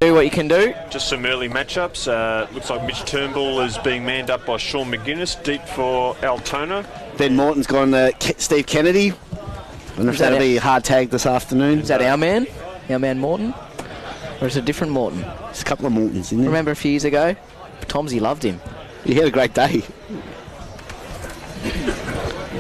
do what you can do. Just some early matchups. Looks like Mitch Turnbull is being manned up by Sean McGuinness, deep for Altona. Ben Morton's gone to Steve Kennedy. I wonder if that'll be a hard tag this afternoon. Is that our man? Our man Morton? Or is it a different Morton? There's a couple of Mortons in there. Remember a few years ago? Tomsy loved him. He had a great day.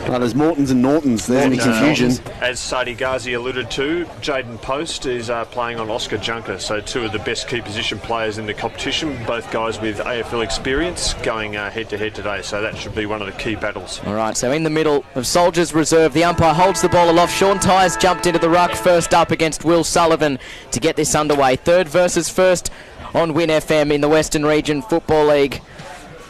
Oh, there's Mortons and Nortons. There's any confusion. As Sadie Ghazi alluded to, Jaden Post is playing on Oscar Junker, so two of the best key position players in the competition, both guys with AFL experience going head-to-head today, so that should be one of the key battles. All right, so in the middle of Soldiers Reserve, the umpire holds the ball aloft. Sean Tyers jumped into the ruck first up against Will Sullivan to get this underway. Third versus first on Win FM in the Western Region Football League.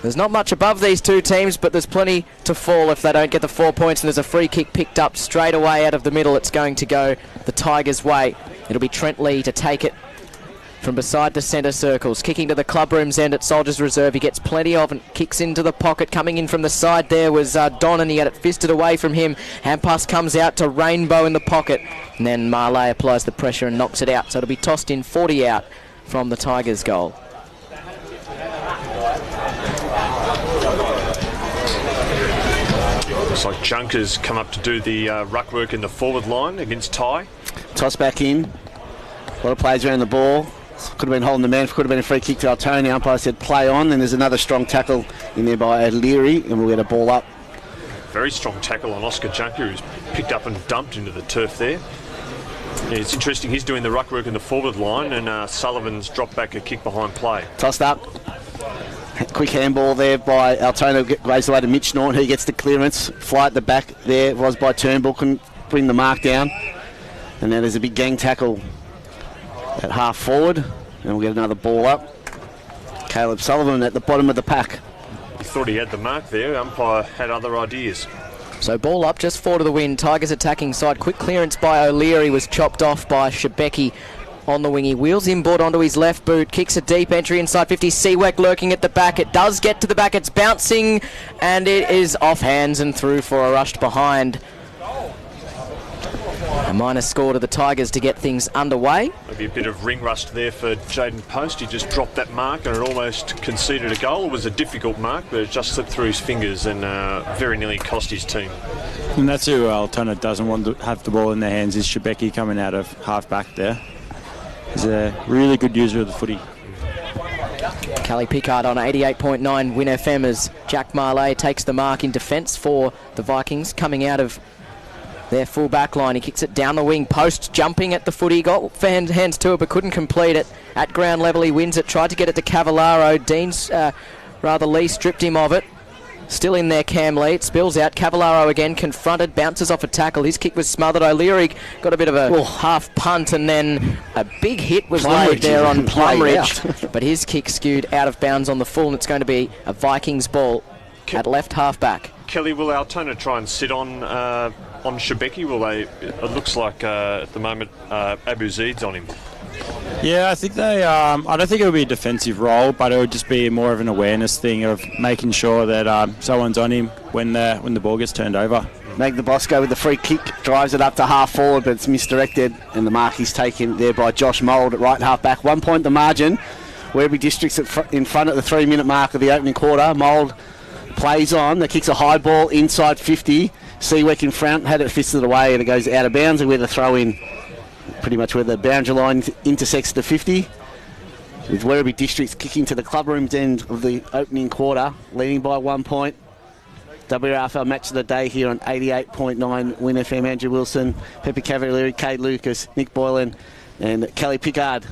There's not much above these two teams, but there's plenty to fall if they don't get the 4 points, and there's a free kick picked up straight away out of the middle. It's going to go the Tigers' way. It'll be Trent Lee to take it from beside the centre circles. Kicking to the clubroom's end at Soldiers Reserve. He gets plenty of and kicks into the pocket. Coming in from the side there was Don, and he had it fisted away from him. Handpass comes out to Rainbow in the pocket, and then Marley applies the pressure and knocks it out. So it'll be tossed in 40 out from the Tigers' goal. Looks like Junker's come up to do the ruck work in the forward line against Ty. Toss back in. A lot of players around the ball. Could have been holding the man. Could have been a free kick to Altona. The umpire said play on. Then there's another strong tackle in there by O'Leary, and we'll get a ball up. Very strong tackle on Oscar Junker, who's picked up and dumped into the turf there. Yeah, it's interesting. He's doing the ruck work in the forward line, and Sullivan's dropped back a kick behind play. Tossed up. Quick handball there by Altona, goes away to Mitch Norton, who gets the clearance. Fly at the back there was by Turnbull, couldn't bring the mark down. And then there's a big gang tackle at half forward, and we'll get another ball up. Caleb Sullivan at the bottom of the pack. He thought he had the mark there. Umpire had other ideas. So ball up, just 4 to the win. Tigers attacking side. Quick clearance by O'Leary was chopped off by Shebeki. On the wing, he wheels inboard onto his left boot, kicks a deep entry inside 50. Seaweck lurking at the back. It does get to the back. It's bouncing, and it is off hands and through for a rushed behind. A minus score to the Tigers to get things underway. Maybe a bit of ring rust there for Jaden Post. He just dropped that mark and it almost conceded a goal. It was a difficult mark, but it just slipped through his fingers and very nearly cost his team. And that's who Altona doesn't want to have the ball in their hands, is Shebeki coming out of half back there. He's a really good user of the footy. Kelly Pickard on 88.9 Win FM as Jack Marley takes the mark in defence for the Vikings, coming out of their full back line. He kicks it down the wing, Post jumping at the footy, got hands to it but couldn't complete it. At ground level he wins it, tried to get it to Cavallaro. Lee stripped him of it. Still in there, Cam Lee. It spills out. Cavallaro again confronted, bounces off a tackle. His kick was smothered. O'Leary got a bit of a half punt, and then a big hit was laid there on Plumridge. But his kick skewed out of bounds on the full, and it's going to be a Vikings ball at left half back. Kelly, will Altona try and sit on Shebeki? Will they? It looks like at the moment Abu Zaid's on him. Yeah, I think they. I don't think it would be a defensive role, but it would just be more of an awareness thing of making sure that someone's on him when the ball gets turned over. Meg the Boss go with the free kick, drives it up to half forward, but it's misdirected, and the mark is taken there by Josh Mould at right half back. 1 point the margin. Werribee District's in front at the 3-minute mark of the opening quarter. Mould plays on. The kick's a high ball inside 50. Seaweck in front, had it fisted away, and it goes out of bounds, and with a throw in. Pretty much where the boundary line intersects the 50, with Werribee Districts kicking to the clubroom's end of the opening quarter, leading by 1 point. WRFL match of the day here on 88.9 Win FM. Andrew Wilson, Pepper Cavalieri, Cade Lucas, Nick Boylan and Kelly Pickard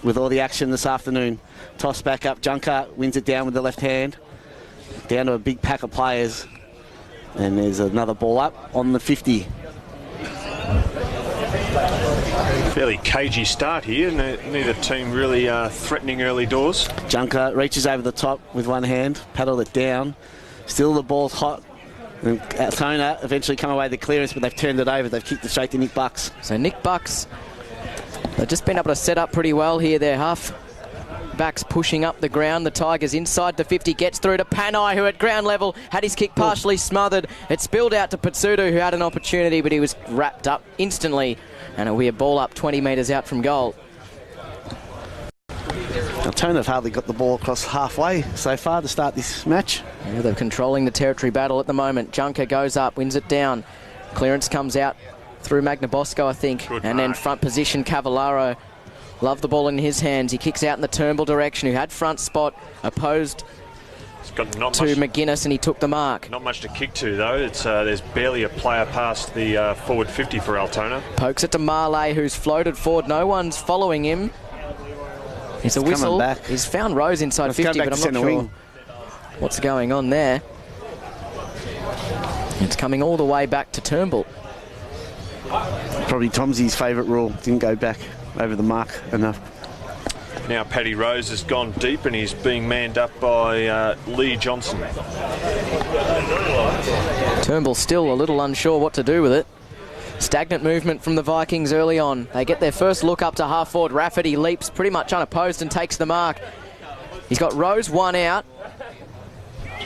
with all the action this afternoon. Toss back up, Junker wins it down with the left hand, down to a big pack of players, and there's another ball up on the 50. Fairly cagey start here. Neither team really threatening early doors. Junker reaches over the top with one hand, paddled it down. Still the ball's hot. And Altona eventually come away with the clearance, but they've turned it over. They've kicked it straight to Nick Bucks. So Nick Bucks, they've just been able to set up pretty well here. Their half backs pushing up the ground. The Tigers inside the 50, gets through to Panai, who at ground level had his kick partially smothered. It spilled out to Patsudu, who had an opportunity, but he was wrapped up instantly. And a weird ball up 20 metres out from goal. Altona have hardly got the ball across halfway so far to start this match. Yeah, they're controlling the territory battle at the moment. Junker goes up, wins it down. Clearance comes out through Magnabosco, I think. Good and mark. then front position, Cavallaro. Love the ball in his hands. He kicks out in the Turnbull direction, who had front spot, opposed It's got not to much, McGuinness, and he took the mark. not much to kick to, though. It's there's barely a player past the forward 50 for Altona. Pokes it to Marley, who's floated forward. No one's following him. It's a coming whistle. back. He's found Rose inside Let's go 50, back but to I'm not centre sure wing. what's going on there. It's coming all the way back to Turnbull. Probably Tomsy's favourite rule. Didn't go back over the mark enough. Now Paddy Rose has gone deep and he's being manned up by Lee Johnson. Turnbull still a little unsure what to do with it. Stagnant movement from the Vikings early on. They get their first look up to half forward. Rafferty leaps pretty much unopposed and takes the mark. He's got Rose one out.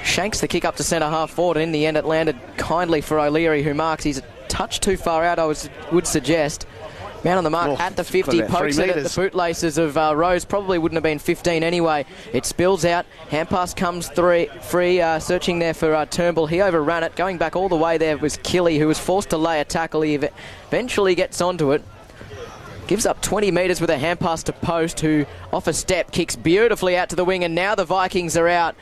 Shanks the kick up to centre half forward, and in the end it landed kindly for O'Leary, who marks. He's a touch too far out, I would suggest. Man on the mark Oh, at the got 50, about 3 pokes it at the metres. bootlaces of Rose. Probably wouldn't have been 15 anyway. It spills out. Hand pass comes free, searching there for Turnbull. He overran it. Going back all the way there was Killy, who was forced to lay a tackle. He eventually gets onto it. Gives up 20 metres with a hand pass to Post, who off a step kicks beautifully out to the wing, and now the Vikings are out.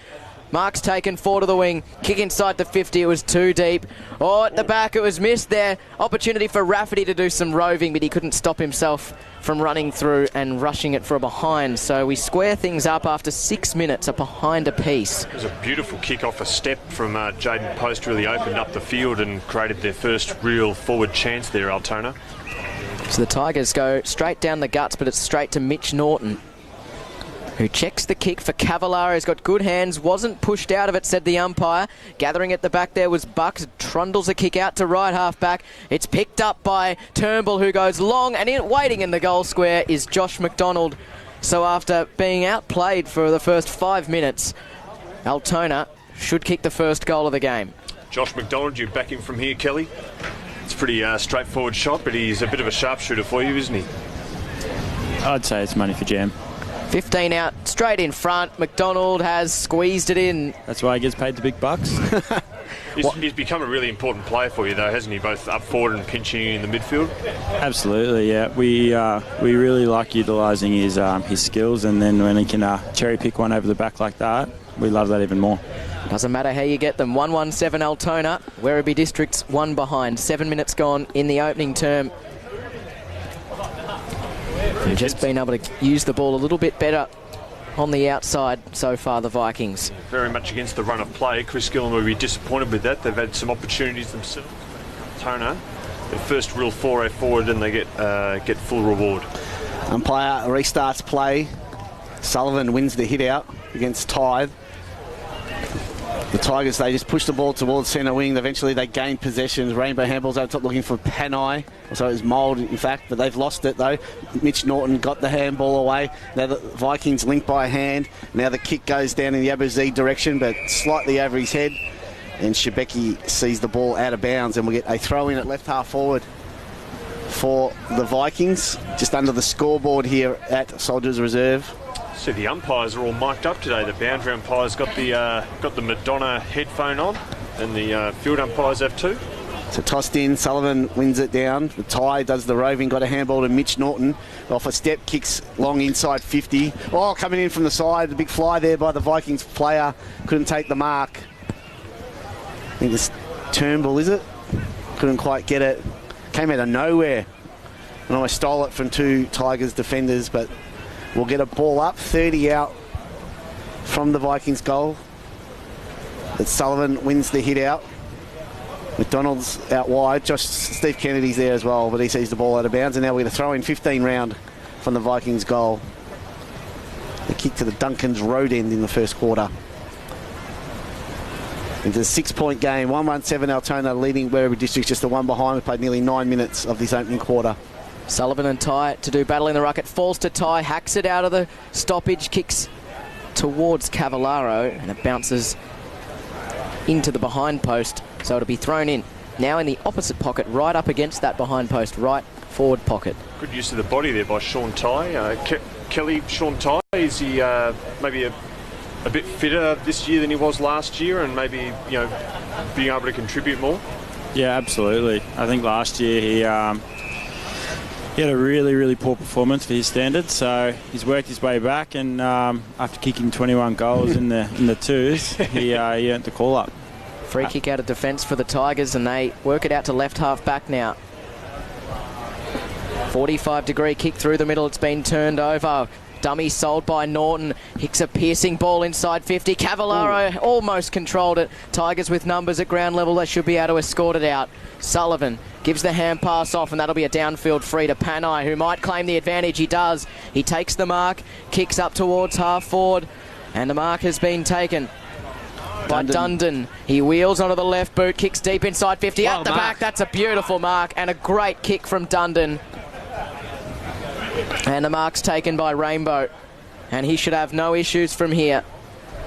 Mark's taken forward to the wing. Kick inside the 50. It was too deep. Oh, at the back, it was missed there. Opportunity for Rafferty to do some roving, but he couldn't stop himself from running through and rushing it for a behind. So we square things up after 6 minutes, a behind apiece. It was a beautiful kick off a step from Jaden Post. Really opened up the field and created their first real forward chance there, Altona. So the Tigers go straight down the guts, but it's straight to Mitch Norton, who checks the kick for Cavallaro. He's got good hands, wasn't pushed out of it, said the umpire. Gathering at the back there was Bucks, trundles a kick out to right half back. It's picked up by Turnbull, who goes long, and waiting in the goal square is Josh McDonald. So after being outplayed for the first 5 minutes, Altona should kick the first goal of the game. Josh McDonald, you back him from here, Kelly? It's a pretty straightforward shot, but he's a bit of a sharpshooter for you, isn't he? I'd say it's money for jam. 15 out, straight in front. McDonald has squeezed it in. That's why he gets paid the big bucks. He's become a really important player for you, though, hasn't he? Both up forward and pinching you in the midfield. Absolutely, yeah. We really like utilising his skills, and then when he can cherry pick one over the back like that, we love that even more. Doesn't matter how you get them. 1-1-7 Altona. Werribee District's one behind. 7 minutes gone in the opening term. They've just been able to use the ball a little bit better on the outside so far, the Vikings. Very much against the run of play. Chris Gillen will be disappointed with that. They've had some opportunities themselves. Altona, their first real foray forward, and they get full reward. Umpire restarts play. Sullivan wins the hit out against Tithe. The Tigers, they just push the ball towards centre wing. Eventually they gain possession. Rainbow handballs over top looking for Panai. So it was Mould, in fact, but they've lost it though. Mitch Norton got the handball away. Now the Vikings link by hand. Now the kick goes down in the Aberdeen direction, but slightly over his head. And Shebeki sees the ball out of bounds, and we'll get a throw in at left half forward for the Vikings, just under the scoreboard here at Soldiers Reserve. See, the umpires are all mic'd up today. The boundary umpires got the Madonna headphone on, and the field umpires have too. So tossed in, Sullivan wins it down. The tie does the roving, got a handball to Mitch Norton. Off a step, kicks long inside 50. Oh, coming in from the side, the big fly there by the Vikings player. Couldn't take the mark. I think it's Turnbull, is it? Couldn't quite get it. Came out of nowhere. And I stole it from two Tigers defenders, but we'll get a ball up, 30 out from the Vikings goal. But Sullivan wins the hit out. McDonald's out wide. Steve Kennedy's there as well, but he sees the ball out of bounds. And now we're going to throw in 15 round from the Vikings goal. The kick to the Duncan's road end in the first quarter. Into a 6-point game. 1-1-7 Altona leading Werribee District, just the one behind. We played nearly 9 minutes of this opening quarter. Sullivan and Ty to do battle in the ruck. It falls to Ty, hacks it out of the stoppage, kicks towards Cavallaro, and it bounces into the behind post, so it'll be thrown in. Now in the opposite pocket, right up against that behind post, right forward pocket. Good use of the body there by Sean Ty. Kelly, Sean Ty, is he maybe a bit fitter this year than he was last year, and maybe being able to contribute more? Yeah, absolutely. I think last year he had a really, really poor performance for his standards, so he's worked his way back, and after kicking 21 goals in the twos, he earned the call-up. Free kick out of defence for the Tigers, and they work it out to left half back now. 45-degree kick through the middle. It's been turned over. Dummy sold by Norton. Hicks a piercing ball inside 50. Cavallaro almost controlled it. Tigers with numbers at ground level. They should be able to escort it out. Sullivan gives the hand pass off, and that'll be a downfield free to Panai, who might claim the advantage. He does. He takes the mark, kicks up towards half forward, and the mark has been taken by Dundon. He wheels onto the left boot, kicks deep inside 50, at the back. That's a beautiful mark, and a great kick from Dundon. And the mark's taken by Rainbow, and he should have no issues from here.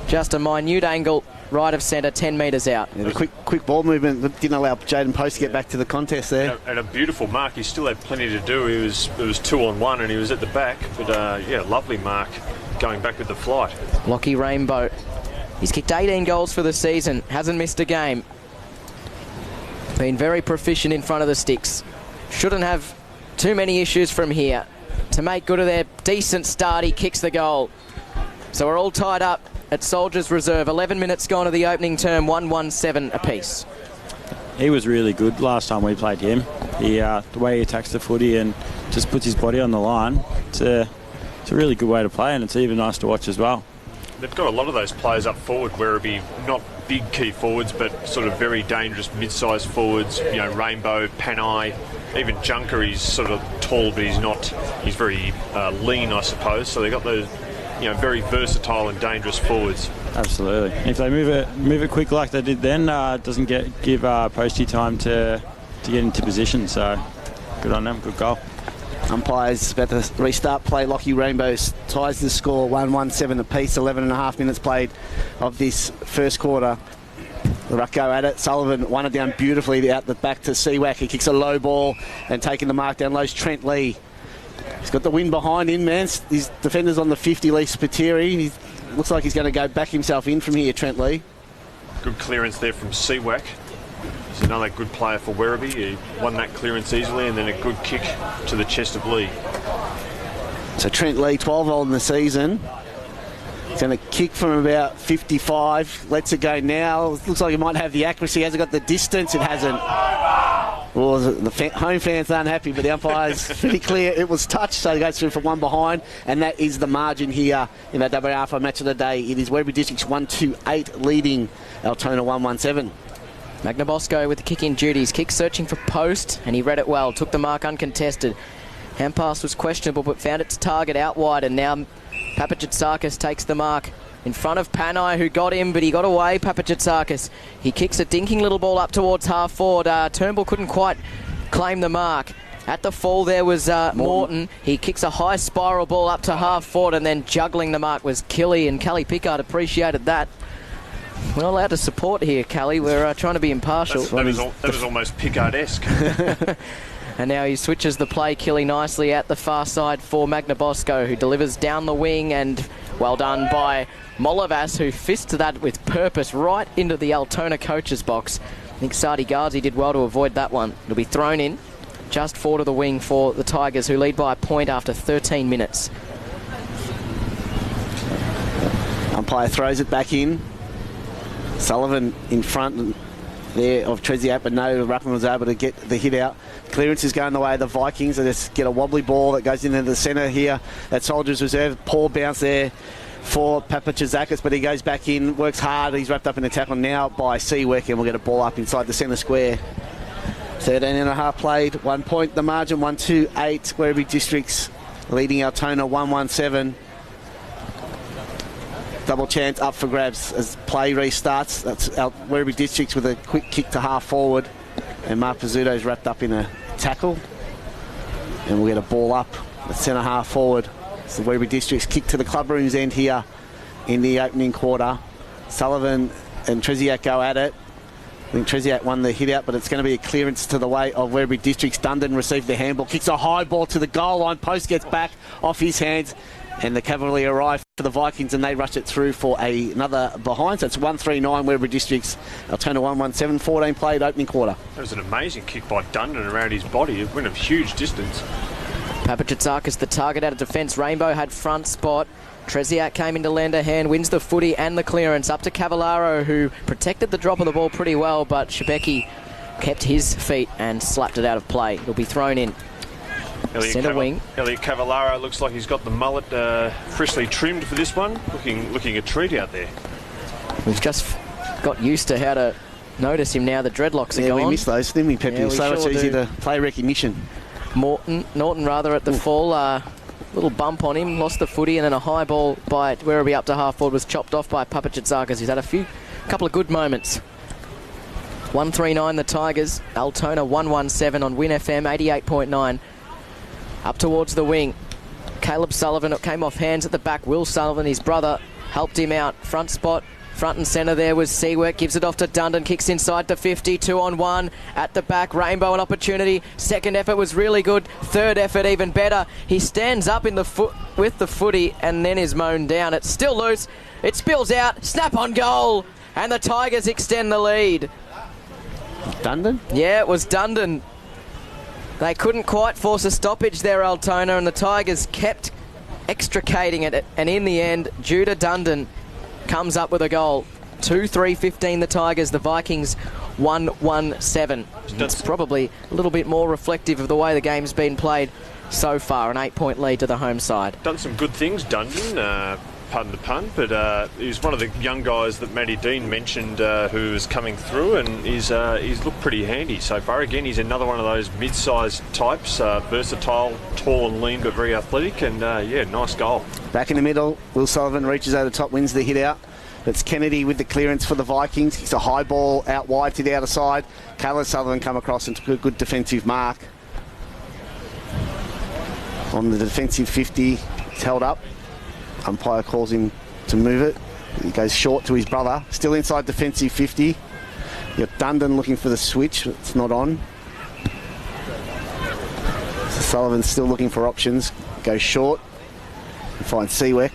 Just a minute angle, right of centre, 10 metres out. Yeah, the quick ball movement didn't allow Jaden Post to get back to the contest there. And a beautiful mark. He still had plenty to do. It was 2-on-1, and he was at the back. But lovely mark going back with the flight. Lockie Rainbow. He's kicked 18 goals for the season, hasn't missed a game. Been very proficient in front of the sticks. Shouldn't have too many issues from here. To make good of their decent start, he kicks the goal. So we're all tied up at Soldiers Reserve. 11 minutes gone to the opening term, 1-1-7 apiece. He was really good last time we played him. The way he attacks the footy and just puts his body on the line, it's a really good way to play, and it's even nice to watch as well. They've got a lot of those players up forward, Werribee, not big key forwards, but sort of very dangerous mid-sized forwards. Rainbow, Panai, even Junker. He's sort of tall, but he's very lean, I suppose. So they've got those, very versatile and dangerous forwards. Absolutely. If they move it quick like they did then, it doesn't give Posty time to get into position. So good on them. Good goal. Umpires about to restart play. Lockie Rainbows ties the score 1-1-7 apiece. 11.5 minutes played of this first quarter. The Ruck go at it. Sullivan won it down beautifully out the back to Seawack. He kicks a low ball and taking the mark down low's Trent Lee. He's got the wind behind him, man. His defender's on the 50, Lee Spiteri. He looks like he's going to go back himself in from here, Trent Lee. Good clearance there from Seawack. He's another good player for Werribee. He won that clearance easily, and then a good kick to the chest of Lee. So Trent Lee, 12-old in the season. He's going to kick from about 55. Lets it go now. It looks like he might have the accuracy. Has it got the distance? It hasn't. Well, the home fans aren't happy, but the umpire's pretty clear it was touched, so he goes through for one behind, and that is the margin here in that WRFL match of the day. It is Werribee Districts 1-2-8 leading Altona 1-1-7. Magnabosco with the kick-in duties. Kick searching for Post, and he read it well. Took the mark uncontested. Hand pass was questionable, but found its target out wide, and now Papachitsakis takes the mark in front of Panai, who got him, but he got away. Papachitsakis. He kicks a dinking little ball up towards half forward. Turnbull couldn't quite claim the mark. At the fall there was Morton. He kicks a high spiral ball up to half forward, and then juggling the mark was Kelly, and Kelly Pickard appreciated that. We're not allowed to support here, Kelly. We're trying to be impartial. That was almost Pickard-esque. And now he switches the play, Kelly, nicely at the far side for Magnabosco, who delivers down the wing, and well done by Molovas, who fists that with purpose right into the Altona coach's box. I think Sadi Ghazi did well to avoid that one. It'll be thrown in just forward of the wing for the Tigers, who lead by a point after 13 minutes. Umpire throws it back in. Sullivan in front there of Treziak, but no, Ruckman was able to get the hit out. Clearance is going the way of the Vikings. They just get a wobbly ball that goes into the centre here at Soldiers Reserve. Poor bounce there for Papachitsakis, but he goes back in, works hard. He's wrapped up in a tackle now by Seawick, and we'll get a ball up inside the centre square. 13.5 played, 1 point the margin, 1-2-8. Werribee Districts leading Altona 1-1-7. Double chance up for grabs as play restarts. That's Werribee Districts with a quick kick to half forward, and Mark Pizzuto's wrapped up in a tackle, and we'll get a ball up at centre half forward. So Werribee Districts kick to the clubroom's end here in the opening quarter. Sullivan and Treziak go at it. I think Treziak won the hit out, but it's going to be a clearance to the way of Werribee Districts. Dundon received the handball, kicks a high ball to the goal line. Post gets back off his hands. And the cavalry arrive for the Vikings and they rush it through for another behind. So it's 139 Werribee Districts, Altona 117, 14 played, opening quarter. That was an amazing kick by Dundon around his body. It went a huge distance. Papachitsakis the target out of defence. Rainbow had front spot. Treziak came into lend a hand, wins the footy and the clearance. Up to Cavallaro, who protected the drop of the ball pretty well, but Shebeki kept his feet and slapped it out of play. It'll be thrown in. Centre wing. Elliot Cavallaro looks like he's got the mullet freshly trimmed for this one. Looking a treat out there. We've just got used to how to notice him now. The dreadlocks are gone. We miss those, didn't we, Peppy? Yeah, so it's easy to play recognition. Norton at the fall. Little bump on him, lost the footy, and then a high ball by Werribee up to half forward was chopped off by Papachitsakis. He's had a couple of good moments. 139 the Tigers. Altona 117 on Win FM 88.9. Up towards the wing. Caleb Sullivan came off hands at the back. Will Sullivan, his brother, helped him out. Front spot, front and centre there was Seawork. Gives it off to Dundon. Kicks inside to 50. 2-on-1. At the back, Rainbow an opportunity. Second effort was really good. Third effort even better. He stands up in the with the footy and then is mown down. It's still loose. It spills out. Snap on goal. And the Tigers extend the lead. Dundon? Yeah, it was Dundon. They couldn't quite force a stoppage there, Altona, and the Tigers kept extricating it. And in the end, Judah Dundon comes up with a goal. 2-3-15 the Tigers, the Vikings 1-1-7. It's probably a little bit more reflective of the way the game's been played so far. An 8-point lead to the home side. Done some good things, Dundon. Pardon the pun, but he's one of the young guys that Matty Dean mentioned who is coming through, and he's looked pretty handy so far. Again, he's another one of those mid-sized types, versatile, tall and lean, but very athletic, and yeah, nice goal. Back in the middle, Will Sullivan reaches over the top, wins the hit out. It's Kennedy with the clearance for the Vikings. It's a high ball out wide to the outer side. Caleb Sullivan come across and took a good defensive mark. On the defensive 50, it's held up. Umpire calls him to move it. He goes short to his brother. Still inside defensive 50. You've got Dundon looking for the switch. It's not on. So Sullivan's still looking for options. Goes short. And finds Seaweck.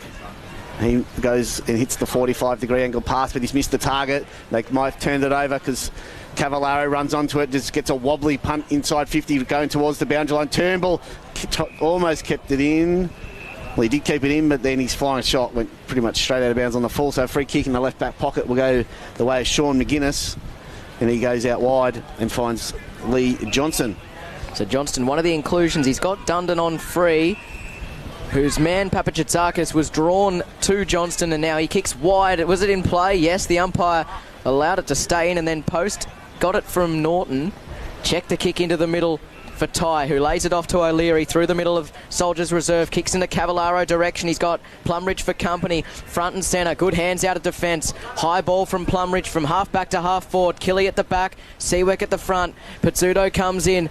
He goes and hits the 45-degree angle pass, but he's missed the target. They might have turned it over because Cavallaro runs onto it, just gets a wobbly punt inside 50 going towards the boundary line. Turnbull almost kept it in. Well, he did keep it in, but then his flying shot went pretty much straight out of bounds on the full. So a free kick in the left back pocket will go the way of Sean McGuinness. And he goes out wide and finds Lee Johnson. So Johnston, one of the inclusions, he's got Dundon on free, whose man Papachitsakis was drawn to Johnston, and now he kicks wide. Was it in play? Yes, the umpire allowed it to stay in, and then Post got it from Norton. Checked the kick into the middle for Ty, who lays it off to O'Leary through the middle of Soldiers Reserve, kicks into Cavallaro direction. He's got Plumridge for company, front and centre, good hands out of defence. High ball from Plumridge from half back to half forward. Killy at the back, Seaweck at the front. Pizzuto comes in,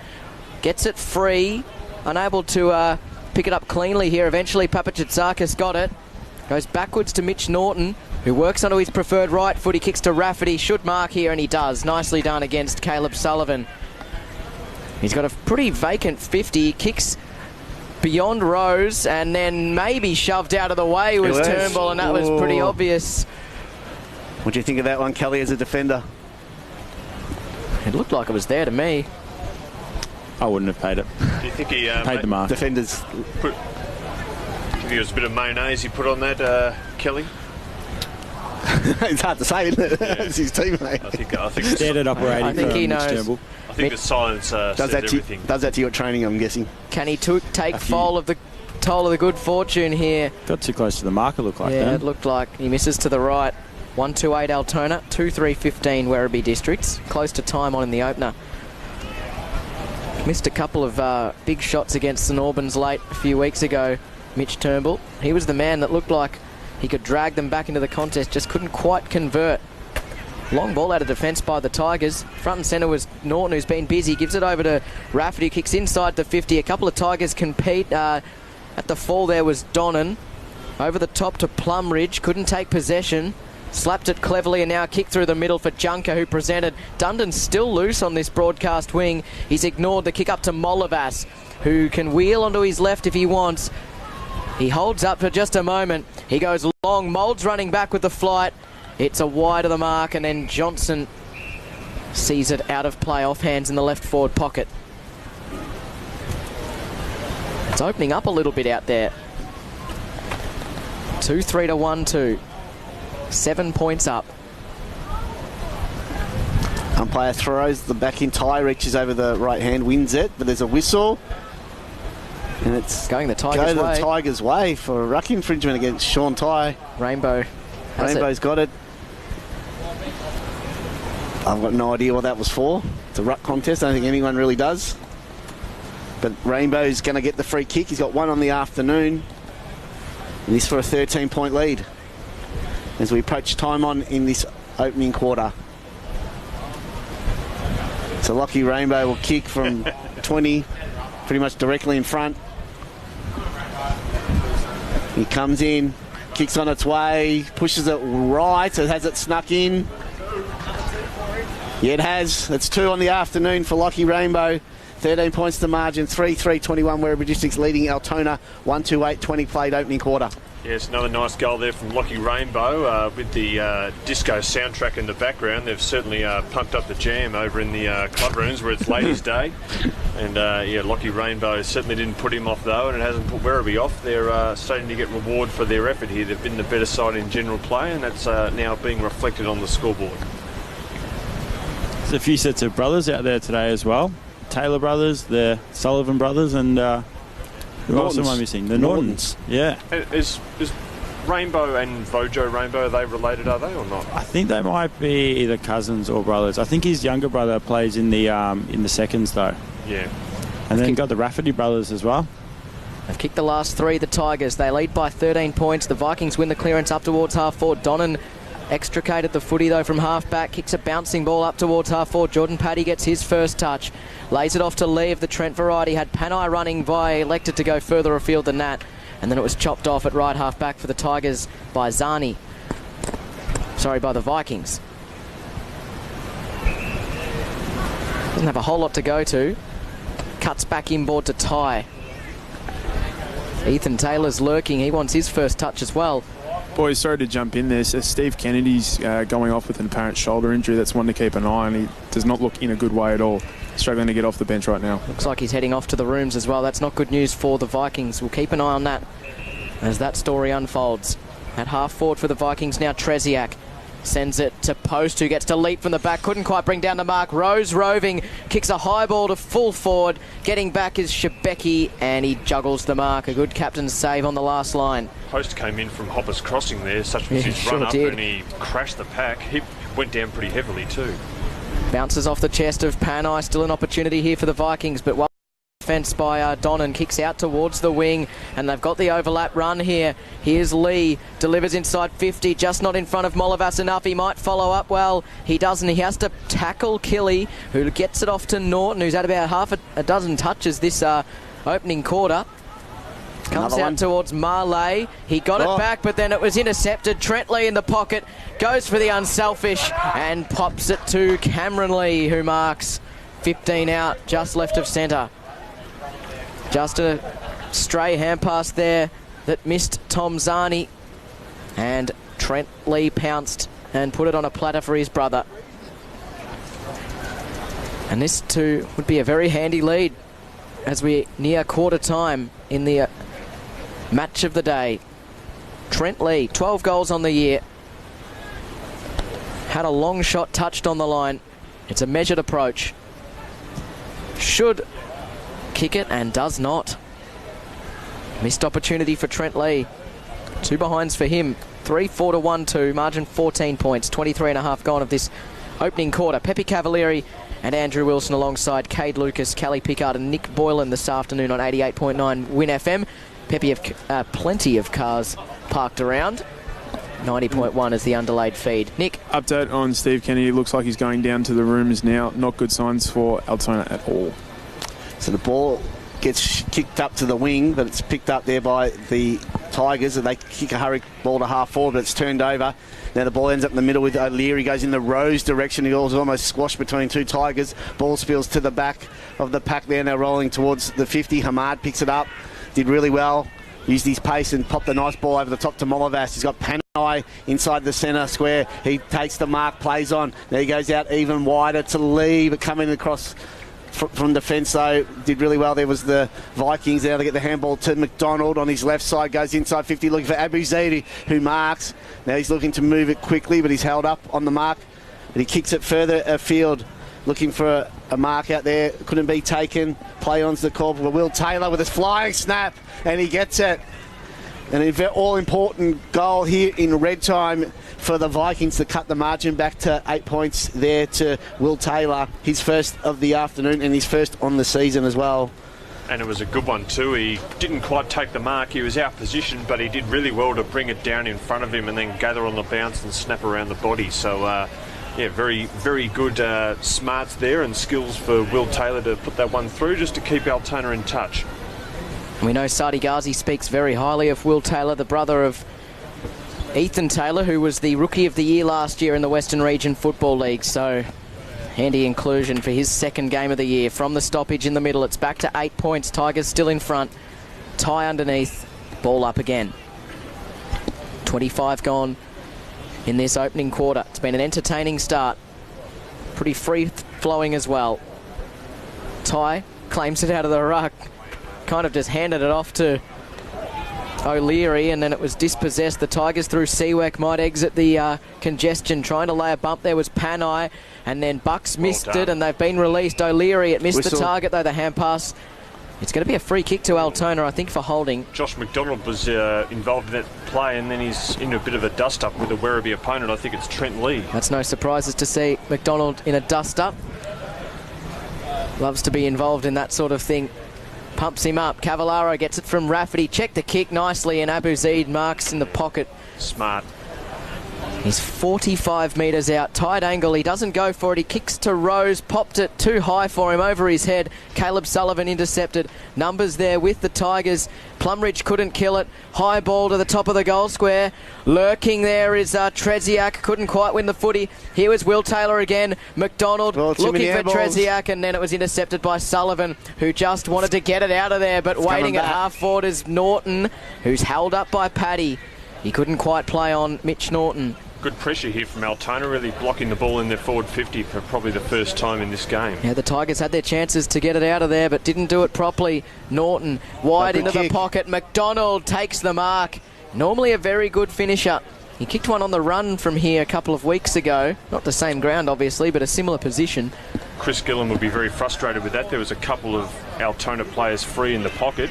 gets it free, unable to pick it up cleanly here. Eventually Papachitsakis got it, goes backwards to Mitch Norton, who works onto his preferred right foot. He kicks to Rafferty, should mark here, and he does. Nicely done against Caleb Sullivan. He's got a pretty vacant 50, kicks beyond Rose, and then maybe shoved out of the way was Turnbull, and that was pretty obvious. What do you think of that one, Kelly, as a defender? It looked like it was there to me. I wouldn't have paid it. Do you think he paid the mark? Defenders. Do you think there was a bit of mayonnaise he put on that, Kelly? It's hard to say, isn't it? Yeah. It's his teammate. I think Standard operating. I think he knows. Turnbull. I think the silence says everything. Does that to your training, I'm guessing. Can he take toll of the good fortune here? Got too close to the mark, it looked like. Yeah, then. it looked like he misses to the right. 1-2-8 Altona, 2-3-15 Werribee Districts. Close to time on in the opener. Missed a couple of big shots against St Albans late a few weeks ago, Mitch Turnbull. He was the man that looked like he could drag them back into the contest, just couldn't quite convert. Long ball out of defence by the Tigers. Front and centre was Norton, who's been busy. Gives it over to Rafferty, kicks inside the 50. A couple of Tigers compete. At the fall there was Donnan. Over the top to Plumridge. Couldn't take possession. Slapped it cleverly, and now a kick through the middle for Junker, who presented. Dundon's still loose on this broadcast wing. He's ignored the kick up to Molavas, who can wheel onto his left if he wants. He holds up for just a moment. He goes long. Mould's running back with the flight. It's a wide of the mark, and then Johnson sees it out of play, off hands in the left forward pocket. It's opening up a little bit out there. 2-3 to 1-2. 7 points up. Umpire throws the back in tie, reaches over the right hand, wins it, but there's a whistle. And it's going the Tigers' way for a ruck infringement against Sean Ty. Rainbow's got it. I've got no idea what that was for. It's a ruck contest. I don't think anyone really does. But Rainbow's going to get the free kick. He's got one on the afternoon. And this for a 13-point lead as we approach time on in this opening quarter. So Lockie Rainbow will kick from 20, pretty much directly in front. He comes in, kicks on its way, pushes it right, so has it snuck in. Yeah, it has. It's 2 on the afternoon for Lockie Rainbow. 13 points to margin, 3-3-21 Werribee Districts leading Altona 1-2-8-20 played opening quarter. Yes, another nice goal there from Lockie Rainbow with the disco soundtrack in the background. They've certainly pumped up the jam over in the club rooms where it's Ladies' Day. And Lockie Rainbow certainly didn't put him off though, and it hasn't put Werribee off. They're starting to get reward for their effort here. They've been the better side in general play, and that's now being reflected on the scoreboard. There's a few sets of brothers out there today as well. Taylor brothers, the Sullivan brothers, and who else am I missing? The Nortons. Yeah. Is Rainbow and Vojo Rainbow, are they related, are they, or not? I think they might be either cousins or brothers. I think his younger brother plays in the seconds, though. Yeah. And then you've got the Rafferty brothers as well. They've kicked the last 3, the Tigers. They lead by 13 points. The Vikings win the clearance up towards half forward. Donnan extricated the footy, though, from half back. Kicks a bouncing ball up towards half forward. Jordan Paddy gets his first touch. Lays it off to Lee of the Trent variety. Had Panay running by, elected to go further afield than that. And then it was chopped off at right half back for the Tigers by Zani. Sorry, by the Vikings. Doesn't have a whole lot to go to. Cuts back inboard to Ty. Ethan Taylor's lurking. He wants his first touch as well. Boys, sorry to jump in there. So Steve Kennedy's going off with an apparent shoulder injury. That's one to keep an eye on. He does not look in a good way at all. Struggling to get off the bench right now. Looks like he's heading off to the rooms as well. That's not good news for the Vikings. We'll keep an eye on that as that story unfolds. At half forward for the Vikings now, Treziak sends it to Post, who gets to leap from the back. Couldn't quite bring down the mark. Rose roving, kicks a high ball to full forward. Getting back is Shebeki, and he juggles the mark. A good captain's save on the last line. Post came in from Hopper's crossing there. Such was his run up, and he crashed the pack. He went down pretty heavily too. Bounces off the chest of Panay. Still an opportunity here for the Vikings, but one defence by Donnan kicks out towards the wing, and they've got the overlap run here. Here's Lee, delivers inside 50, just not in front of Molovas enough. He might follow up. Well, he doesn't. He has to tackle Killy, who gets it off to Norton, who's had about half a dozen touches this opening quarter. Comes out towards Marley. He got it back, but then it was intercepted. Trent Lee in the pocket, goes for the unselfish and pops it to Cameron Lee, who marks 15 out, just left of centre. Just a stray hand pass there that missed Tom Zani, and Trent Lee pounced and put it on a platter for his brother. And this too would be a very handy lead as we near quarter time in the match of the day. Trent Lee, 12 goals on the year. Had a long shot touched on the line. It's a measured approach. Should kick it and does not. Missed opportunity for Trent Lee. 2 behinds for him. 3-4 to 1-2. Margin 14 points. 23.5 gone of this opening quarter. Pepe Cavalieri and Andrew Wilson alongside Cade Lucas, Callie Pickard and Nick Boylan this afternoon on 88.9 Win FM. Pepe have plenty of cars parked around. 90.1 is the underlaid feed. Nick? Update on Steve Kennedy. Looks like he's going down to the rooms now. Not good signs for Altona at all. So the ball gets kicked up to the wing, but it's picked up there by the Tigers, and they kick a hurry ball to half forward, but it's turned over. Now the ball ends up in the middle with O'Leary. Goes in the Rose direction. He was almost squashed between 2 Tigers. Ball spills to the back of the pack there. Now rolling towards the 50. Hamad picks it up. Did really well used his pace and popped a nice ball over the top to Molovas. He's got Panay inside the centre square. He takes the mark, plays on. There he goes out even wider to Lee, but coming across from defence, though, did really well. There was the Vikings there to get the handball to McDonald on his left side, goes inside 50, looking for Abu Zaidi, who marks. Now he's looking to move it quickly, but he's held up on the mark, and he kicks it further afield, looking for a mark out there. Couldn't be taken. Play on's the call for Will Taylor with his flying snap, and he gets it. An all-important goal here in red time for the Vikings to cut the margin back to 8 points there to Will Taylor. His first of the afternoon and his first on the season as well. And it was a good one too. He didn't quite take the mark. He was out positioned, but he did really well to bring it down in front of him and then gather on the bounce and snap around the body. So, yeah, very, very good smarts there and skills for Will Taylor to put that one through just to keep Altona in touch. We know Sadi Ghazi speaks very highly of Will Taylor, the brother of Ethan Taylor, who was the Rookie of the Year last year in the Western Region Football League. So, handy inclusion for his second game of the year. From the stoppage in the middle, it's back to 8 points. Tigers still in front. Tie underneath. Ball up again. 25 gone in this opening quarter. It's been an entertaining start. Pretty free-flowing as well. Ty claims it out of the ruck. Kind of just handed it off to O'Leary, and then it was dispossessed. The Tigers through Seawek might exit the congestion. Trying to lay a bump there was Panay, and then Bucks missed it, and they've been released. O'Leary, it missed the target though, the hand pass. It's going to be a free kick to Altona, I think, for holding. Josh McDonald was involved in that play, and then he's in a bit of a dust-up with a Werribee opponent. I think it's Trent Lee. That's no surprises to see McDonald in a dust-up. Loves to be involved in that sort of thing. Pumps him up. Cavallaro gets it from Rafferty. Checked the kick nicely, and Abu Zaid marks in the pocket. Smart. He's 45 metres out. Tight angle. He doesn't go for it. He kicks to Rose. Popped it too high for him over his head. Caleb Sullivan intercepted. Numbers there with the Tigers. Plumridge couldn't kill it. High ball to the top of the goal square. Lurking there is Treziak. Couldn't quite win the footy. Here was Will Taylor again. McDonald looking for Treziak, and then it was intercepted by Sullivan, who just wanted to get it out of there, but waiting at half forward is Norton, who's held up by Paddy. He couldn't quite play on Mitch Norton. Good pressure here from Altona, really blocking the ball in their forward 50 for probably the first time in this game. Yeah, the Tigers had their chances to get it out of there, but didn't do it properly. Norton wide into the pocket. McDonald takes the mark. Normally a very good finisher. He kicked one on the run from here a couple of weeks ago. Not the same ground, obviously, but a similar position. Chris Gillen will be very frustrated with that. There was a couple of Altona players free in the pocket.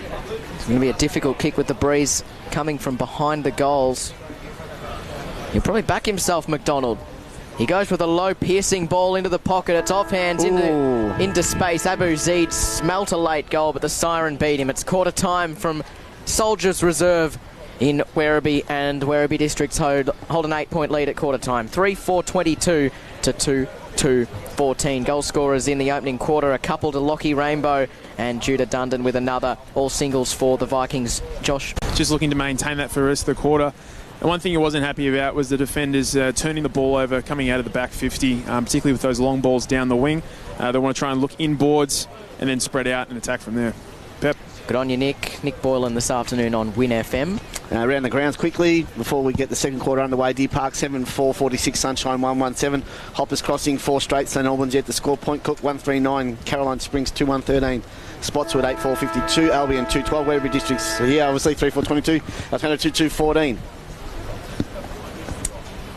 It's going to be a difficult kick with the breeze coming from behind the goals. He'll probably back himself, McDonald. He goes with a low piercing ball into the pocket. It's off hands into space. Abu Zaid smelt a late goal, but the siren beat him. It's quarter time from Soldiers Reserve in Werribee, and Werribee Districts hold an 8-point lead at quarter time. 3-4-22 to 2-2-14. Goal scorers in the opening quarter, a couple to Lockie Rainbow and Judah Dundon with another. All singles for the Vikings. Josh. Just looking to maintain that for the rest of the quarter. And one thing he wasn't happy about was the defenders turning the ball over, coming out of the back 50, particularly with those long balls down the wing. They want to try and look inboards and then spread out and attack from there. Pep. Good on you, Nick. Nick Boylan this afternoon on Win FM. Around the grounds quickly before we get the second quarter underway. Deer Park 7-4-46, Sunshine 1-1-7. Hoppers Crossing 4 straight. St Albans yet to score. Point Cook 1-3-9. Caroline Springs 2-1-13. Spotswood 8-4-52. Albion 2-12. Werribee Districts here obviously 3-4-22. Altona 2-2-14.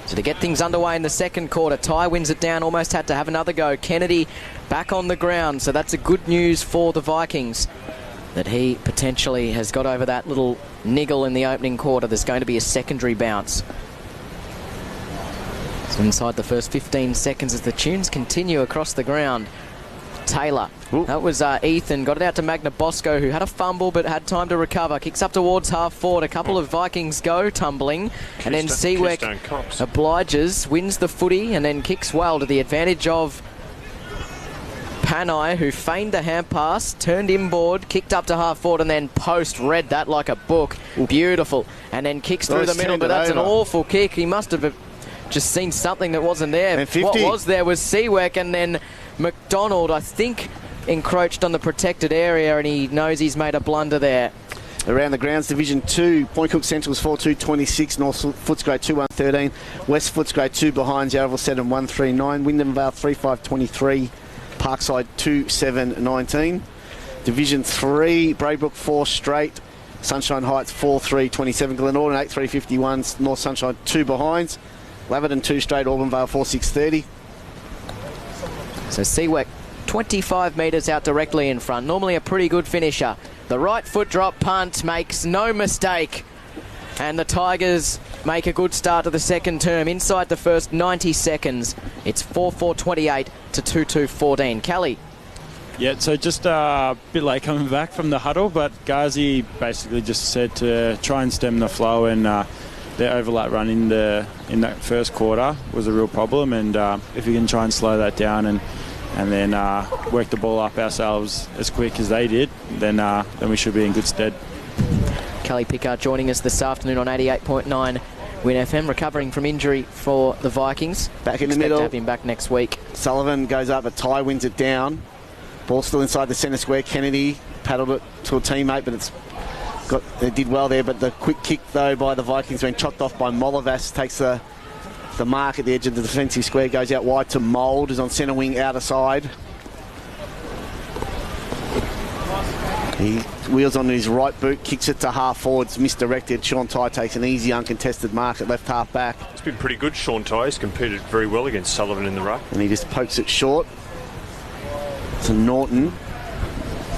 So to get things underway in the second quarter, Ty wins it down, almost had to have another go. Kennedy back on the ground, so that's a good news for the Vikings, that he potentially has got over that little niggle in the opening quarter. There's going to be a secondary bounce. So inside the first 15 seconds as the tunes continue across the ground. Taylor. Ooh. That was Ethan. Got it out to Magna Bosco, who had a fumble but had time to recover. Kicks up towards half forward. A couple of Vikings go tumbling. And then Seawek obliges, wins the footy, and then kicks well to the advantage of Panay, who feigned the hand pass, turned inboard, kicked up to half forward, and then post read that like a book. Ooh. Beautiful. And then kicks through the middle, but that's an awful kick. He must have just seen something that wasn't there. What was there was Seawek, and then McDonald, I think, encroached on the protected area, and he knows he's made a blunder there. Around the grounds, Division 2, Point Cook Central's 4-2-26, North Footscray 2-1-13, West Footscray 2 behind, Yarraville 7-1-3-9, Wyndham Vale 3-5-23, Parkside 2-7-19. Division 3, Braybrook 4 straight, Sunshine Heights 4-3-27, Glenordan 8-3-51, North Sunshine 2 behinds, Laverton 2 straight, Auburn Vale 4-6-30. So Seaweck 25 metres out directly in front. Normally a pretty good finisher. The right foot drop punt makes no mistake. And the Tigers make a good start to the second term. Inside the first 90 seconds, it's 4-4-28 to 2-2-14. Kelly. Yeah, so just a bit late coming back from the huddle, but Ghazi basically just said to try and stem the flow, and their overlap run in that first quarter was a real problem, and if we can try and slow that down and then work the ball up ourselves as quick as they did, then we should be in good stead. Kelly Pickard joining us this afternoon on 88.9 Win FM, recovering from injury for the Vikings. Back in the middle. To have him back next week. Sullivan goes up, but Ty wins it down. Ball still inside the centre square. Kennedy paddled it to a teammate, but they did well there. But the quick kick, though, by the Vikings when chopped off by Molovas takes the mark at the edge of the defensive square, goes out wide to Mould, is on centre wing, outer side. He wheels on his right boot, kicks it to half forwards, misdirected. Sean Ty takes an easy, uncontested mark at left half back. It's been pretty good, Sean Ty. He's competed very well against Sullivan in the ruck. And he just pokes it short to Norton.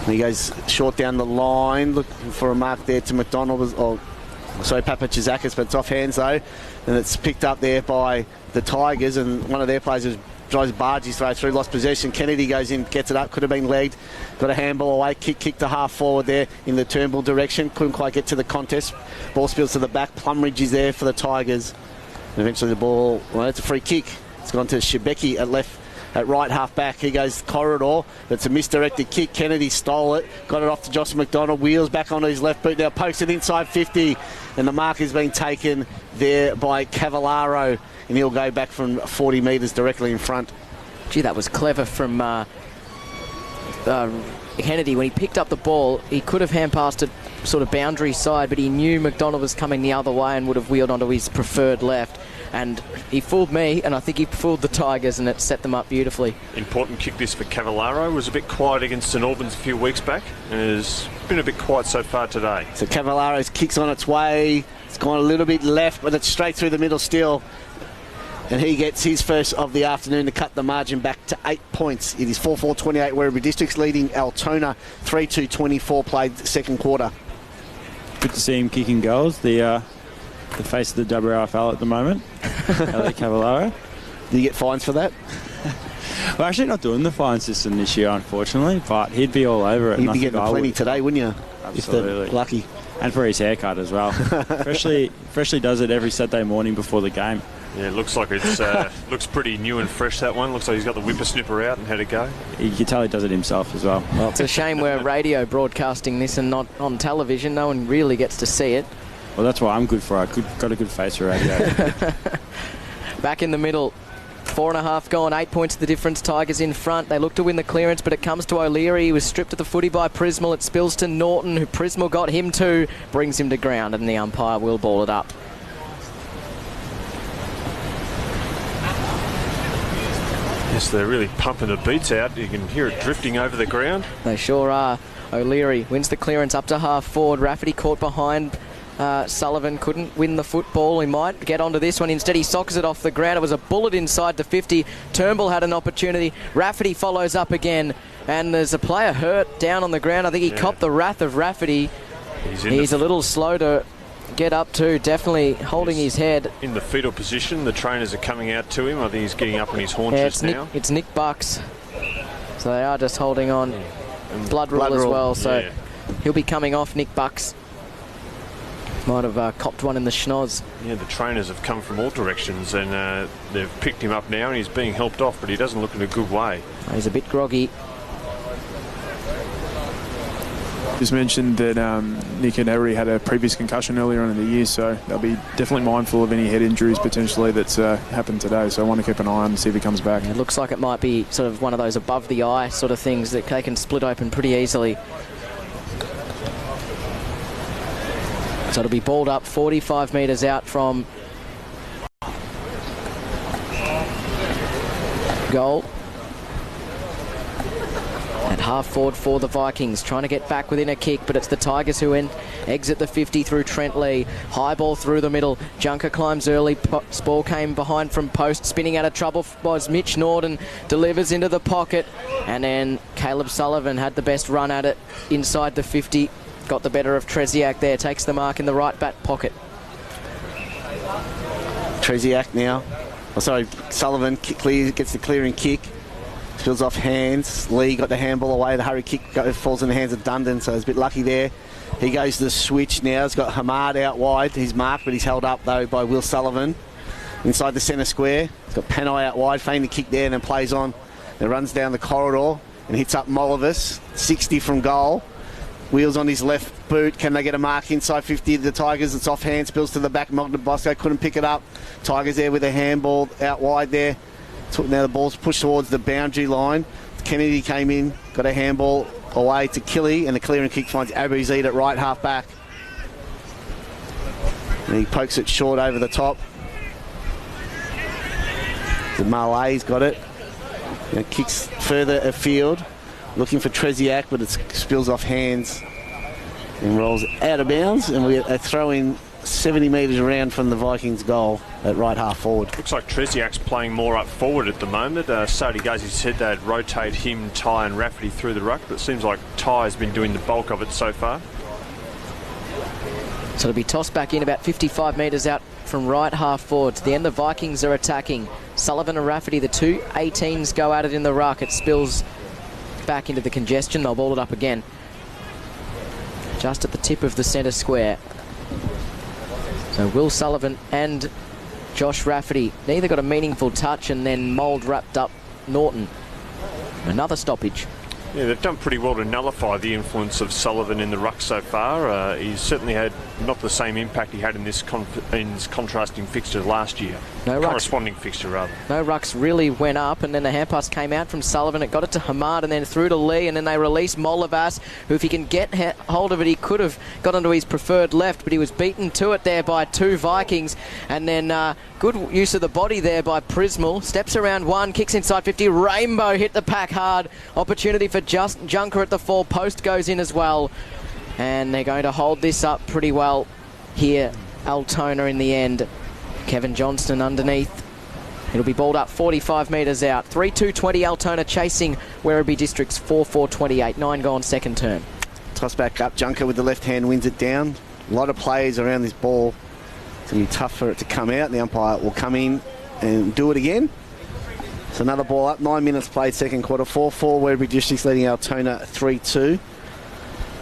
And he goes short down the line, looking for a mark there to McDonald, Papachizakis, but it's off hands though. And it's picked up there by the Tigers, and one of their players tries barges through, lost possession. Kennedy goes in, gets it up, could have been legged, got a handball away, kick to half forward there in the Turnbull direction, couldn't quite get to the contest. Ball spills to the back, Plumridge is there for the Tigers. And eventually the ball, it's a free kick. It's gone to Shebeki at right half back. He goes corridor. It's a misdirected kick. Kennedy stole it, got it off to Josh McDonald, wheels back onto his left boot, now pokes it inside 50, and the mark has been taken there by Cavallaro, and he'll go back from 40 metres directly in front. Gee, that was clever from Kennedy. When he picked up the ball, he could have hand passed it sort of boundary side, but he knew McDonald was coming the other way and would have wheeled onto his preferred left. And he fooled me, and I think he fooled the Tigers, and it set them up beautifully. Important kick this for Cavallaro. Was a bit quiet against St Albans a few weeks back, and has been a bit quiet so far today. So Cavallaro's kick's on its way. It's gone a little bit left, but it's straight through the middle still. And he gets his first of the afternoon to cut the margin back to 8 points. It is 4-4-28 Werribee Districts leading Altona 3-2-24 played second quarter. Good to see him kicking goals. The face of the WRFL at the moment, Ali Cavallaro. Do you get fines for that? We're actually not doing the fine system this year, unfortunately, but he'd be all over it. He'd be getting plenty today, wouldn't you? Absolutely. If they're lucky. And for his haircut as well. Freshly does it every Saturday morning before the game. Yeah, it looks like it's looks pretty new and fresh, that one. Looks like he's got the whippersnipper out and had a go. You can tell he does it himself as well. Well, it's a shame we're radio broadcasting this and not on television. No one really gets to see it. Well, that's why I'm good for it. Got a good face for radio. Back in the middle. 4.5 gone, 8 points the difference. Tigers in front. They look to win the clearance, but it comes to O'Leary. He was stripped at the footy by Prismal. It spills to Norton, who Prismal got him too, brings him to ground, and the umpire will ball it up. Yes, they're really pumping the beats out. You can hear it drifting over the ground. They sure are. O'Leary wins the clearance up to half forward. Rafferty caught behind. Sullivan couldn't win the football. He might get onto this one. Instead, he sockers it off the ground. It was a bullet inside the 50. Turnbull had an opportunity. Rafferty follows up again. And there's a player hurt down on the ground. I think he copped the wrath of Rafferty. He's a little slow to get up to. Definitely holding his head. In the fetal position. The trainers are coming out to him. I think he's getting up on his haunches now. It's Nick Bucks. So they are just holding on. And blood rule as well. So he'll be coming off, Nick Bucks. Might have copped one in the schnoz. Yeah, the trainers have come from all directions, and they've picked him up now, and he's being helped off, but he doesn't look in a good way. He's a bit groggy. Just mentioned that Nick had already had a previous concussion earlier on in the year, so they'll be definitely mindful of any head injuries potentially that's happened today. So I want to keep an eye on and see if he comes back. It looks like it might be sort of one of those above the eye sort of things that they can split open pretty easily. So it'll be balled up 45 metres out from goal. At half forward for the Vikings, trying to get back within a kick, but it's the Tigers who exit the 50 through Trent Lee. High ball through the middle. Junker climbs early. Ball came behind from post. Spinning out of trouble was Mitch Norden. Delivers into the pocket. And then Caleb Sullivan had the best run at it inside the 50. Got the better of Treziak there. Takes the mark in the right back pocket. Treziak now. Oh, sorry, Sullivan gets the clearing kick. Spills off hands. Lee got the handball away. The hurry kick falls in the hands of Dundon, so he's a bit lucky there. He goes to the switch now. He's got Hamad out wide. He's marked, but he's held up, though, by Will Sullivan. Inside the centre square. He's got Panay out wide. Feigning the kick there and then plays on. Then runs down the corridor and hits up Molivis. 60 from goal. Wheels on his left boot. Can they get a mark inside 50 of the Tigers? It's off hand. Spills to the back. Mogden Bosco couldn't pick it up. Tigers there with a handball out wide there. Now the ball's pushed towards the boundary line. Kennedy came in, got a handball away to Killy, and the clearing kick finds Abuzid at right half back. And he pokes it short over the top. The Malay's got it. And it kicks further afield, looking for Treziak, but it spills off hands and rolls out of bounds. And we throw in 70 metres around from the Vikings goal at right half forward. Looks like Treziak's playing more up forward at the moment. Sadie Gazy said they'd rotate him, Ty and Rafferty through the ruck, but it seems like Ty has been doing the bulk of it so far. So it'll be tossed back in about 55 metres out from right half forward. To the end, the Vikings are attacking. Sullivan and Rafferty, the two 18s, go at it in the ruck. It spills back into the congestion. They'll ball it up again. Just at the tip of the centre square. So Will Sullivan and Josh Rafferty, neither got a meaningful touch, and then Mould wrapped up Norton. Another stoppage. Yeah, they've done pretty well to nullify the influence of Sullivan in the ruck so far. He's certainly had not the same impact he had in this contrasting fixture last year. Corresponding fixture, rather. No rucks really went up, and then the hand pass came out from Sullivan. It got it to Hamad and then through to Lee, and then they released Molavas, who, if he can get hold of it, he could have got onto his preferred left, but he was beaten to it there by two Vikings. And then good use of the body there by Prismal. Steps around one, kicks inside 50. Rainbow hit the pack hard. Opportunity for Junker at the 4 post goes in as well. And they're going to hold this up pretty well here, Altona in the end. Kevin Johnston underneath. It'll be balled up 45 metres out. 3-2-20 Altona chasing Werribee District's 4-4-28. 9 gone second term. Toss back up. Junker with the left hand wins it down. A lot of players around this ball. It's going to be tough for it to come out. The umpire will come in and do it again. So another ball up. 9 minutes played second quarter. 4-4 Werribee District's leading Altona 3-2.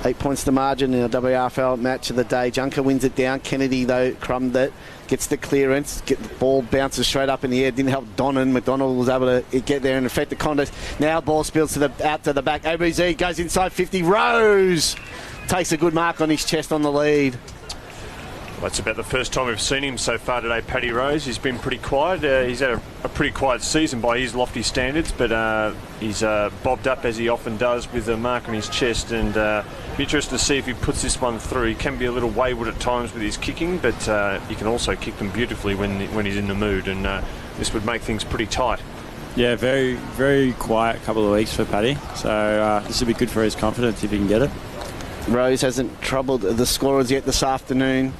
8 points to margin in a WRFL match of the day. Junker wins it down. Kennedy, though, crumbed it. Gets the clearance. The ball bounces straight up in the air. Didn't help Donnan. McDonald was able to get there and affect the contest. Now ball spills out to the back. OBZ goes inside 50. Rose takes a good mark on his chest on the lead. Well, that's about the first time we've seen him so far today, Paddy Rose. He's been pretty quiet. He's had a pretty quiet season by his lofty standards, but he's bobbed up as he often does with a mark on his chest, and be interested to see if he puts this one through. He can be a little wayward at times with his kicking, but he can also kick them beautifully when he's in the mood, and this would make things pretty tight. Yeah, very, very quiet couple of weeks for Paddy, so this would be good for his confidence if he can get it. Rose hasn't troubled the scorers yet this afternoon.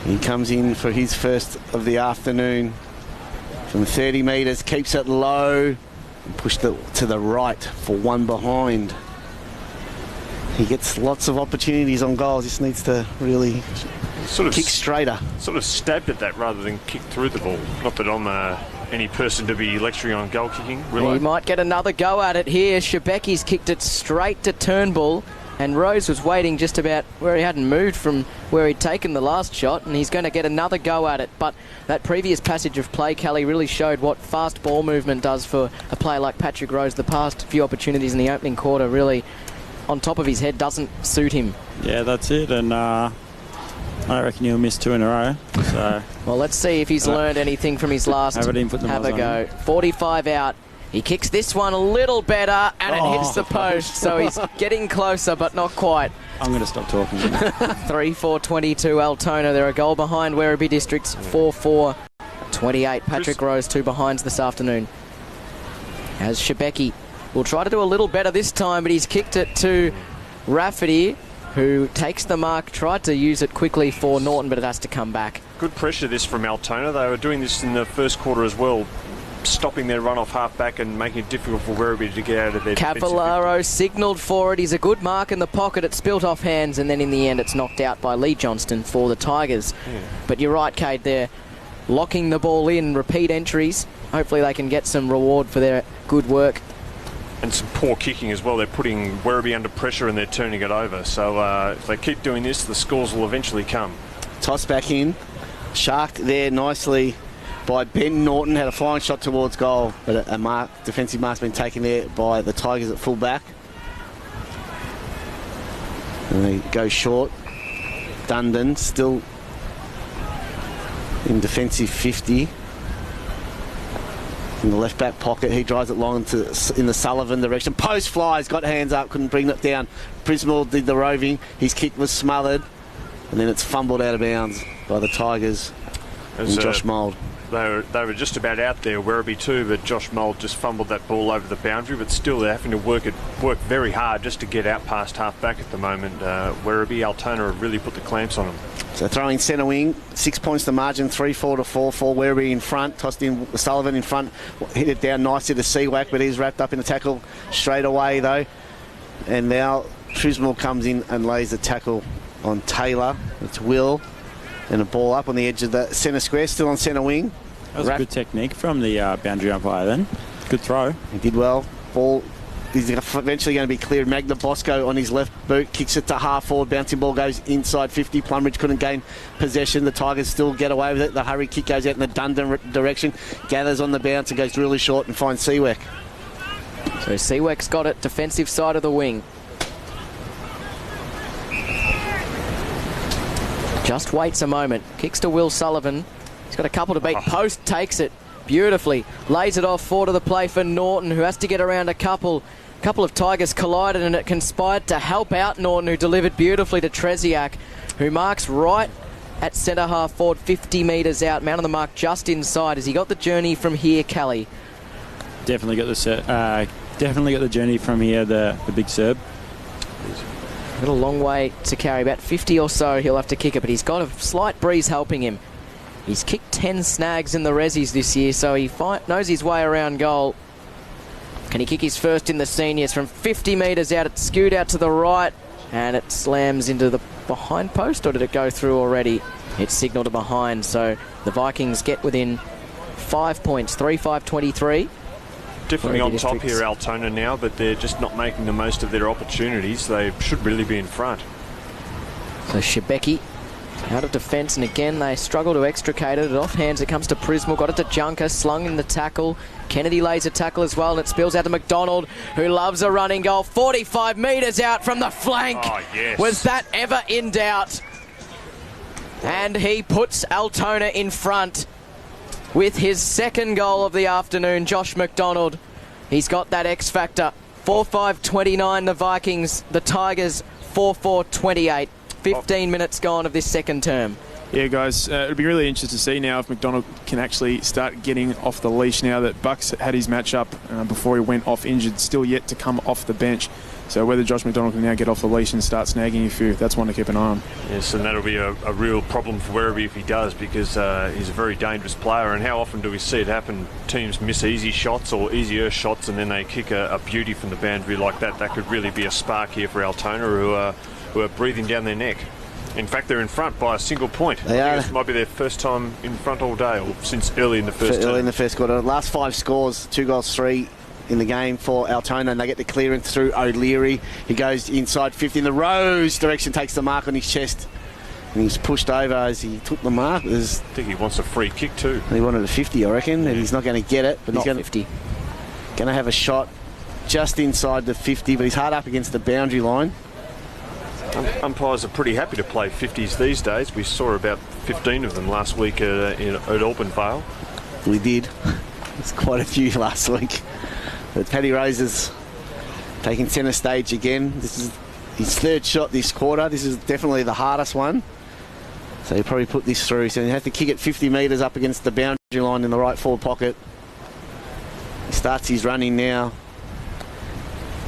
He comes in for his first of the afternoon from 30 metres, keeps it low, and pushed it to the right for one behind. He gets lots of opportunities on goals. Just needs to really kick straighter. Sort of stabbed at that rather than kick through the ball. Not that I'm any person to be lecturing on goal kicking. He might get another go at it here. Shebecki's kicked it straight to Turnbull. And Rose was waiting just about where he hadn't moved from where he'd taken the last shot, and he's going to get another go at it. But that previous passage of play, Kelly, really showed what fast ball movement does for a player like Patrick Rose. The past few opportunities in the opening quarter really on top of his head doesn't suit him. Yeah, that's it, and I reckon he'll miss 2 in a row. So well, let's see if he's learned anything from his last have a go. 45 out. He kicks this one a little better, and it hits the post, so he's getting closer, but not quite. I'm going to stop talking. 3-4-22 Altona. They're a goal behind Werribee Districts. 4-4-28. Patrick Rose, 2 behinds this afternoon. As Shebeki will try to do a little better this time, but he's kicked it to Rafferty, who takes the mark, tried to use it quickly for Norton, but it has to come back. Good pressure this from Altona. They were doing this in the first quarter as well, stopping their run off half-back and making it difficult for Werribee to get out of their Cavallaro signalled for it. He's a good mark in the pocket. It spilt off hands, and then in the end it's knocked out by Lee Johnston for the Tigers. Yeah. But you're right, Cade, they're locking the ball in, repeat entries. Hopefully they can get some reward for their good work. And some poor kicking as well. They're putting Werribee under pressure and they're turning it over. So if they keep doing this, the scores will eventually come. Toss back in. Sharked there nicely by Ben Norton. Had a flying shot towards goal, but a defensive mark's been taken there by the Tigers at full back. And they go short. Dundon still in defensive 50. In the left back pocket, he drives it long in the Sullivan direction. Post flies, got hands up, couldn't bring it down. Prismal did the roving. His kick was smothered, and then it's fumbled out of bounds by the Tigers and Josh Mould. They were just about out there, Werribee too, but Josh Mould just fumbled that ball over the boundary. But still, they're having to work very hard just to get out past half back at the moment. Werribee, Altona have really put the clamps on them. So throwing centre wing, 6 points to margin, 3-4 to 4-4. Werribee in front, tossed in Sullivan in front, hit it down nicely to Seawack, but he's wrapped up in a tackle straight away though. And now Trismell comes in and lays a tackle on Taylor. It's Will, and a ball up on the edge of the centre square, still on centre wing. That was a good technique from the boundary umpire then. Good throw. He did well. Ball is eventually going to be cleared. Magna Bosco on his left boot, kicks it to half forward. Bouncing ball goes inside 50. Plumridge couldn't gain possession. The Tigers still get away with it. The hurry kick goes out in the Dundon direction. Gathers on the bounce and goes really short and finds Seawack. So Seawack's got it, defensive side of the wing. Just waits a moment. Kicks to Will Sullivan. He's got a couple to beat. Post takes it beautifully. Lays it off forward of the play for Norton, who has to get around a couple. Couple of Tigers collided, and it conspired to help out Norton, who delivered beautifully to Treziak, who marks right at centre half forward, 50 metres out. Man on the mark just inside. Has he got the journey from here, Kelly? Definitely got the journey from here, the big Serb. Got a long way to carry, about 50 or so he'll have to kick it, but he's got a slight breeze helping him. He's kicked 10 snags in the Rezzies this year, so he knows his way around goal. Can he kick his first in the seniors from 50 metres out? It's skewed out to the right, and it slams into the behind post, or did it go through already? It's signalled to behind, so the Vikings get within 5 points, 3-5-23. Definitely on top here, Altona now, but they're just not making the most of their opportunities. They should really be in front. So Shebeki out of defence, and again they struggle to extricate it. Off hands, it comes to Prismal, got it to Junker, slung in the tackle. Kennedy lays a tackle as well, and it spills out to McDonald, who loves a running goal. 45 metres out from the flank. Oh, yes. Was that ever in doubt? And he puts Altona in front with his second goal of the afternoon, Josh McDonald. He's got that X factor. 4-5-29 the Vikings, the Tigers 4-4-28. 15 minutes gone of this second term. Yeah, guys, it'll be really interesting to see now if McDonald can actually start getting off the leash now that Bucks had his match-up before he went off injured, still yet to come off the bench. So whether Josh McDonald can now get off the leash and start snagging a few, that's one to keep an eye on. Yes, and that'll be a real problem for Werribee if he does, because he's a very dangerous player. And how often do we see it happen? Teams miss easy shots or easier shots, and then they kick a beauty from the boundary like that. That could really be a spark here for Altona, who are breathing down their neck. In fact, they're in front by a single point. They are. This might be their first time in front all day, or since early in the first Early in the first quarter. Last 5 scores, 2 goals, 3 in the game for Altona, and they get the clearance through O'Leary. He goes inside 50 in the Rose direction, takes the mark on his chest, and he's pushed over as he took the mark. I think he wants a free kick too. He wanted a 50, I reckon, and he's not going to get it. But not he's going to have a shot just inside the 50, but he's hard up against the boundary line. Umpires are pretty happy to play 50s these days. We saw about 15 of them last week at Auburn Vale. We did. There's quite a few last week. But Paddy Rose is taking centre stage again. This is his third shot this quarter. This is definitely the hardest one. So he'll probably put this through. So he has to kick it 50 metres up against the boundary line in the right forward pocket. He starts his running now.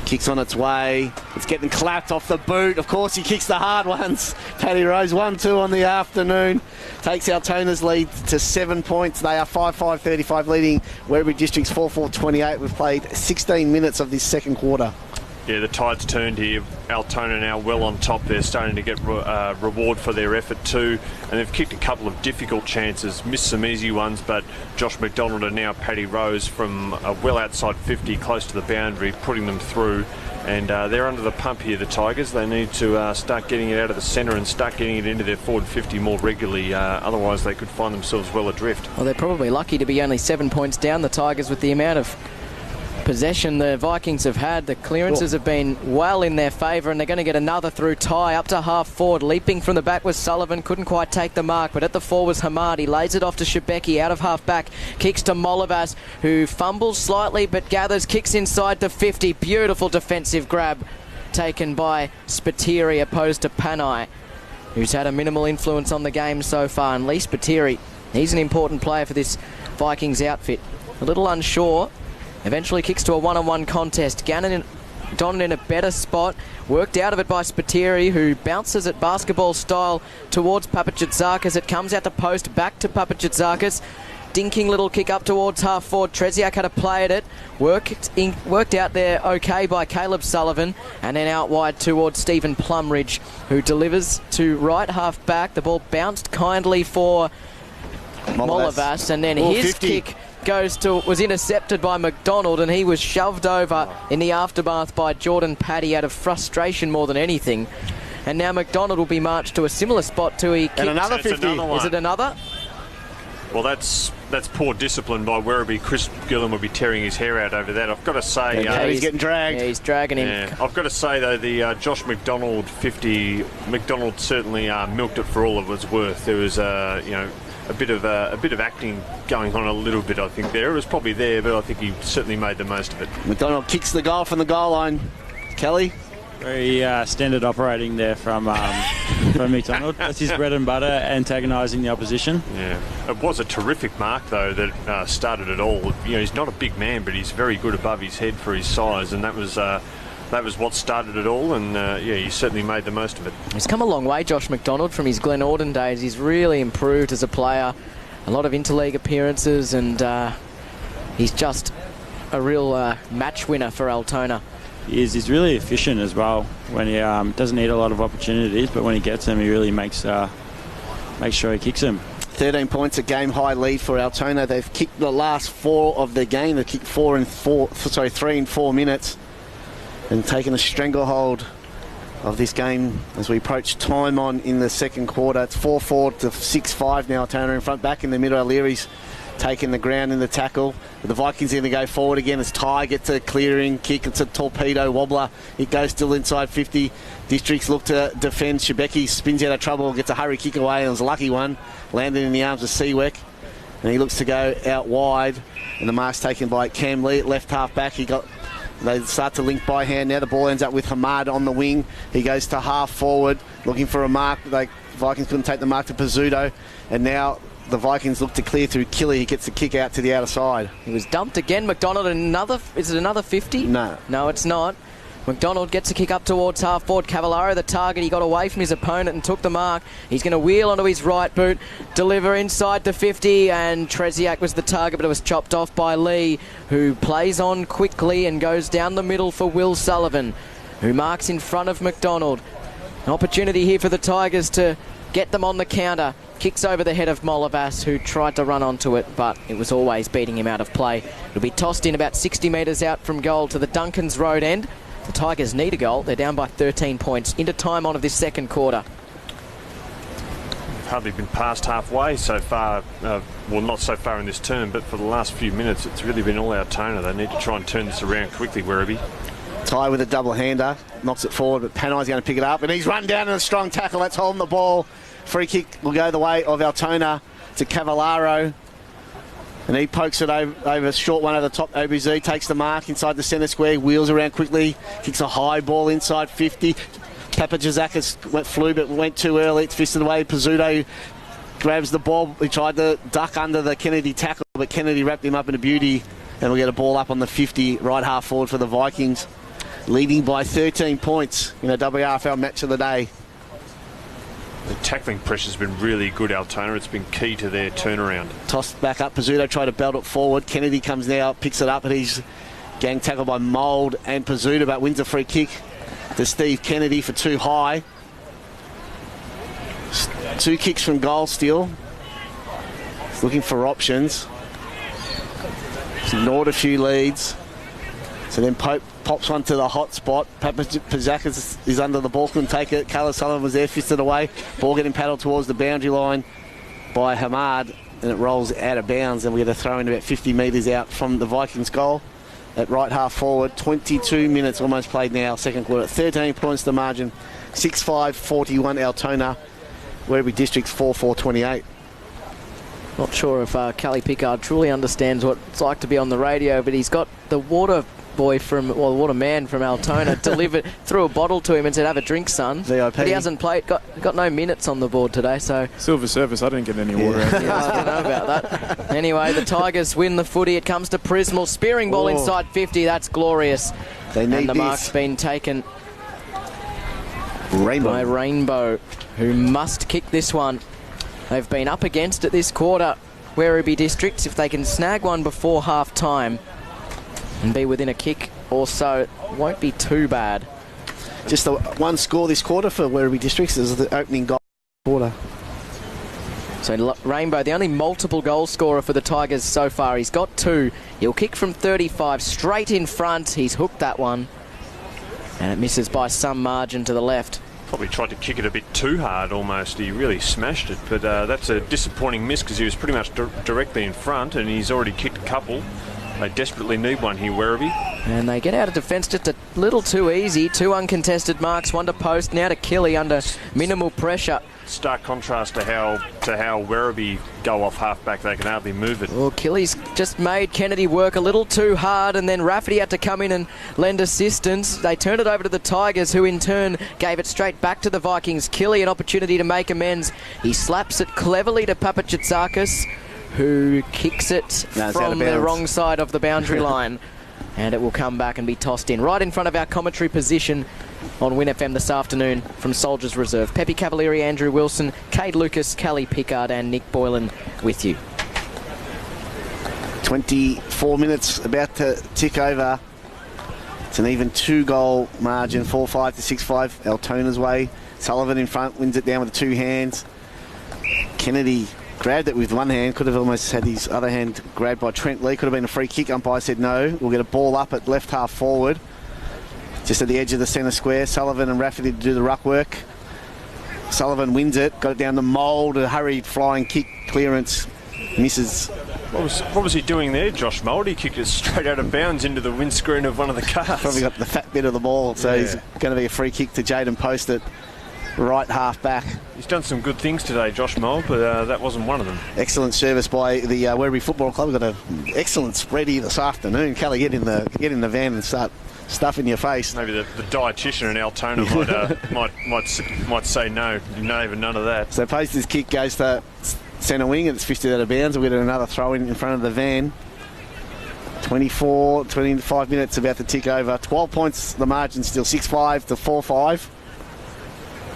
Kicks on its way. It's getting clapped off the boot. Of course, he kicks the hard ones. Paddy Rose 1-2 on the afternoon. Takes Altona's lead to 7 points. They are 5-5-35 leading Werribee Districts 4-4-28. We've played 16 minutes of this second quarter. Yeah, the tide's turned here. Altona now well on top. They're starting to get reward for their effort too. And they've kicked a couple of difficult chances, missed some easy ones, but Josh McDonald and now Paddy Rose from well outside 50, close to the boundary, putting them through. And they're under the pump here, the Tigers. They need to start getting it out of the centre and start getting it into their forward 50 more regularly. Otherwise, they could find themselves well adrift. Well, they're probably lucky to be only 7 points down, the Tigers, with the amount of possession the Vikings have had. The clearances have been well in their favour, and they're going to get another through tie up to half forward. Leaping from the back was Sullivan, couldn't quite take the mark, but at the fore was Hamad. He lays it off to Shebeki out of half back, kicks to Molavas, who fumbles slightly but gathers, kicks inside the 50. Beautiful defensive grab taken by Spiteri opposed to Panay, who's had a minimal influence on the game so far. And Lee Spiteri, he's an important player for this Vikings outfit. A little unsure. Eventually kicks to a one-on-one contest. Gannon Don in a better spot. Worked out of it by Spiteri, who bounces it basketball style towards Papachitzakis. It comes out to post, back to Papachitzakis. Dinking little kick up towards half forward. Treziak had a play at it. Worked out there okay by Caleb Sullivan. And then out wide towards Stephen Plumridge, who delivers to right half back. The ball bounced kindly for Molavas. And then his 50. Kick was intercepted by McDonald, and he was shoved over in the aftermath by Jordan Paddy out of frustration more than anything. And now McDonald will be marched to a similar spot to he kicked. And another 50. Is it another? Well, that's poor discipline by Werribee. Chris Gillen will be tearing his hair out over that. I've got to say... he's getting dragged. Yeah, he's dragging him. Yeah, I've got to say, though, the Josh McDonald 50, McDonald certainly milked it for all it was worth. There was, a bit of acting going on a little bit, I think, there. It was probably there, but I think he certainly made the most of it. McDonald kicks the goal from the goal line. Kelly? Very standard operating there from McDonald. That's his bread and butter, antagonising the opposition. Yeah, it was a terrific mark, though, that started it all. He's not a big man, but he's very good above his head for his size, and that was what started it all, and he certainly made the most of it. He's come a long way, Josh McDonald, from his Glen Orden days. He's really improved as a player. A lot of interleague appearances, and he's just a real match winner for Altona. He's really efficient as well. When he doesn't need a lot of opportunities, but when he gets them, he really makes sure he kicks them. 13 points, a game-high lead for Altona. They've kicked the last 4 of the game. They've kicked 3 in 4 minutes. And taking a stranglehold of this game as we approach time on in the second quarter. It's 4-4 to 6-5 now. Altona in front, back in the middle. O'Leary's taking the ground in the tackle. But the Vikings are going to go forward again as Ty gets a clearing kick. It's a torpedo wobbler. It goes still inside 50. Districts look to defend. Shebeki spins out of trouble, gets a hurry kick away. It was a lucky one. Landed in the arms of Seaweck. And he looks to go out wide. And the mark's taken by Cam Lee at left half back. They start to link by hand. Now the ball ends up with Hamad on the wing. He goes to half forward, looking for a mark. The Vikings couldn't take the mark to Pizzuto. And now the Vikings look to clear through Killy. He gets the kick out to the outer side. He was dumped again. McDonald, is it another 50? No. No, it's not. McDonald gets a kick up towards half forward. Cavallaro, the target. He got away from his opponent and took the mark. He's going to wheel onto his right boot, deliver inside the 50, and Treziak was the target, but it was chopped off by Lee, who plays on quickly and goes down the middle for Will Sullivan, who marks in front of McDonald. An opportunity here for the Tigers to get them on the counter. Kicks over the head of Molavas, who tried to run onto it, but it was always beating him out of play. It'll be tossed in about 60 metres out from goal to the Duncans Road end. The Tigers need a goal. They're down by 13 points into time on of this second quarter. Hardly been past halfway so far. Well, not so far in this term, but for the last few minutes, it's really been all Altona. They need to try and turn this around quickly, Werribee. Ty with a double-hander, knocks it forward, but Panay's going to pick it up, and he's run down in a strong tackle. That's holding the ball. Free kick will go the way of Altona to Cavallaro. And he pokes it over a short one over the top. OBZ takes the mark inside the centre square, wheels around quickly, kicks a high ball inside 50. Papajazakis flew but went too early. It's fisted away. Pizzuto grabs the ball. He tried to duck under the Kennedy tackle, but Kennedy wrapped him up in a beauty. And we'll get a ball up on the 50, right half forward for the Vikings. Leading by 13 points in a WRFL match of the day. The tackling pressure's been really good, Altona. It's been key to their turnaround. Tossed back up. Pizzuto tried to belt it forward. Kennedy comes now, picks it up, and he's gang tackled by Mould and Pizzuto, but wins a free kick to Steve Kennedy for too high. 2 kicks from goal still. He's looking for options. He's ignored a few leads. So then Pope pops one to the hot spot. Papajazakis is under the ball, couldn't take it. Carlos Sullivan was there, fisted away. Ball getting paddled towards the boundary line by Hamad, and it rolls out of bounds, and we get a throw in about 50 metres out from the Vikings goal at right half forward. 22 minutes almost played now, second quarter. 13 points to margin. 6-5-41 Altona. Werribee District's 4-4-28. Not sure if Callie Pickard truly understands what it's like to be on the radio, but he's got the water man from Altona delivered, threw a bottle to him and said, "Have a drink, son." VIP. But he hasn't played, got no minutes on the board today, so... Silver service, I didn't get any water out Yeah, I don't know about that. Anyway, the Tigers win the footy. It comes to Prismal. Spearing ball inside 50. That's glorious. They need and the this. mark's been taken Rainbow. by Rainbow, who must kick this one. They've been up against it this quarter, Werribee Districts. If they can snag one before half-time and be within a kick or so, won't be too bad. Just the one score this quarter for Werribee Districts is the opening goal quarter. So Rainbow, the only multiple goal scorer for the Tigers so far. He's got 2. He'll kick from 35 straight in front. He's hooked that one. And it misses by some margin to the left. Probably tried to kick it a bit too hard almost. He really smashed it, but that's a disappointing miss because he was pretty much directly in front, and he's already kicked a couple. They desperately need one here, Werribee. And they get out of defence just a little too easy. 2 uncontested marks, 1 to post, now to Killy under minimal pressure. Stark contrast to how Werribee go off half-back. They can hardly move it. Well, Killy's just made Kennedy work a little too hard, and then Rafferty had to come in and lend assistance. They turned it over to the Tigers, who in turn gave it straight back to the Vikings. Killy an opportunity to make amends. He slaps it cleverly to Papajazakis, who kicks it from the wrong side of the boundary line. And it will come back and be tossed in right in front of our commentary position on Win FM this afternoon from Soldiers Reserve. Pepe Cavalieri, Andrew Wilson, Cade Lucas, Callie Pickard and Nick Boylan with you. 24 minutes about to tick over. It's an even 2-goal margin, 4-5 to 6-5 Altona's way. Sullivan in front, wins it down with 2 hands. Kennedy grabbed it with 1 hand, could have almost had his other hand grabbed by Trent Lee. Could have been a free kick. Umpire said no. We'll get a ball up at left half forward, just at the edge of the centre square. Sullivan and Rafferty to do the ruck work. Sullivan wins it, got it down the Mould, a hurried flying kick clearance, misses. What was he doing there, Josh Mould? He kicked it straight out of bounds into the windscreen of one of the cars. Probably got the fat bit of the ball, so he's going to be a free kick to Jaden Post at right half back. He's done some good things today, Josh Mould, but that wasn't one of them. Excellent service by the Werribee Football Club. We've got an excellent spread here this afafternoon. Kelly, get in the van and start stuffing your face. Maybe the dietitian in Altona might say no, even none of that. So Poster's kick goes to centre wing and it's fisted out of bounds. We'll get another throw in front of the van. 25 minutes about to tick over. 12 points the margin still, 6-5 to 4-5.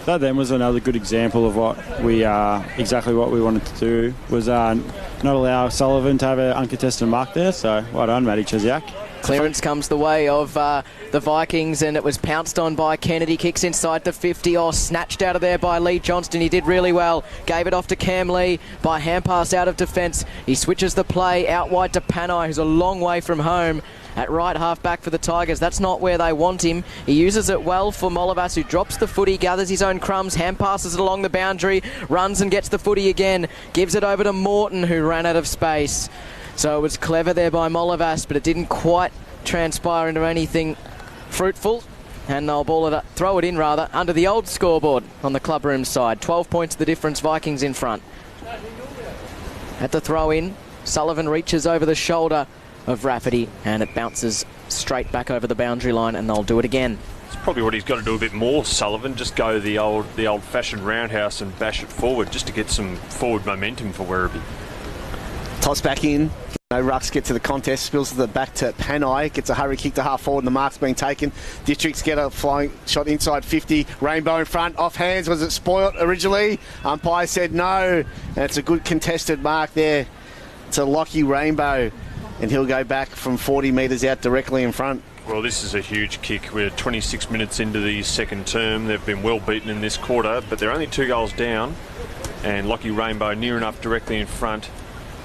That then was another good example of what we exactly what we wanted to do, was not allow Sullivan to have an uncontested mark there. So well done, Matty Cheziak. Clearance comes the way of the Vikings, and it was pounced on by Kennedy. Kicks inside the 50. Snatched out of there by Lee Johnston. He did really well. Gave it off to Cam Lee by hand pass out of defence. He switches the play out wide to Panai, who's a long way from home. At right half back for the Tigers. That's not where they want him. He uses it well for Molovas, who drops the footy, gathers his own crumbs, hand passes it along the boundary, runs and gets the footy again, gives it over to Morton, who ran out of space. So it was clever there by Molovas, but it didn't quite transpire into anything fruitful. And they'll throw it in under the old scoreboard on the clubroom side. 12 points the difference, Vikings in front. At the throw in, Sullivan reaches over the shoulder of Rafferty, and it bounces straight back over the boundary line, and they'll do it again. It's probably what he's got to do a bit more, Sullivan. Just go the old-fashioned roundhouse and bash it forward, just to get some forward momentum for Werribee. Toss back in. No rucks get to the contest. Spills the back to Panay. Gets a hurry kick to half forward and the mark's being taken. Districts get a flying shot inside 50. Rainbow in front. Off hands. Was it spoilt originally? Umpire said no. And it's a good contested mark there to Lockie Rainbow. And he'll go back from 40 metres out directly in front. Well, this is a huge kick. We're 26 minutes into the second term. They've been well beaten in this quarter, but they're only 2 goals down. And Lockie Rainbow near enough directly in front.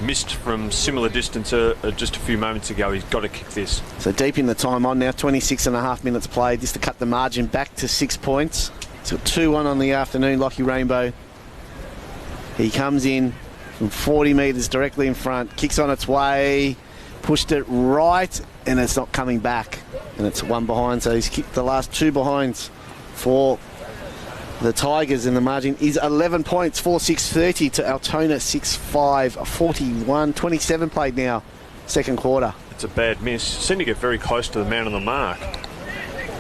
Missed from similar distance just a few moments ago. He's got to kick this. So deep in the time on now, 26 and a half minutes played, just to cut the margin back to 6 points. It's got 2-1 on the afternoon, Lockie Rainbow. He comes in from 40 metres directly in front, kicks on its way, pushed it right, and it's not coming back. And it's one behind, so he's kicked the last 2 behinds for the Tigers, and the margin is 11 points, 4-6-30 to Altona 6-5-41. 27 played now, second quarter. It's a bad miss. Seemed to get very close to the man on the mark.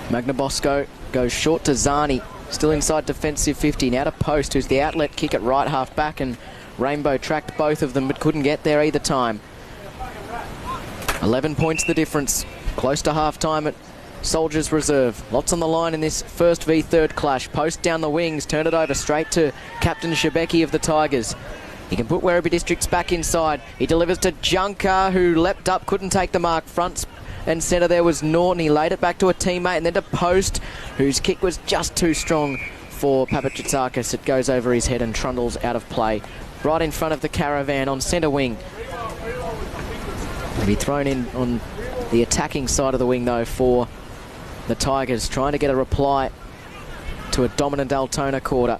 Magnabosco goes short to Zani, still inside defensive 50. Now to Post, who's the outlet kick at right half back, and Rainbow tracked both of them but couldn't get there either time. 11 points the difference, close to half time at Soldiers Reserve. Lots on the line in this first v third clash. Post down the wings, turn it over straight to Captain Shebeki of the Tigers. He can put Werribee Districts back inside. He delivers to Junker, who leapt up, couldn't take the mark. Front and centre there was Norton. He laid it back to a teammate, and then to Post, whose kick was just too strong for Papachatsakis. It goes over his head and trundles out of play. Right in front of the Caravan on centre wing. He'll be thrown in on the attacking side of the wing, though, for the Tigers, trying to get a reply to a dominant Altona quarter.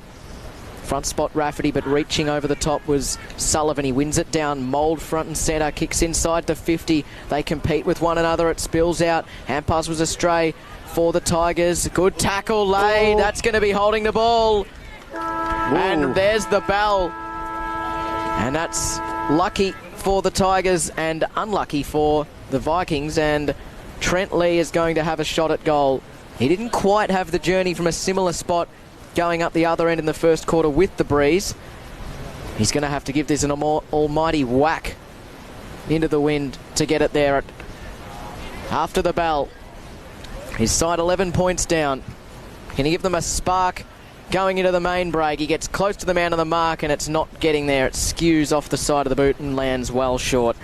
Front spot Rafferty, but reaching over the top was Sullivan. He wins it down, Mould front and centre, kicks inside the 50. They compete with one another. It spills out. Hand pass was astray for the Tigers. Good tackle laid. That's going to be holding the ball. And there's the bell. And that's lucky for the Tigers and unlucky for the Vikings. And Trent Lee is going to have a shot at goal. He didn't quite have the journey from a similar spot going up the other end in the first quarter with the breeze. He's going to have to give this an almighty whack into the wind to get it there after the bell. His side 11 points down. Can he give them a spark going into the main break? He gets close to the man on the mark and it's not getting there. It skews off the side of the boot and lands well short.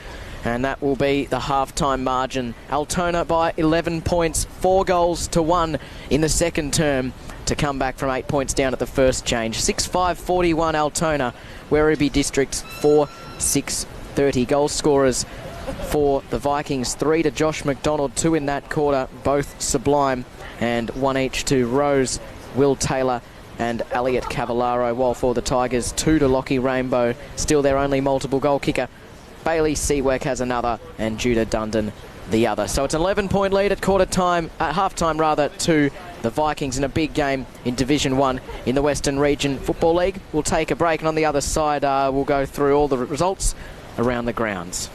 And that will be the half-time margin. Altona by 11 points, 4-1 in the second term to come back from 8 points down at the first change. 6-5-41 Altona, Werribee Districts 4-6-30. Goal scorers for the Vikings, 3 to Josh McDonald, 2 in that quarter, both Sublime, and 1 each to Rose, Will Taylor and Elliot Cavallaro, while for the Tigers, 2 to Lockie Rainbow, still their only multiple goal kicker. Bailey Seawork has another, and Judah Dundon the other. So it's an 11-point lead at half-time to the Vikings in a big game in Division 1 in the Western Region Football League. We'll take a break, and on the other side, we'll go through all the results around the grounds.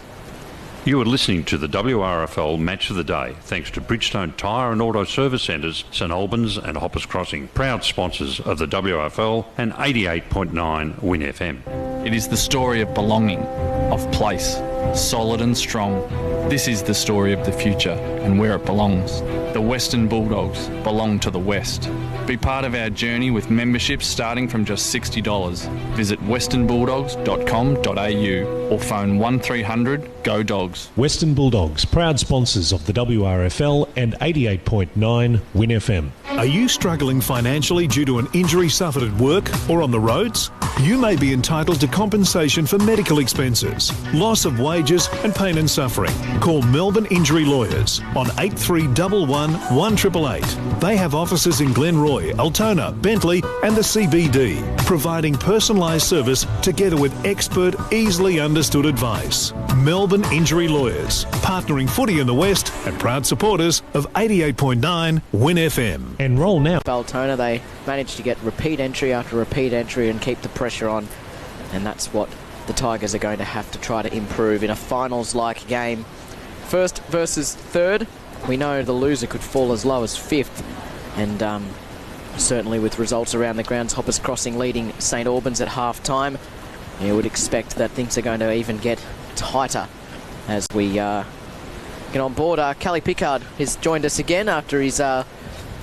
You are listening to the WRFL Match of the Day, thanks to Bridgestone Tyre and Auto Service Centres, St Albans and Hoppers Crossing, proud sponsors of the WRFL and 88.9 Win FM. It is the story of belonging, of place, solid and strong. This is the story of the future and where it belongs. The Western Bulldogs belong to the West. Be part of our journey with memberships starting from just $60. Visit westernbulldogs.com.au or phone 1300 GO DOGS. Western Bulldogs, proud sponsors of the WRFL and 88.9 Win FM. Are you struggling financially due to an injury suffered at work or on the roads? You may be entitled to compensation for medical expenses, loss of wages and pain and suffering. Call Melbourne Injury Lawyers on 8311 1888. They have offices in Glenroy, Altona, Bentley and the CBD, providing personalised service together with expert, easily understood advice. Melbourne Injury Lawyers, partnering footy in the West and proud supporters of 88.9 Win FM. Enroll now. Altona, they managed to get repeat entry after repeat entry and keep the pressure on, and that's what the Tigers are going to have to try to improve in a finals-like game. First versus third, we know the loser could fall as low as 5th And certainly with results around the grounds, Hoppers Crossing leading St Albans at half-time, you would expect that things are going to even get tighter as we get on board. Callie Pickard has joined us again after his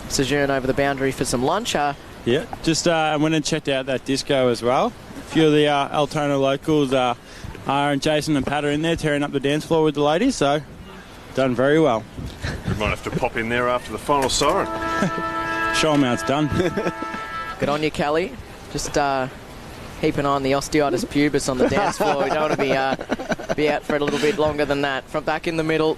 sojourn over the boundary for some lunch. Yeah, just I went and checked out that disco as well. A few of the Altona locals, and Jason and Pat are in there tearing up the dance floor with the ladies, so done very well. We might have to pop in there after the final siren. Show them how it's done. Good on you, Callie. Just keep an eye on the osteitis pubis on the dance floor. We don't want to be out for a little bit longer than that. From back in the middle.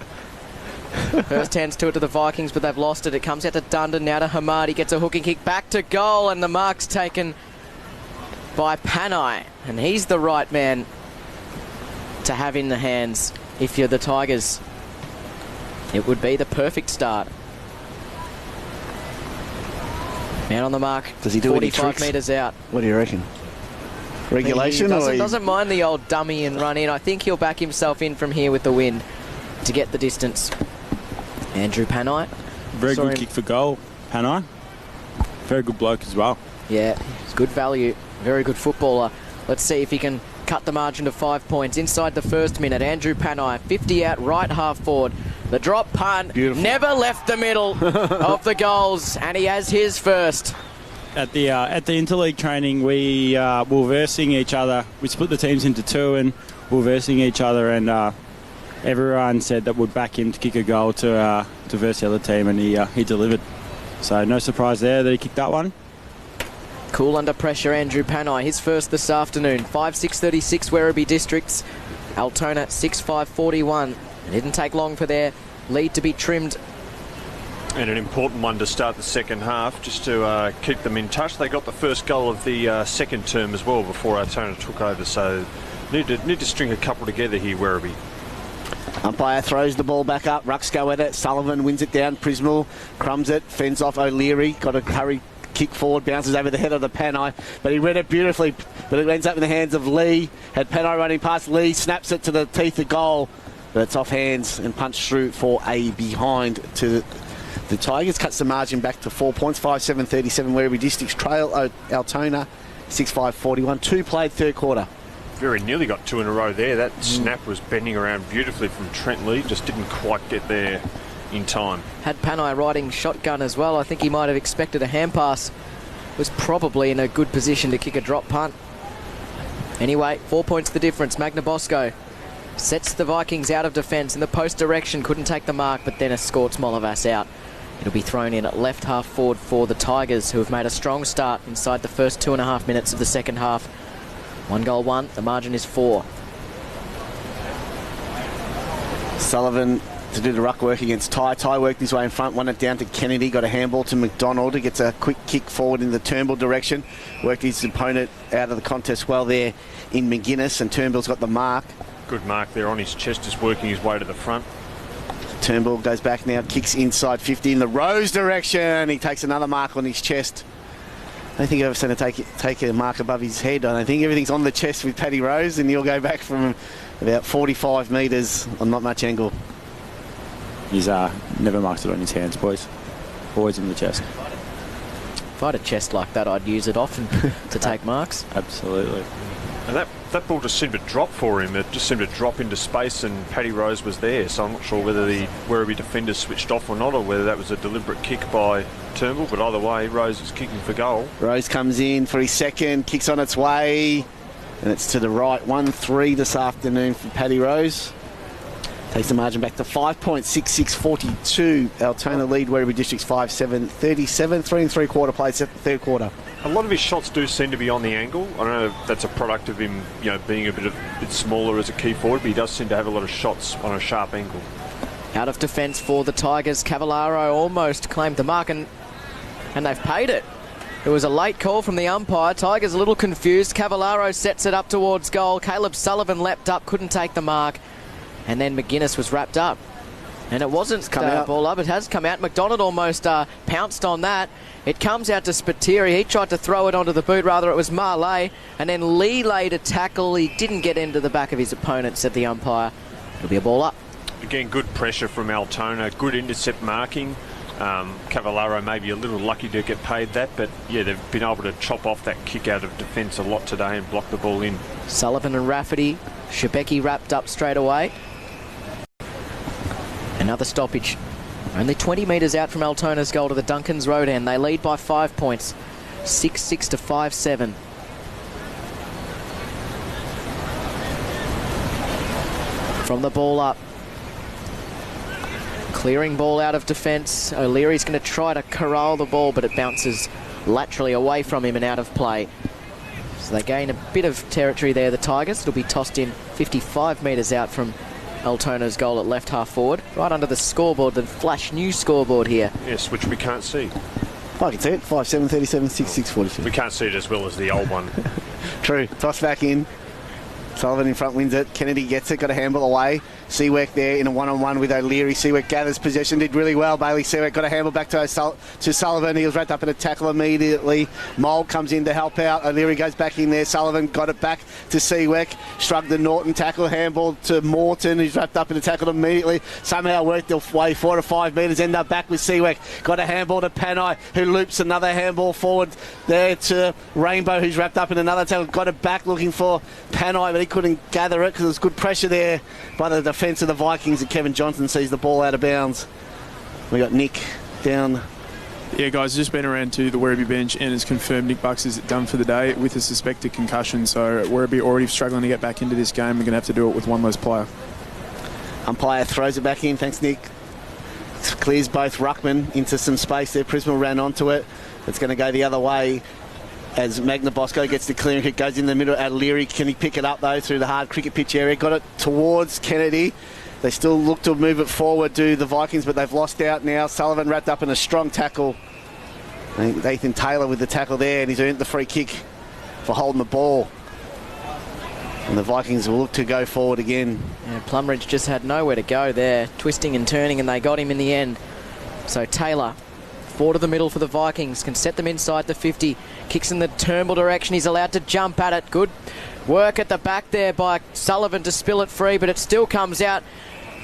First hands to it to the Vikings, but they've lost it. It comes out to Dundon, now to Hamad. He gets a hooking kick back to goal, and the mark's taken by Panai. And he's the right man to have in the hands if you're the Tigers. It would be the perfect start. Man on the mark. Does he do 45 metres out. What do you reckon? Regulation? He doesn't mind the old dummy and run in. I think he'll back himself in from here with the wind to get the distance. Andrew Panai. Very good kick for goal, Panai. Very good bloke as well. Yeah, it's good value. Very good footballer. Let's see if he can cut the margin to 5 points. Inside the first minute, Andrew Panai, 50 out, right half forward. The drop punt. Beautiful. Never left the middle of the goals, and he has his first. At the interleague training, we were versing each other. We split the teams into two, and we were versing each other, and everyone said that would back him to kick a goal to verse the other team, and he delivered. So no surprise there that he kicked that one. Cool under pressure, Andrew Panai. His first this afternoon. 5-6-36 Werribee Districts. Altona 6-5-41. It didn't take long for their lead to be trimmed. And an important one to start the second half, just to keep them in touch. They got the first goal of the second term as well before Altona took over, so need to string a couple together here, Werribee. Umpire throws the ball back up. Rucks go at it. Sullivan wins it down. Prismal crumbs it. Fends off O'Leary. Got a hurry kick forward. Bounces over the head of the Panai. But he read it beautifully. But it ends up in the hands of Lee. Had Panai running past Lee. Snaps it to the teeth of goal. But it's off hands and punched through for a behind to the Tigers. Cuts the margin back to 4 points. 5-7-37 Werribee Districts trail Altona 6-5-41. 2 played third quarter. Very nearly got 2 in a row there. That snap was bending around beautifully from Trent Lee. Just didn't quite get there in time. Had Panai riding shotgun as well. I think he might have expected a hand pass. Was probably in a good position to kick a drop punt. Anyway, 4 points the difference. Magna Bosco sets the Vikings out of defence in the post direction. Couldn't take the mark, but then escorts Molavas out. It'll be thrown in at left half forward for the Tigers, who have made a strong start inside the first 2.5 minutes of the second half. 1 goal, 1. The margin is 4. Sullivan to do the ruck work against Ty. Ty worked his way in front, won it down to Kennedy, got a handball to McDonald. He gets a quick kick forward in the Turnbull direction. Worked his opponent out of the contest well there in McGuinness, and Turnbull's got the mark. Good mark there on his chest, just working his way to the front. Turnbull goes back now, kicks inside 50 in the Rose direction. He takes another mark on his chest. I don't think I've ever seen him take a mark above his head. I don't think everything's on the chest with Paddy Rose, and he'll go back from about 45 metres on not much angle. He's never marked it on his hands, boys. Always in the chest. If I had a chest like that, I'd use it often to take marks. Absolutely. And that ball just seemed to drop for him. It just seemed to drop into space, and Paddy Rose was there. So I'm not sure whether the Werribee defenders switched off or not, or whether that was a deliberate kick by Turnbull. But either way, Rose is kicking for goal. Rose comes in for his second, kicks on its way, and it's to the right. 1-3 this afternoon for Paddy Rose. Takes the margin back to 5 points, 6-6-42. Altona lead Werribee Districts 5-7-37. 3 3/4 plays at the third quarter. A lot of his shots do seem to be on the angle. I don't know if that's a product of him, being a bit smaller as a key forward, but he does seem to have a lot of shots on a sharp angle. Out of defence for the Tigers. Cavallaro almost claimed the mark, and they've paid it. It was a late call from the umpire. Tigers a little confused. Cavallaro sets it up towards goal. Caleb Sullivan leapt up, couldn't take the mark. And then McGuinness was wrapped up. And it wasn't ball up. It has come out. McDonald almost pounced on that. It comes out to Spiteri. He tried to throw it onto the boot. Rather, it was Marley. And then Lee laid a tackle. He didn't get into the back of his opponent, said the umpire. It'll be a ball up. Again, good pressure from Altona. Good intercept marking. Cavallaro maybe a little lucky to get paid that, but yeah, they've been able to chop off that kick out of defence a lot today and block the ball in. Sullivan and Rafferty. Shebeki wrapped up straight away. Another stoppage. Only 20 metres out from Altona's goal to the Duncans Road end. They lead by 5 points. 6-6 to 5-7. From the ball up. Clearing ball out of defence. O'Leary's going to try to corral the ball, but it bounces laterally away from him and out of play. So they gain a bit of territory there, the Tigers. It'll be tossed in 55 metres out from Altona's goal at left half forward. Right under the scoreboard, the flash new scoreboard here. Yes, which we can't see. I can see it. 5-7, 37, 6-6, 42. We can't see it as well as the old one. True. Toss back in. Sullivan in front wins it. Kennedy gets it. Got a handball away. Seaweck there in a one-on-one with O'Leary. Seaweck gathers possession. Did really well. Bailey Seaweck got a handball back to Sullivan. He was wrapped up in a tackle immediately. Mould comes in to help out. O'Leary goes back in there. Sullivan got it back to Seaweck. Shrugged the Norton tackle. Handball to Morton. He's wrapped up in a tackle immediately. Somehow worked their way 4 to 5 metres. End up back with Seaweck. Got a handball to Panay, who loops another handball forward there to Rainbow, who's wrapped up in another tackle. Got it back looking for Panay, but he couldn't gather it because there was good pressure there by the defence of the Vikings, and Kevin Johnson sees the ball out of bounds. We got Nick down. Yeah, guys, just been around to the Werribee bench and has confirmed Nick Bucks is done for the day with a suspected concussion. So Werribee already struggling to get back into this game. We're going to have to do it with one less player. Umpire throws it back in. Thanks, Nick. Clears both ruckmen into some space there. Prismal ran onto it. It's going to go the other way as Magna Bosco gets the clearing kick, goes in the middle at Leary. Can he pick it up, though, through the hard cricket pitch area? Got it towards Kennedy. They still look to move it forward to the Vikings, but they've lost out now. Sullivan wrapped up in a strong tackle. I think Nathan Taylor with the tackle there, and he's earned the free kick for holding the ball. And the Vikings will look to go forward again. Yeah, Plumridge just had nowhere to go there, twisting and turning, and they got him in the end. So Taylor, forward to the middle for the Vikings, can set them inside the 50. Kicks in the Turnbull direction. He's allowed to jump at it. Good work at the back there by Sullivan to spill it free, but it still comes out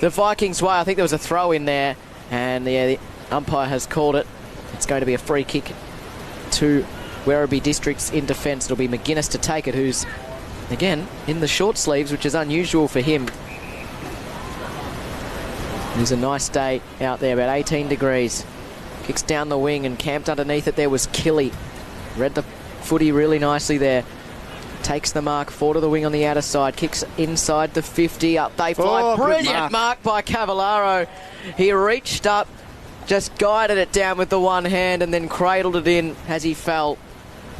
the Vikings' way. I think there was a throw in there, and the umpire has called it. It's going to be a free kick to Werribee Districts in defence. It'll be McGuinness to take it, who's, again, in the short sleeves, which is unusual for him. It was a nice day out there, about 18 degrees. Kicks down the wing, and camped underneath it there was Killy. Read the footy really nicely there. Takes the mark, forward of the wing on the outer side. Kicks inside the 50. Up they fly. Brilliant mark by Cavallaro. He reached up, just guided it down with the one hand, and then cradled it in as he fell.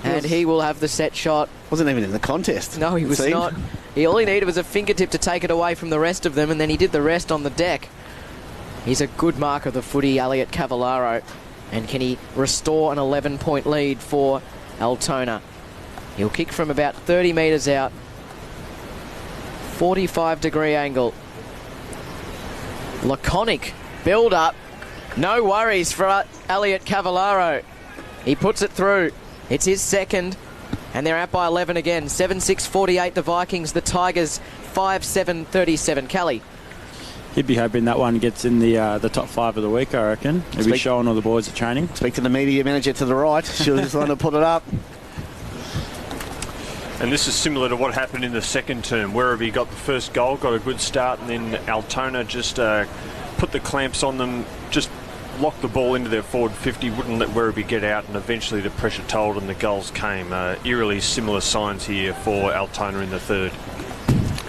And he will have the set shot. Wasn't even in the contest. No, he was not. All he needed was a fingertip to take it away from the rest of them, and then he did the rest on the deck. He's a good mark of the footy, Elliot Cavallaro. And can he restore an 11-point lead for Altona? He'll kick from about 30 metres out. 45-degree angle. Laconic build-up. No worries for Elliot Cavallaro. He puts it through. It's his second, and they're out by 11 again. 7-6-48 the Vikings. The Tigers 5-7-37. Kelly. He'd be hoping that one gets in the top 5 of the week, I reckon. He'll be showing all the boys at training. Speak to the media manager to the right. She'll just want to put it up. And this is similar to what happened in the second term. Werribee got the first goal, got a good start, and then Altona just put the clamps on them, just locked the ball into their forward 50, wouldn't let Werribee get out, and eventually the pressure told and the goals came. Eerily similar signs here for Altona in the third.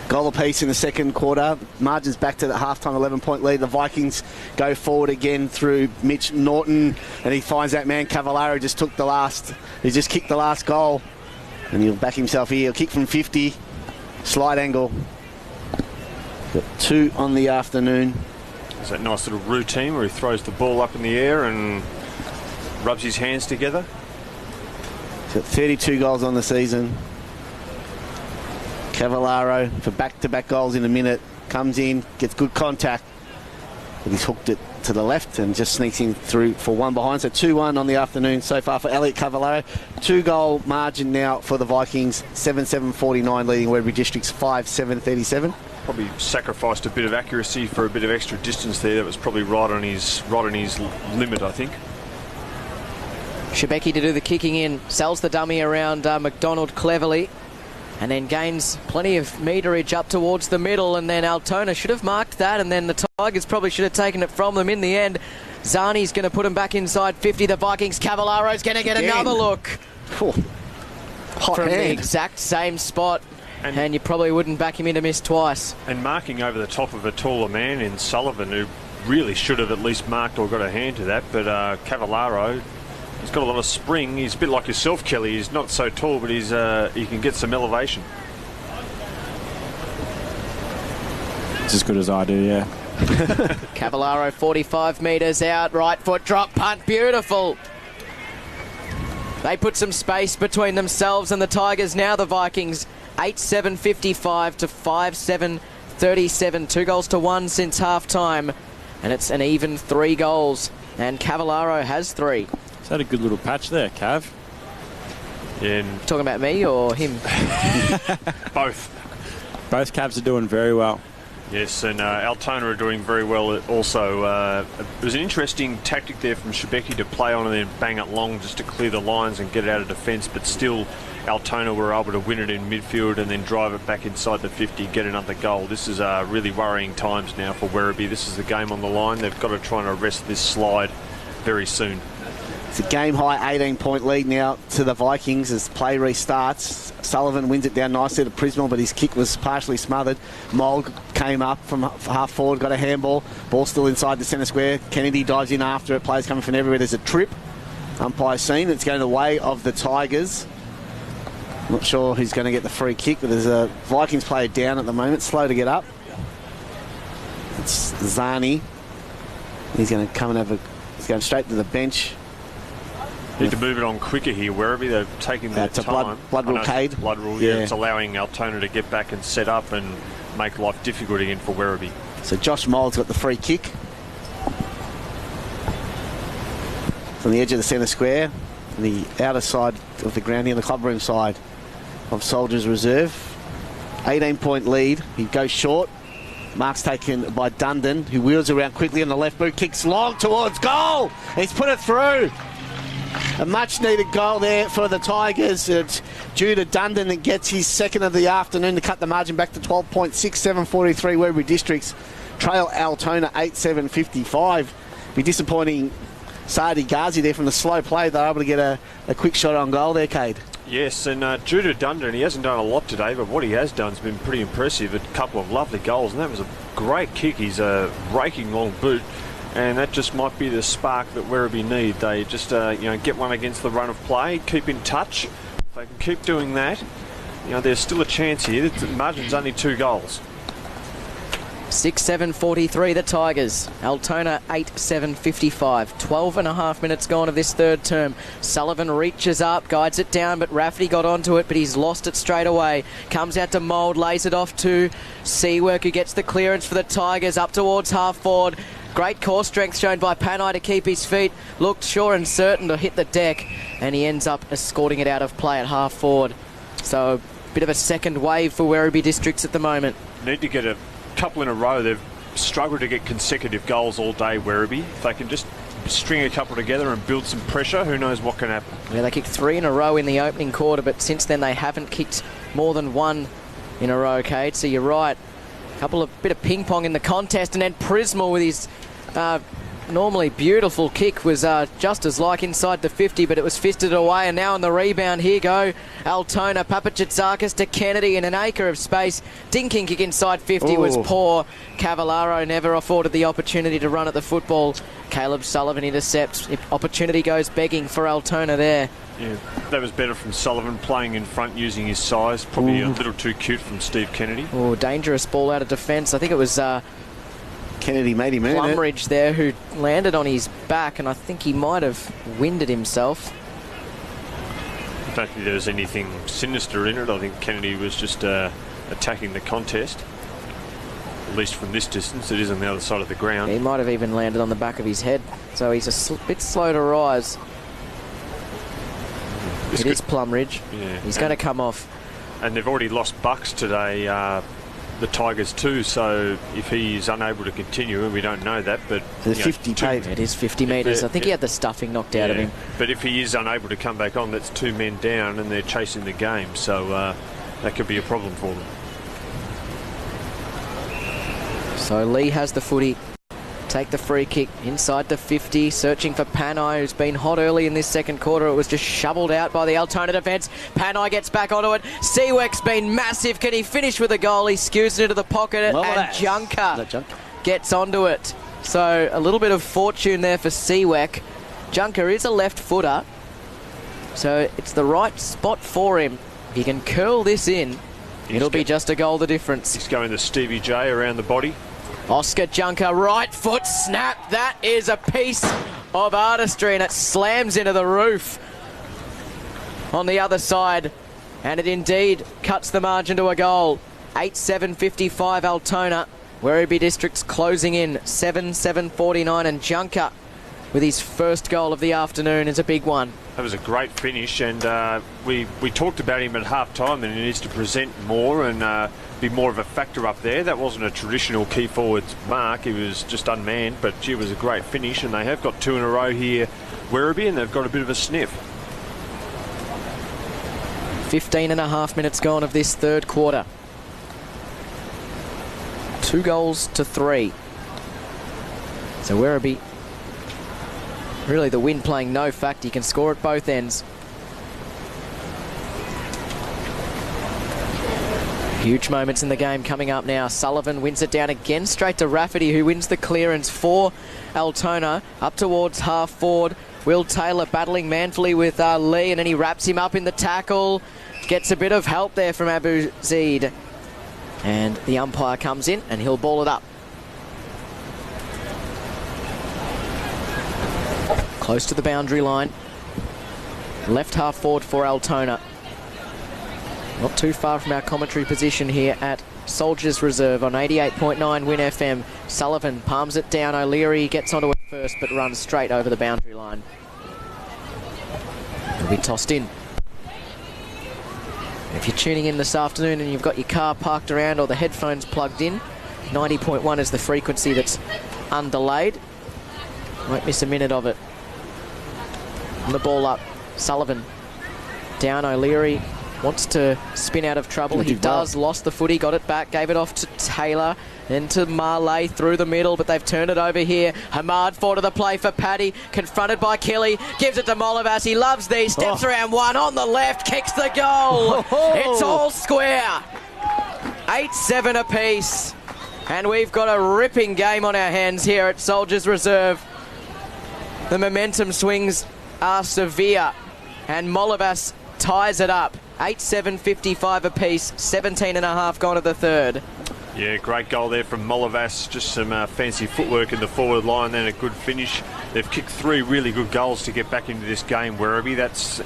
Goal apiece in the second quarter. Margins back to the half-time 11-point lead. The Vikings go forward again through Mitch Norton, and he finds that man Cavallaro just took the last. He just kicked the last goal, and he'll back himself here. He'll kick from 50, slide angle. Got 2 on the afternoon. There's that nice little routine where he throws the ball up in the air and rubs his hands together. He's got 32 goals on the season. Cavallaro for back-to-back goals in a minute. Comes in, gets good contact. But he's hooked it to the left and just sneaks in through for one behind. So 2-1 on the afternoon so far for Elliot Cavallaro. 2-goal margin now for the Vikings. 7-7-49 leading Werribee Districts 5-7-37. Probably sacrificed a bit of accuracy for a bit of extra distance there. That was probably right on his limit, I think. Shebeki to do the kicking in, sells the dummy around McDonald cleverly, and then gains plenty of meterage up towards the middle, and then Altona should have marked that, and then the Tigers probably should have taken it from them in the end. Zani's going to put him back inside 50. The Vikings Cavalaro's going to get another look Hot from hand. the exact same spot, and you probably wouldn't back him in to miss twice. And marking over the top of a taller man in Sullivan, who really should have at least marked or got a hand to that, but Cavallaro, he's got a lot of spring. He's a bit like yourself, Kelly. He's not so tall, but he can get some elevation. It's as good as I do, yeah. Cavallaro 45 metres out, right foot drop punt, beautiful. They put some space between themselves and the Tigers. Now the Vikings 8-7-55 to 5-7-37. 2 goals to 1 since half time, and it's an even 3 goals, and Cavallaro has 3. He's had a good little patch there, Cav. Yeah, and Talking about me or him? both. Both Cavs are doing very well. Yes, and Altona are doing very well also. It was an interesting tactic there from Shebeki to play on and then bang it long just to clear the lines and get it out of defence, but still Altona were able to win it in midfield and then drive it back inside the 50, get another goal. This is really worrying times now for Werribee. This is the game on the line. They've got to try and arrest this slide very soon. It's a game-high 18-point lead now to the Vikings as play restarts. Sullivan wins it down nicely to Prismal, but his kick was partially smothered. Mould came up from half forward, got a handball. Ball still inside the centre square. Kennedy dives in after it. Players coming from everywhere. There's a trip. Umpire seen. It's going the way of the Tigers. Not sure who's going to get the free kick, but there's a Vikings player down at the moment. Slow to get up. It's Zani. He's going to come and he's going straight to the bench. Need to move it on quicker here, Werribee. They're taking their time. Blood rule, Cade. Blood rule, yeah. It's allowing Altona to get back and set up and make life difficult again for Werribee. So Josh Mould's got the free kick. From the edge of the centre square, the outer side of the ground here, the clubroom side of Soldiers Reserve. 18-point lead. He goes short. Mark's taken by Dundon, who wheels around quickly on the left boot, kicks long towards goal. He's put it through. A much-needed goal there for the Tigers. It's due to Dundon that gets his second of the afternoon to cut the margin back to 12 points. 6-7-43 Werribee Districts trail Altona 8-7-55. Be disappointing Saadi Ghazi there from the slow play. They're able to get a quick shot on goal there, Cade. Yes, and due to Dundon, he hasn't done a lot today, but what he has done has been pretty impressive. A couple of lovely goals, and that was a great kick. He's a raking long boot. And that just might be the spark that Werribee need. They just, get one against the run of play, keep in touch. If they can keep doing that, there's still a chance here. The margin's only 2 goals. 6-7-43 the Tigers. Altona 8-7-55. 12 and a half minutes gone of this third term. Sullivan reaches up, guides it down, but Rafferty got onto it, but he's lost it straight away. Comes out to Mould, lays it off to Seawork, who gets the clearance for the Tigers up towards half forward. Great core strength shown by Panay to keep his feet. Looked sure and certain to hit the deck, and he ends up escorting it out of play at half forward. So a bit of a second wave for Werribee Districts at the moment. Need to get a couple in a row. They've struggled to get consecutive goals all day, Werribee. If they can just string a couple together and build some pressure, who knows what can happen. Yeah, they kicked 3 in a row in the opening quarter, but since then they haven't kicked more than 1 in a row, Kate. So you're right. Bit of ping pong in the contest, and then Prismal with his normally beautiful kick was just as like inside the 50, but it was fisted away. And now on the rebound, here go Altona. Papachitsakis to Kennedy in an acre of space. Dinking kick inside 50 was poor. Cavallaro never afforded the opportunity to run at the football. Caleb Sullivan intercepts. Opportunity goes begging for Altona there. Yeah, that was better from Sullivan, playing in front using his size. Probably a little too cute from Steve Kennedy. Oh, dangerous ball out of defence. I think it was Kennedy made him earn it. Plumridge there who landed on his back, and I think he might have winded himself. I don't think there was anything sinister in it. I think Kennedy was just attacking the contest. At least from this distance, it is on the other side of the ground. He might have even landed on the back of his head, so he's a bit slow to rise. It is Plumridge. Yeah. He's going to come off. And they've already lost Bucks today. The the Tigers too, so if he's unable to continue, and we don't know that, but the 50 paid. It is 50 metres. I think he had the stuffing knocked out of him. But if he is unable to come back on, that's 2 men down and they're chasing the game, so that could be a problem for them. So Lee has the footy. Take the free kick inside the 50, searching for Panai, who's been hot early in this second quarter. It was just shoveled out by the Altona defence. Panai gets back onto it. Seaweck's been massive. Can he finish with a goal? He skews it into the pocket, and Junker gets onto it. So a little bit of fortune there for Seaweck. Junker is a left footer, so it's the right spot for him. If he can curl this in, it'll be just a goal the difference. He's going to Stevie J around the body. Oscar Junker, right foot snap. That is a piece of artistry, and it slams into the roof on the other side. And it indeed cuts the margin to a goal. 8-7-55 Altona. Werribee District's closing in 7-7-49, and Junker with his first goal of the afternoon is a big one. That was a great finish, and we talked about him at half-time, and he needs to present more and be more of a factor up there. That wasn't a traditional key forwards mark. He was just unmanned, but gee, it was a great finish, and they have got 2 in a row here, Werribee, and they've got a bit of a sniff. 15.5 minutes gone of this third quarter. 2 goals to 3. So Werribee, really the wind playing no fact. He can score at both ends. Huge moments in the game coming up now. Sullivan wins it down again, straight to Rafferty, who wins the clearance for Altona. Up towards half forward. Will Taylor battling manfully with Lee, and then he wraps him up in the tackle. Gets a bit of help there from Abu Zaid. And the umpire comes in, and he'll ball it up. Close to the boundary line. Left half forward for Altona. Not too far from our commentary position here at Soldiers Reserve on 88.9 Win FM. Sullivan palms it down. O'Leary gets onto it first, but runs straight over the boundary line. It'll be tossed in. If you're tuning in this afternoon and you've got your car parked around or the headphones plugged in, 90.1 is the frequency that's undelayed. Won't miss a minute of it. And the ball up. Sullivan down. O'Leary wants to spin out of trouble. He does. Lost the footy, got it back, gave it off to Taylor, then to Marley through the middle, but they've turned it over here. Hamad forward of the play for Paddy, confronted by Kelly, gives it to Molavas. He loves these, steps around one on the left, kicks the goal. It's all square. 8-7 apiece. And we've got a ripping game on our hands here at Soldiers Reserve. The momentum swings are severe, and Molavas ties it up. 8-7-55 apiece, 17.5 gone to the third. Yeah, great goal there from Molavas. Just some fancy footwork in the forward line, then a good finish. They've kicked 3 really good goals to get back into this game, Werribee. That's,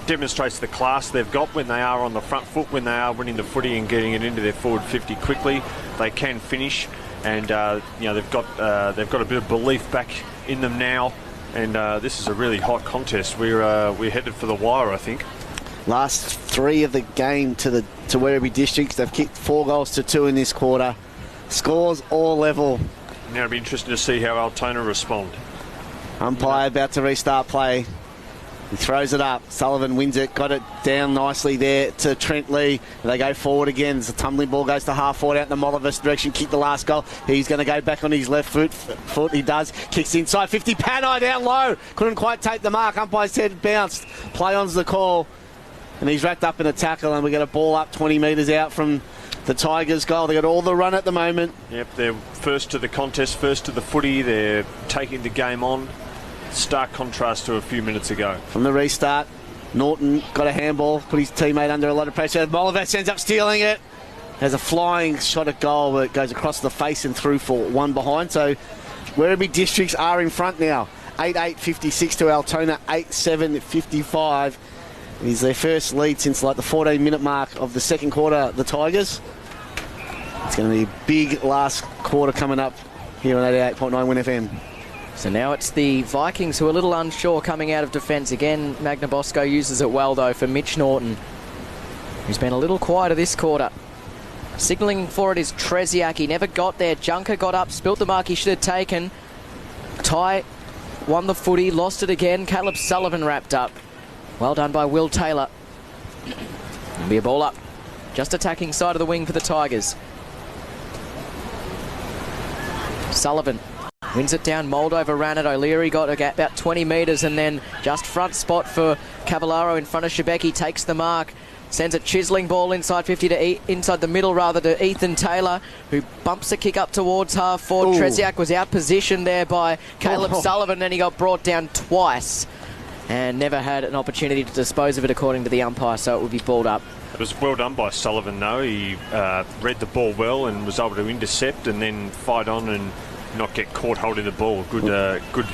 demonstrates the class they've got when they are on the front foot, when they are winning the footy and getting it into their forward 50 quickly. They can finish, and they've got a bit of belief back in them now. And this is a really hot contest. We're headed for the wire, I think. Last 3 of the game to Werribee Districts. They've kicked 4 goals to 2 in this quarter. Scores all level. Now it'll be interesting to see how Altona respond. Umpire about to restart play. He throws it up. Sullivan wins it. Got it down nicely there to Trent Lee. They go forward again. The tumbling ball goes to half forward out in the Molavas direction. Kick the last goal. He's going to go back on his left foot. He does. Kicks inside 50. Panai down low. Couldn't quite take the mark. Umpire's head bounced. Play on's the call. And he's wrapped up in a tackle, and we get a ball up 20 metres out from the Tigers' goal. They got all the run at the moment. Yep, they're first to the contest, first to the footy. They're taking the game on. Stark contrast to a few minutes ago. From the restart, Norton got a handball, put his teammate under a lot of pressure. Molavas ends up stealing it. Has a flying shot at goal, but it goes across the face and through for 1 behind. So Werribee Districts are in front now. 8-8-56 to Altona, 8-7-55. It is their first lead since the 14-minute mark of the second quarter, the Tigers. It's going to be a big last quarter coming up here on 88.9 Win FM. So now it's the Vikings who are a little unsure coming out of defence. Again, Magna Bosco uses it well, though, for Mitch Norton, who's been a little quieter this quarter. Signalling for it is Treziak. He never got there. Junker got up, spilt the mark he should have taken. Ty won the footy, lost it again. Caleb Sullivan wrapped up. Well done by Will Taylor. It'll be a ball up. Just attacking side of the wing for the Tigers. Sullivan wins it down. Moldover ran it. O'Leary got about 20 metres, and then just front spot for Cavallaro in front of Shebeki. Takes the mark. Sends a chiselling ball inside 50 to inside the middle rather to Ethan Taylor, who bumps a kick up towards half forward. Treziak was out positioned there by Caleb Sullivan, and he got brought down twice and never had an opportunity to dispose of it according to the umpire, so it would be balled up. It was well done by Sullivan though. He read the ball well and was able to intercept and then fight on and not get caught holding the ball. Good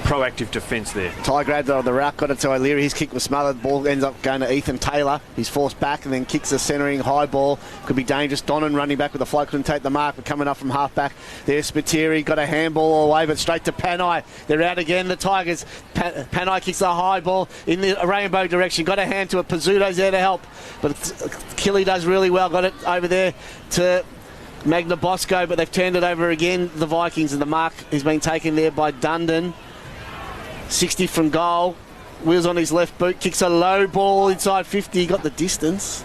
proactive defence there. Ty grabbed it on the rack, got it to O'Leary. His kick was smothered. The ball ends up going to Ethan Taylor. He's forced back and then kicks a centering high ball. Could be dangerous. Donnan running back with a flight, couldn't take the mark, but coming up from half back. There's Spiteri, got a handball all the way, but straight to Panay. They're out again, the Tigers. Panay kicks a high ball in the rainbow direction. Got a hand to it. Pizzuto's there to help, but Killy does really well. Got it over there to Magna Bosco, but they've turned it over again, the Vikings, and the mark has been taken there by Dundon. 60 from goal. Wheels on his left boot. Kicks a low ball inside 50. Got the distance,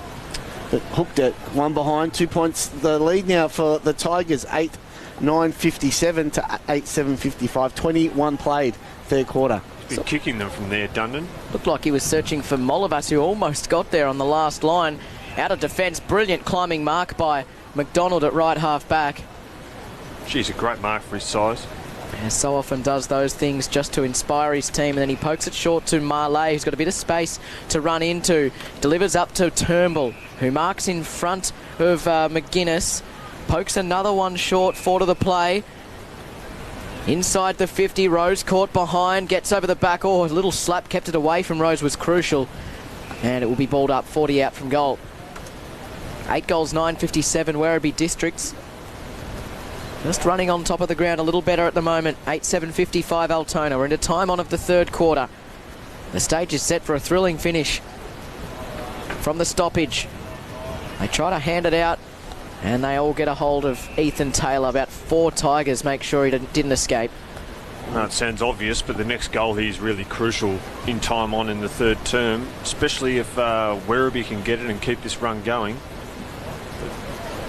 but hooked it. One behind. 2 points the lead now for the Tigers. 8-9-57 to 8-7-55. 21 played. Third quarter. He's been kicking them from there, Dundon. Looked like he was searching for Molovas, who almost got there on the last line. Out of defence. Brilliant climbing mark by McDonald at right half back. She's a great mark for his size. As so often does those things just to inspire his team, and then he pokes it short to Marley, who's got a bit of space to run into. Delivers up to Turnbull, who marks in front of McGuinness. Pokes another one short, 4 to the play. Inside the 50, Rose caught behind, gets over the back. A little slap kept it away from Rose was crucial. And it will be balled up, 40 out from goal. 8 goals, 9-57, Werribee Districts. Just running on top of the ground a little better at the moment. 8-7-55 Altona. We're into time on of the third quarter. The stage is set for a thrilling finish from the stoppage. They try to hand it out, and they all get a hold of Ethan Taylor. About 4 Tigers make sure he didn't escape. No, it sounds obvious, but the next goal here is really crucial in time on in the third term, especially if Werribee can get it and keep this run going.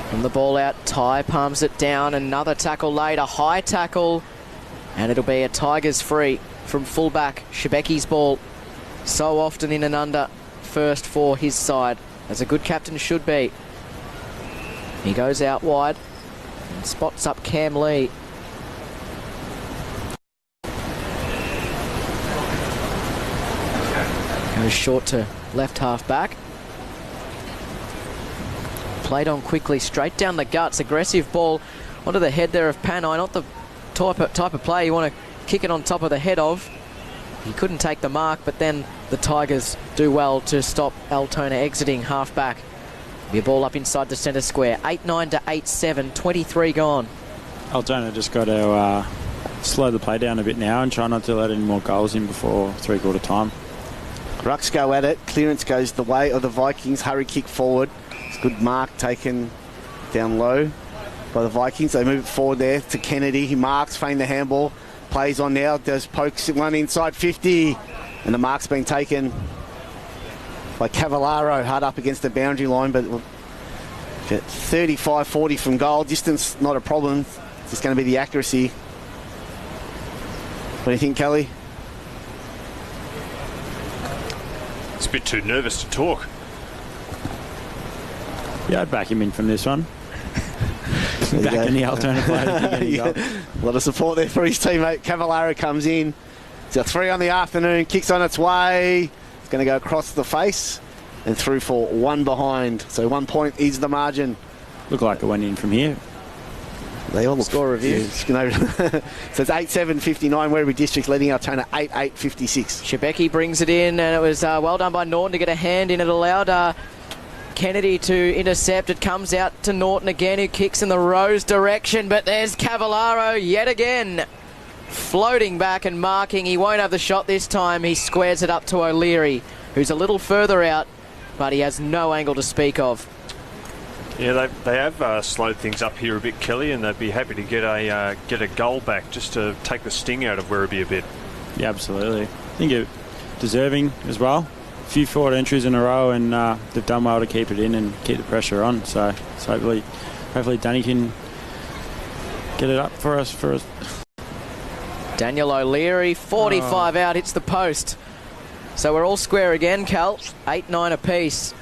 From the ball out, Ty palms it down. Another tackle later, high tackle, and it'll be a Tigers free from fullback. Shebeki's ball, so often in and under first for his side, as a good captain should be. He goes out wide and spots up Cam Lee. Goes short to left half back. Played on quickly, straight down the guts. Aggressive ball onto the head there of Panay. Not the type of play you want to kick it on top of the head of. He couldn't take the mark, but then the Tigers do well to stop Altona exiting half back. Be a ball up inside the centre square. 8-9 to 8-7, 23 gone. Altona just got to slow the play down a bit now and try not to let any more goals in before three-quarter time. Rucks go at it. Clearance goes the way of the Vikings. Hurry kick forward. It's a good mark taken down low by the Vikings. They move it forward there to Kennedy. He marks, feign the handball. Plays on now. Does pokes one inside 50. And the mark's been taken by Cavallaro. Hard up against the boundary line, but 35-40 from goal. Distance not a problem. It's just going to be the accuracy. What do you think, Kelly? It's a bit too nervous to talk. Yeah, I'd back him in from this one. Back in the Altona player. Yeah. A lot of support there for his teammate. Cavallaro comes in. It's a 3 on the afternoon. Kicks on its way. It's going to go across the face and through for 1 behind. So 1 point is the margin. Look like it went in from here. They all look score review. So it's 8-7-59. Werribee Districts leading Altona 8-8-56. Shebeki brings it in, and it was well done by Norton to get a hand in. It allowed Kennedy to intercept. It comes out to Norton again, who kicks in the Rose direction, but there's Cavallaro yet again. Floating back and marking. He won't have the shot this time. He squares it up to O'Leary, who's a little further out, but he has no angle to speak of. Yeah, they have slowed things up here a bit, Kelly, and they'd be happy to get a goal back just to take the sting out of Werribee a bit. Yeah, absolutely. I think it's deserving as well. A few forward entries in a row, and they've done well to keep it in and keep the pressure on. So hopefully Danny can get it up for us. Daniel O'Leary, 45 out, hits the post. So we're all square again, Cal. 8-9 apiece.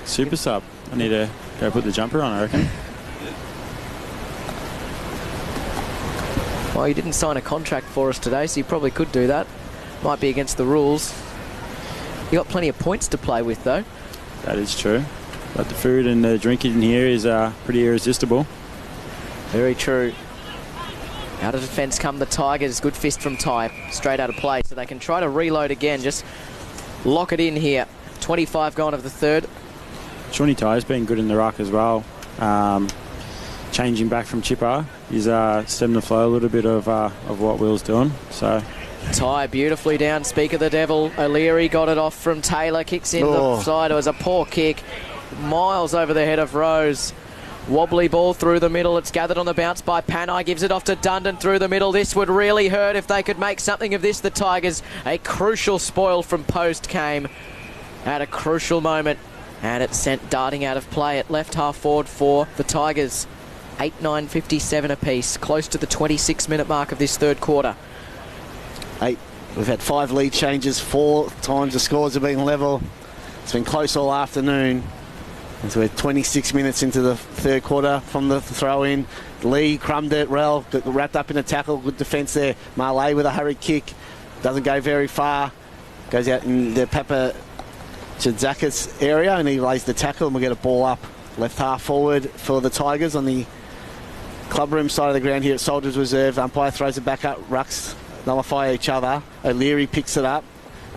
Super sub. I need to go put the jumper on, I reckon. Well, you didn't sign a contract for us today, so you probably could do that. Might be against the rules. You got plenty of points to play with, though. That is true. But the food and the drink in here is pretty irresistible. Very true. Out of defence come the Tigers. Good fist from Ty. Straight out of play, so they can try to reload again. Just lock it in here. 25 gone of the third. Shawnee Ty's been good in the ruck as well. Changing back from chipper. He's stemming the flow a little bit of what Will's doing. So Ty beautifully down. Speak of the devil. O'Leary got it off from Taylor. Kicks in the side. It was a poor kick. Miles over the head of Rose. Wobbly ball through the middle. It's gathered on the bounce by Panai. Gives it off to Dundon through the middle. This would really hurt if they could make something of this. The Tigers. A crucial spoil from post came at a crucial moment. And it sent darting out of play at left half forward for the Tigers. 8-9-57 apiece. Close to the 26-minute mark of this third quarter. We've had 5 lead changes. 4 times the scores have been level. It's been close all afternoon. And so we're 26 minutes into the third quarter from the throw-in. Lee crumbed it. Rel got wrapped up in a tackle. Good defence there. Marley with a hurried kick. Doesn't go very far. Goes out in the Papa Chidzakis area and he lays the tackle and we'll get a ball up. Left half forward for the Tigers on the clubroom side of the ground here at Soldiers Reserve. Umpire throws it back up. Rucks nullify each other. O'Leary picks it up.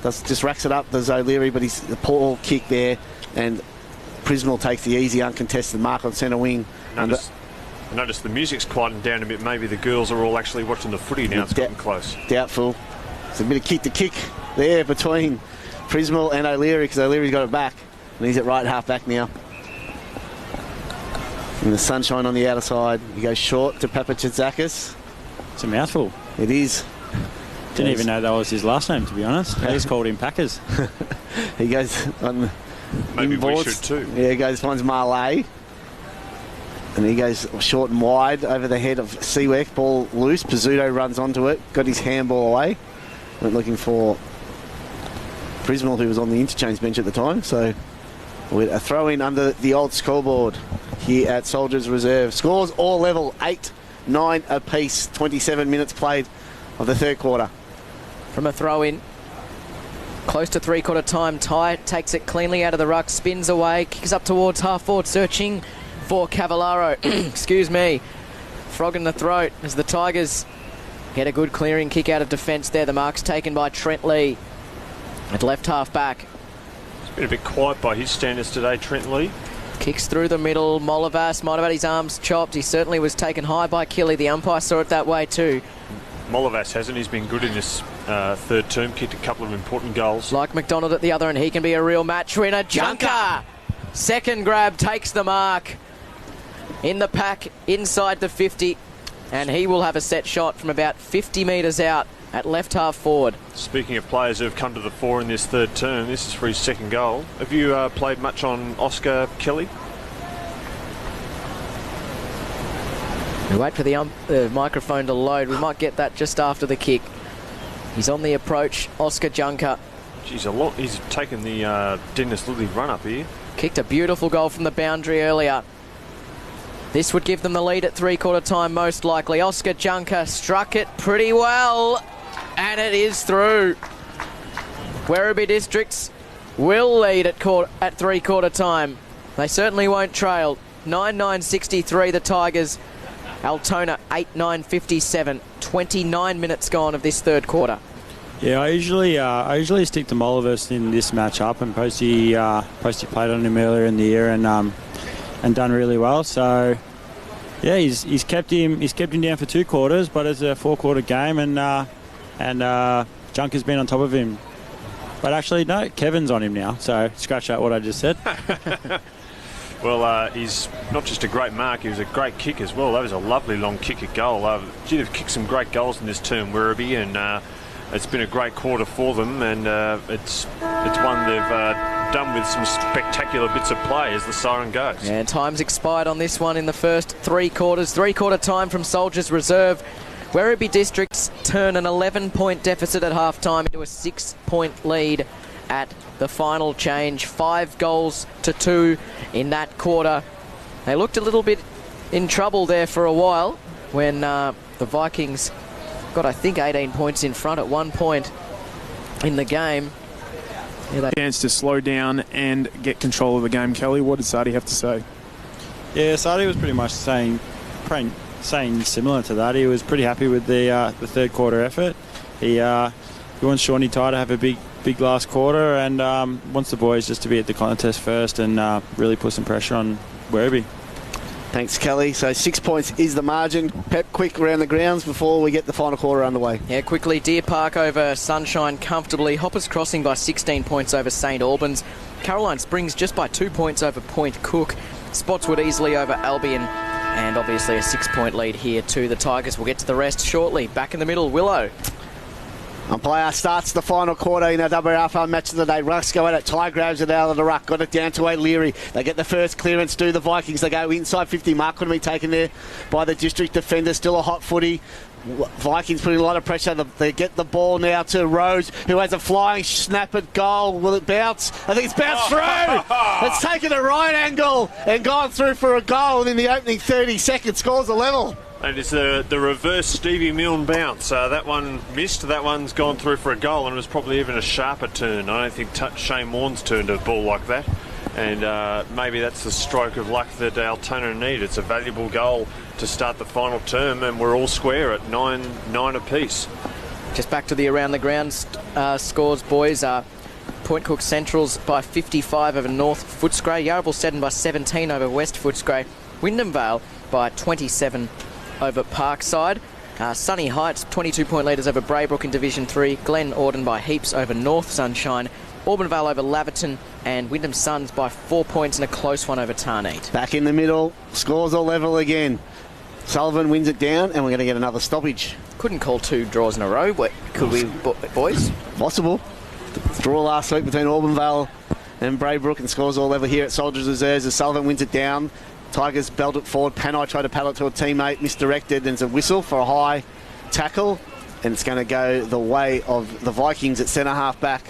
Just racks it up. There's O'Leary, but he's the poor kick there. And Prismal takes the easy uncontested mark on centre wing. Notice the music's quieting down a bit. Maybe the girls are all actually watching the footy now. It's getting close. Doubtful. It's a bit of kick to kick there between Prismal and O'Leary because O'Leary's got it back. And he's at right half back now. In the sunshine on the outer side. He goes short to Papa Chidzakis. It's a mouthful. It is. Didn't even know that was his last name, to be honest. I just called him Packers. He goes on the maybe inboards. We should too. Yeah, he goes, finds Marley. And he goes short and wide over the head of Seaweck. Ball loose. Pizzuto runs onto it. Got his handball away. Went looking for Prismal, who was on the interchange bench at the time. So with a throw in under the old scoreboard here at Soldiers Reserve. Scores all level, 8-9 apiece. 27 minutes played of the third quarter. From a throw in, close to three-quarter time, Ty takes it cleanly out of the ruck, spins away, kicks up towards half forward, searching for Cavallaro. Excuse me. Frog in the throat as the Tigers get a good clearing kick out of defence there. The mark's taken by Trent Lee at left half back. It's been a bit quiet by his standards today, Trent Lee. Kicks through the middle. Molavas might have had his arms chopped. He certainly was taken high by Killy. The umpire saw it that way too. Molavas hasn't. He's been good in this third term. Kicked a couple of important goals. Like McDonald at the other end, he can be a real match winner. Junker! Second grab takes the mark. In the pack, inside the 50. And he will have a set shot from about 50 metres out at left half forward. Speaking of players who have come to the fore in this third term, this is for his second goal. Have you played much on Oscar Kelly? We wait for the microphone to load. We might get that just after the kick. He's on the approach, Oscar Junker. Geez, he's taken the Dennis Lilly run up here. Kicked a beautiful goal from the boundary earlier. This would give them the lead at three-quarter time, most likely. Oscar Junker struck it pretty well, and it is through. Werribee Districts will lead at three-quarter time. They certainly won't trail. 9-9-63, the Tigers. Altona 8-9-57. 29 minutes gone of this third quarter. Yeah, I usually stick to Molavas in this matchup, and Posty played on him earlier in the year and done really well. So yeah, he's kept him down for 2 quarters, but it's a 4-quarter game, and Junker's been on top of him. But actually, no, Kevin's on him now. So scratch out what I just said. Well, he's not just a great mark, he was a great kick as well. That was a lovely long kick at goal. They've kicked some great goals in this term, Werribee, and it's been a great quarter for them, and it's one they've done with some spectacular bits of play as the siren goes. Yeah, time's expired on this one in the first 3 quarters. 3-quarter time from Soldiers Reserve. Werribee Districts turn an 11-point deficit at half-time into a 6-point lead at the final change. 5 goals to 2 in that quarter. They looked a little bit in trouble there for a while when the Vikings got, I think, 18 points in front at one point in the game. Yeah, chance to slow down and get control of the game. Kelly, what did Sardi have to say? Yeah, Sardi was pretty much saying similar to that. He was pretty happy with the third quarter effort. He wants Shawnee Ty to have a big last quarter, and wants the boys just to be at the contest first and really put some pressure on Werribee. Thanks, Kelly. So 6 points is the margin. Pep, quick around the grounds before we get the final quarter underway. Yeah, quickly. Deer Park over Sunshine comfortably. Hoppers Crossing by 16 points over St Albans. Caroline Springs just by 2 points over Point Cook. Spotswood easily over Albion. And obviously a 6-point lead here to the Tigers. We'll get to the rest shortly. Back in the middle, Willow. Umpire starts the final quarter in our WRFL match of the day. Rucks go at it. Ty grabs it out of the ruck. Got it down to O'Leary. They get the first clearance. Do the Vikings. They go inside 50. Mark couldn't be taken there by the district defender. Still a hot footy. Vikings putting a lot of pressure. They get the ball now to Rose, who has a flying snap at goal. Will it bounce? I think it's bounced through. It's taken a right angle and gone through for a goal. And in the opening 30 seconds, scores a level. And it's the reverse Stevie Milne bounce. That one missed. That one's gone through for a goal, and it was probably even a sharper turn. I don't think Shane Warne's turned a ball like that. And maybe that's the stroke of luck that Altona need. It's a valuable goal to start the final term, and we're all square at 9 apiece. Just back to the around the ground scores, boys. Point Cook Centrals by 55 over North Footscray. Yarraville Seddon by 17 over West Footscray. Wyndham Vale by 27 over Parkside. Sunny Heights 22-point leaders over Braybrook in Division 3. Glen Orden by heaps over North Sunshine. Auburn Vale over Laverton, and Wyndham Suns by 4 points in a close one over Tarneet. Back in the middle, scores are level again. Sullivan wins it down, and we're going to get another stoppage. Couldn't call 2 draws in a row. Could we, boys? Possible. The draw last week between Auburn Vale and Braybrook, and scores all level here at Soldiers Reserves as Sullivan wins it down. Tigers belt it forward. Panai tried to paddle it to a teammate, misdirected, and it's a whistle for a high tackle, and it's going to go the way of the Vikings at centre half back.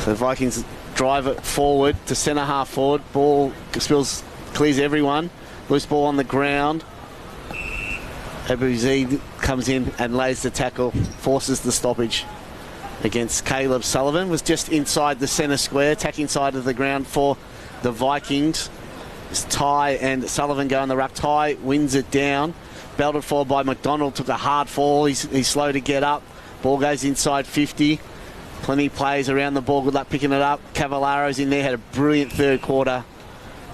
So the Vikings drive it forward to centre half forward. Ball spills, clears everyone. Loose ball on the ground. Abu Zaid comes in and lays the tackle, forces the stoppage against Caleb Sullivan. Was just inside the centre square, attacking side of the ground for the Vikings. It's Ty and Sullivan go on the ruck. Ty wins it down. Belted forward by McDonald, took a hard fall. He's slow to get up. Ball goes inside 50. Plenty plays around the ball. Good luck picking it up. Cavalaro's in there, had a brilliant third quarter.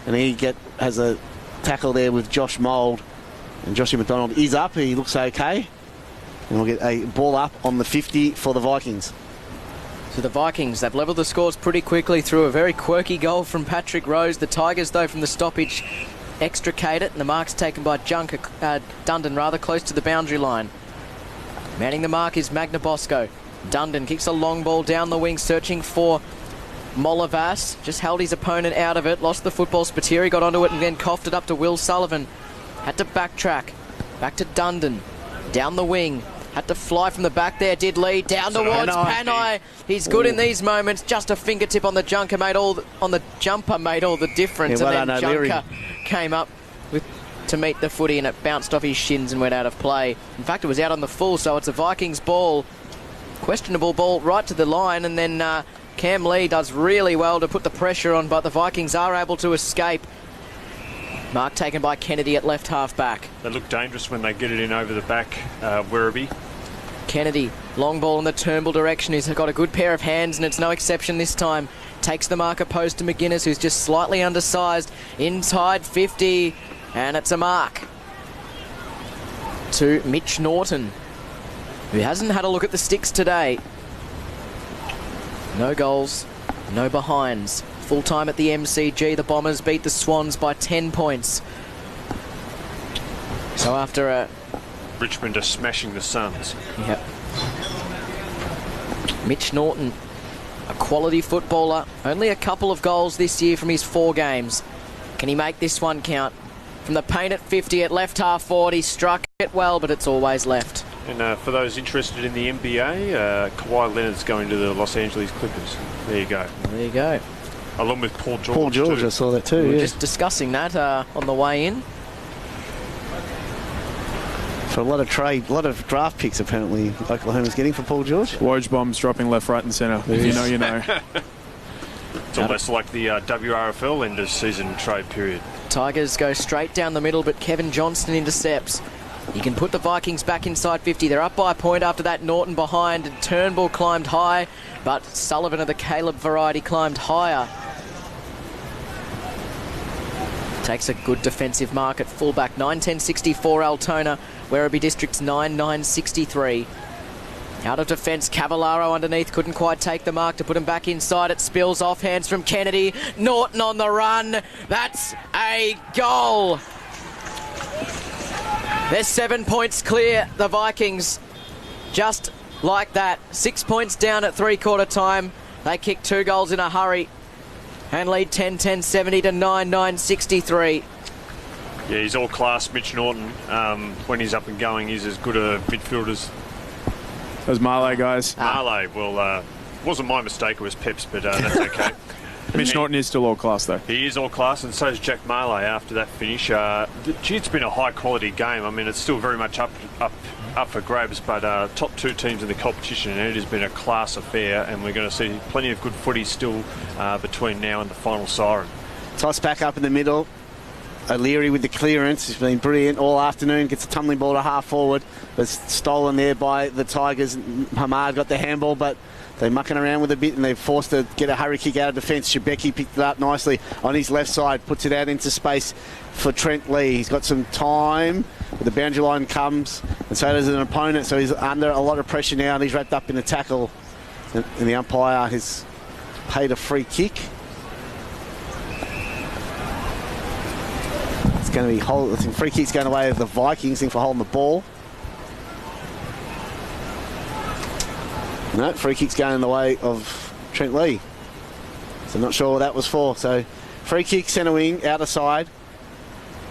And he has a tackle there with Josh Mould. And Joshua McDonald is up. He looks okay. And we'll get a ball up on the 50 for the Vikings. So the Vikings, they've levelled the scores pretty quickly through a very quirky goal from Patrick Rose. The Tigers, though, from the stoppage, extricate it. And the mark's taken by Dundon, close to the boundary line. Manning the mark is Magna Bosco. Dundon kicks a long ball down the wing, searching for Molavas. Just held his opponent out of it. Lost the football. Spiteri got onto it and then coughed it up to Will Sullivan. Had to backtrack. Back to Dundon. Down the wing. Had to fly from the back there. Did lead down towards Panai. He's good in these moments. Just a fingertip on the jumper made all the difference. Yeah, and then Junker came up to meet the footy, and it bounced off his shins and went out of play. In fact, it was out on the full, so it's a Vikings ball. Questionable ball right to the line, and then Cam Lee does really well to put the pressure on, but the Vikings are able to escape. Mark taken by Kennedy at left half back. They look dangerous when they get it in over the back, Werribee. Kennedy, long ball in the Turnbull direction. He's got a good pair of hands, and it's no exception this time. Takes the marker post to McGuinness, who's just slightly undersized. Inside 50, and it's a mark to Mitch Norton, who hasn't had a look at the sticks today. No goals, no behinds Full time at the MCG, the Bombers beat the Swans by 10 points. So after Richmond are smashing the Suns. Yep. Mitch Norton, a quality footballer. Only a couple of goals this year from his 4 games. Can he make this one count? From the paint at 50, at left half forward, he struck it well, but it's always left. And for those interested in the NBA, Kawhi Leonard's going to the Los Angeles Clippers. There you go. There you go. Along with Paul George. Paul George, too. I saw that too. We were Yeah. just discussing that on the way in. For a lot of draft picks apparently Oklahoma's getting for Paul George. Woj bombs dropping left, right and centre. If you know, you know. It's almost like the WRFL end of season trade period. Tigers go straight down the middle, but Kevin Johnston intercepts. He can put the Vikings back inside 50. They're up by a point after that. Norton behind, and Turnbull climbed high, but Sullivan of the Caleb variety climbed higher. Takes a good defensive mark at fullback. 9-10-64 Altona. Werribee District's 9-9-63. Out of defence, Cavallaro underneath, couldn't quite take the mark to put him back inside. It spills off, hands from Kennedy. Norton on the run. That's a goal. They're 7 points clear, the Vikings. Just like that. 6 points down at three-quarter time. They kick 2 goals in a hurry and lead 10-10-70 to 9-9-63. Yeah, he's all class, Mitch Norton. When he's up and going, he's as good a midfielder as Those Marley guys. Marley. Well, wasn't my mistake, it was Pep's, but that's okay. Mitch Norton is still all class, though. He is all class, and so is Jack Marley after that finish. It's been a high-quality game. I mean, it's still very much up for grabs, but top 2 teams in the competition, and it has been a class affair, and we're going to see plenty of good footy still between now and the final siren. Toss back up in the middle. O'Leary with the clearance. He's been brilliant all afternoon. Gets a tumbling ball to half forward. Was stolen there by the Tigers. Hamad got the handball, but they're mucking around with a bit and they're forced to get a hurry kick out of defence. Shebeki picked it up nicely on his left side, puts it out into space for Trent Lee. He's got some time. The boundary line comes, and so does an opponent, so he's under a lot of pressure now, and he's wrapped up in a tackle. And the umpire has paid a free kick. It's going to be I think free kick's going away with the Vikings, for holding the ball. No, free kick's going in the way of Trent Lee. So not sure what that was for. So free kick, centre wing, outer side.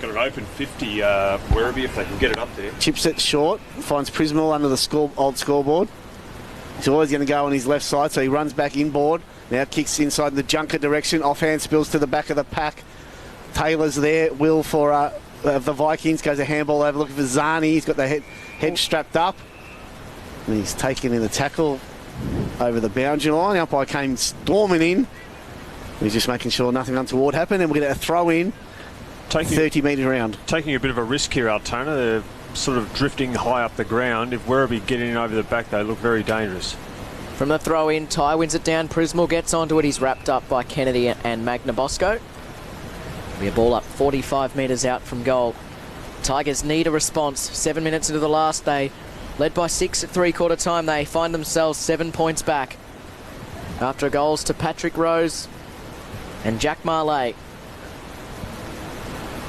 Got an open 50, Werribee, if they can get it up there. Chips it short, finds Prismal under the old scoreboard. He's always going to go on his left side, so he runs back inboard. Now kicks inside in the Junker direction. Offhand spills to the back of the pack. Taylor's there. Will for the Vikings. Goes a handball over looking for Zani. He's got the head strapped up. And he's taken in the tackle over the boundary line. The umpire came storming in. He's just making sure nothing untoward happened. And we're going to throw in 30 metres around. Taking a bit of a risk here, Altona. They're sort of drifting high up the ground. If Werribee get in over the back, they look very dangerous. From the throw in, Ty wins it down. Prismal gets onto it. He's wrapped up by Kennedy and Magnabosco. Be a ball up 45 metres out from goal. Tigers need a response. 7 minutes into the last, they led by 6 at three-quarter time. They find themselves 7 points back after goals to Patrick Rose and Jack Marley.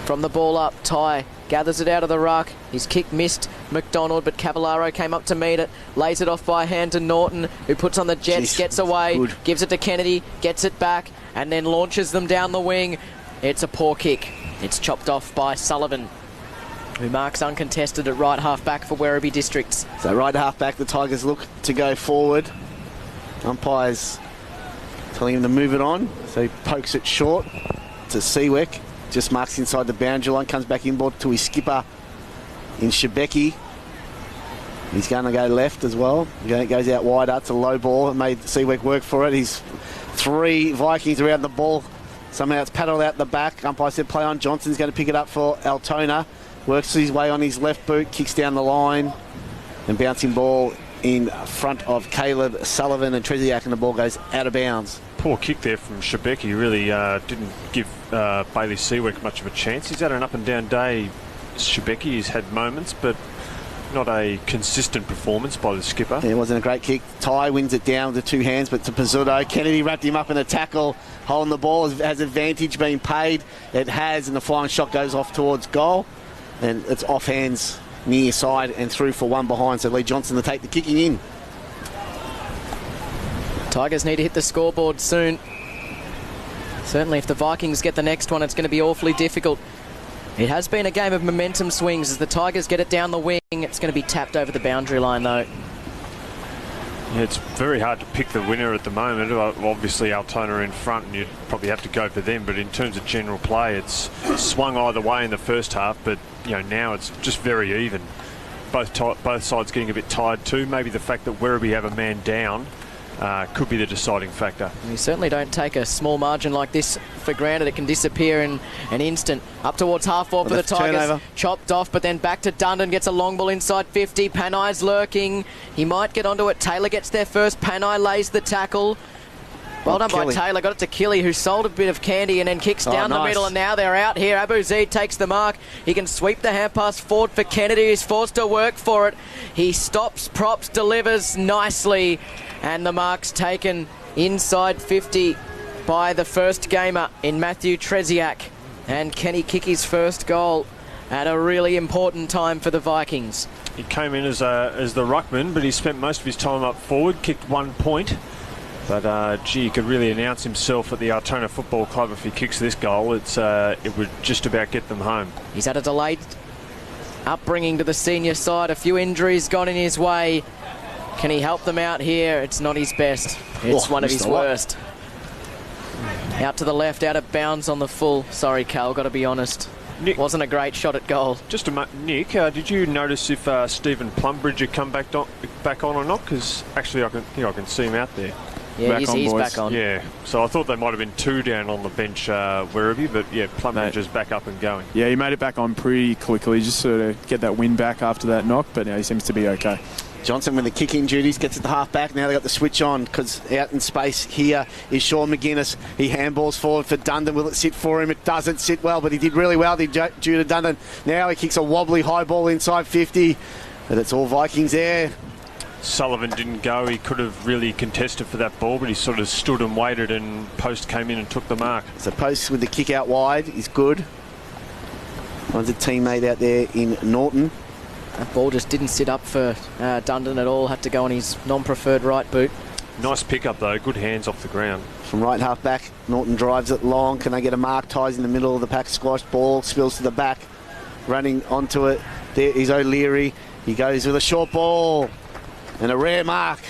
From the ball up, Ty gathers it out of the ruck. His kick missed McDonald, but Cavallaro came up to meet it. Lays it off by hand to Norton, who puts on the jets, gets away, good. Gives it to Kennedy, gets it back, and then launches them down the wing. It's a poor kick. It's chopped off by Sullivan, who marks uncontested at right half-back for Werribee Districts. So right half-back, the Tigers look to go forward. Umpire's telling him to move it on, so he pokes it short to Seawick. Just marks inside the boundary line, comes back inboard to his skipper in Shebeki. He's going to go left as well. It goes out wider. It's a low ball. It made Seawick work for it. He's 3 Vikings around the ball. Somehow it's paddled out the back. Umpire said play on. Johnson's going to pick it up for Altona. Works his way on his left boot, kicks down the line, and bouncing ball in front of Caleb Sullivan and Treziak, and the ball goes out of bounds. Poor kick there from Shebeki. Really didn't give Bailey Seawick much of a chance. He's had an up and down day, Shebeki. He's had moments, but not a consistent performance by the skipper. Yeah, it wasn't a great kick. Ty wins it down with the two hands, but to Pizzuto. Kennedy wrapped him up in a tackle, holding the ball. Has advantage been paid? It has, and the flying shot goes off towards goal. And it's off hands near side and through for one behind, so Lee Johnson to take the kicking in. Tigers need to hit the scoreboard soon. Certainly if the Vikings get the next one, it's going to be awfully difficult. It has been a game of momentum swings as the Tigers get it down the wing. It's going to be tapped over the boundary line, though. Yeah, it's very hard to pick the winner at the moment. Obviously, Altona in front, and you'd probably have to go for them. But in terms of general play, it's swung either way in the first half. But now it's just very even. Both sides getting a bit tired too. Maybe the fact that Werribee have a man down could be the deciding factor. You certainly don't take a small margin like this for granted. It can disappear in an instant. Up towards half forward for the Tigers. Turnover. Chopped off, but then back to Dundon. Gets a long ball inside 50. Panai's lurking. He might get onto it. Taylor gets there first. Panai lays the tackle. Well done by Taylor. Got it to Killy, who sold a bit of candy and then kicks down the middle, and now they're out here. Abu Zaid takes the mark. He can sweep the hand pass forward for Kennedy, who's forced to work for it. He stops, props, delivers nicely, and the mark's taken inside 50 by the first gamer in Matthew Treziak. And Kenny Kicky's first goal at a really important time for the Vikings. He came in as the ruckman, but he spent most of his time up forward, kicked 1 point. But, he could really announce himself at the Altona Football Club if he kicks this goal. It would just about get them home. He's had a delayed upbringing to the senior side. A few injuries got in his way. Can he help them out here? It's not his best. It's one of his worst. Out to the left, out of bounds on the full. Sorry, Cal, got to be honest. Nick, wasn't a great shot at goal. Just Nick, did you notice if Stephen Plumbridge had come back on or not? Because actually I can see him out there. Yeah, he's back on. Yeah, so I thought they might have been two down on the bench, Werribee, but yeah, Plumbridge is back up and going. Yeah, he made it back on pretty quickly, just sort of get that win back after that knock, but he seems to be okay. Johnson with the kicking duties gets it to half back. Now they've got the switch on because out in space here is Sean McGuinness. He handballs forward for Dundon. Will it sit for him? It doesn't sit well, but he did really well due to Dundon. Now he kicks a wobbly high ball inside 50, but it's all Vikings there. Sullivan didn't go. He could have really contested for that ball, but he sort of stood and waited, and Post came in and took the mark. So Post with the kick out wide is good. Finds a teammate out there in Norton. That ball just didn't sit up for Dundon at all. Had to go on his non-preferred right boot. Nice pickup though. Good hands off the ground. From right half back, Norton drives it long. Can they get a mark? Ties in the middle of the pack. Squash ball spills to the back. Running onto it. There is O'Leary. He goes with a short ball. And a rare mark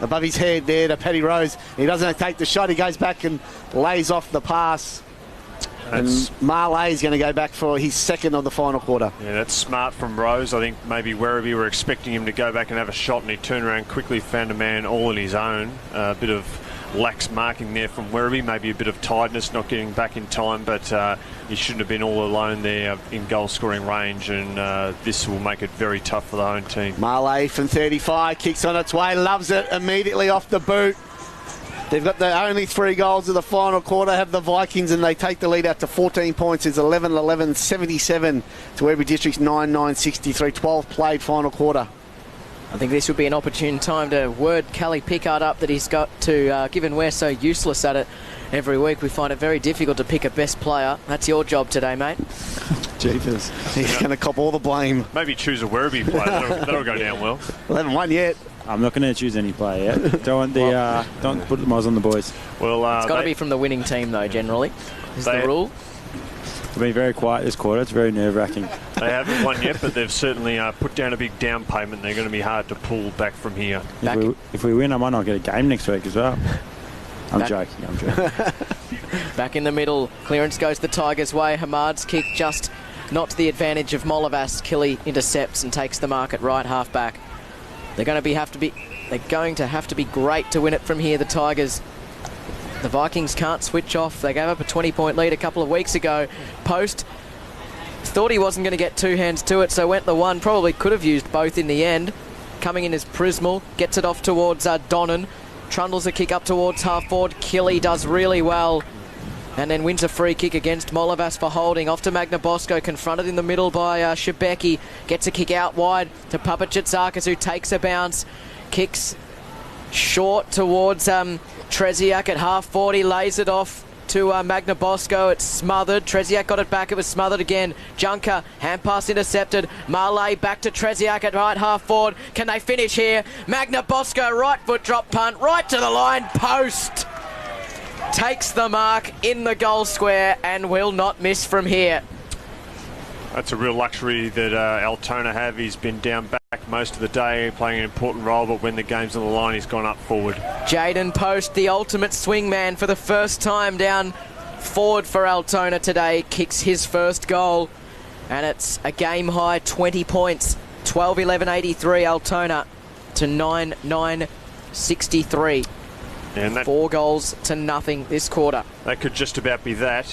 above his head there to Paddy Rose. He doesn't take the shot. He goes back and lays off the pass. And Marley is going to go back for his second of the final quarter. Yeah, that's smart from Rose. I think maybe Werribee were expecting him to go back and have a shot, and he turned around quickly, found a man all on his own. A bit of lax marking there from Werribee, maybe a bit of tiredness, not getting back in time, but he shouldn't have been all alone there in goal-scoring range, and this will make it very tough for the home team. Marley from 35, kicks on its way, loves it immediately off the boot. They've got the only 3 goals of the final quarter, have the Vikings, and they take the lead out to 14 points. It's 11-11, 77 to Werribee District's 9-9-63. 12 played final quarter. I think this would be an opportune time to word Callie Pickard up that he's got to, given we're so useless at it every week, we find it very difficult to pick a best player. That's your job today, mate. Jeepers. He's going to cop all the blame. Maybe choose a Werribee player. That'll go down well. 11-1 yet. I'm not going to choose any player yet. Don't put the moz on the boys. Well, it's got to be from the winning team, though, generally, is the rule. They've been very quiet this quarter. It's very nerve-wracking. They haven't won yet, but they've certainly put down a big down payment. They're going to be hard to pull back from here. If we win, I might not get a game next week as well. I'm joking. Back in the middle. Clearance goes the Tigers' way. Hamad's kick just not to the advantage of Molavas. Killy intercepts and takes the mark at right half back. They're going to have to be great to win it from here, the Tigers. The Vikings can't switch off. They gave up a 20-point lead a couple of weeks ago. Post thought he wasn't going to get 2 hands to it, so went the one. Probably could have used both in the end. Coming in is Prismal. Gets it off towards Donnan. Trundles a kick up towards half forward. Killy does really well And then wins a free kick against Molavas for holding. Off to Magnabosco, confronted in the middle by Shebeki. Gets a kick out wide to Papachitsakis, who takes a bounce. Kicks short towards Treziak at half 40. Lays it off to Magnabosco. It's smothered. Treziak got it back. It was smothered again. Junker, hand pass intercepted. Marley back to Treziak at right half forward. Can they finish here? Magnabosco, right foot drop punt, right to the line post. Takes the mark in the goal square and will not miss from here. That's a real luxury that Altona have. He's been down back most of the day, playing an important role, but when the game's on the line, he's gone up forward. Jaden Post, the ultimate swingman for the first time down forward for Altona today, kicks his first goal, and it's a game-high 20 points. 12-11-83 Altona to 9-9-63. And 4 goals to nothing this quarter. That could just about be that.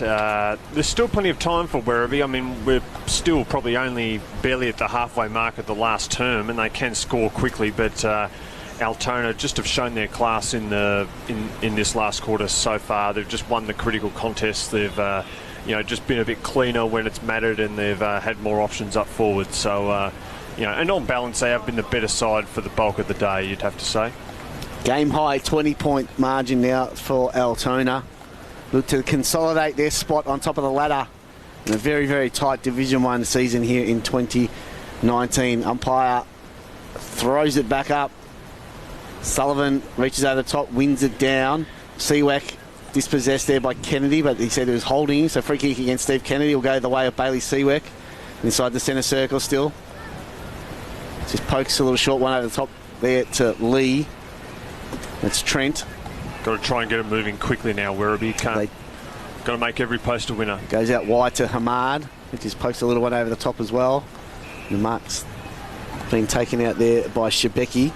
There's still plenty of time for Werribee. I mean, we're still probably only barely at the halfway mark of the last term, and they can score quickly. But Altona just have shown their class in this last quarter so far. They've just won the critical contests. They've just been a bit cleaner when it's mattered, and they've had more options up forward. So and on balance, they have been the better side for the bulk of the day, you'd have to say. Game high 20-point margin now for Altona. Look to consolidate their spot on top of the ladder in a very, very tight Division 1 season here in 2019. Umpire throws it back up. Sullivan reaches over the top, wins it down. Seawack dispossessed there by Kennedy, but he said it was holding. So free kick against Steve Kennedy will go the way of Bailey Seawack. Inside the centre circle still. Just pokes a little short one over the top there to Lee. That's Trent. Got to try and get it moving quickly now, Werribee. Got to make every post a winner. Goes out wide to Hamad, which just pokes a little one over the top as well. The mark's been taken out there by Shebeki.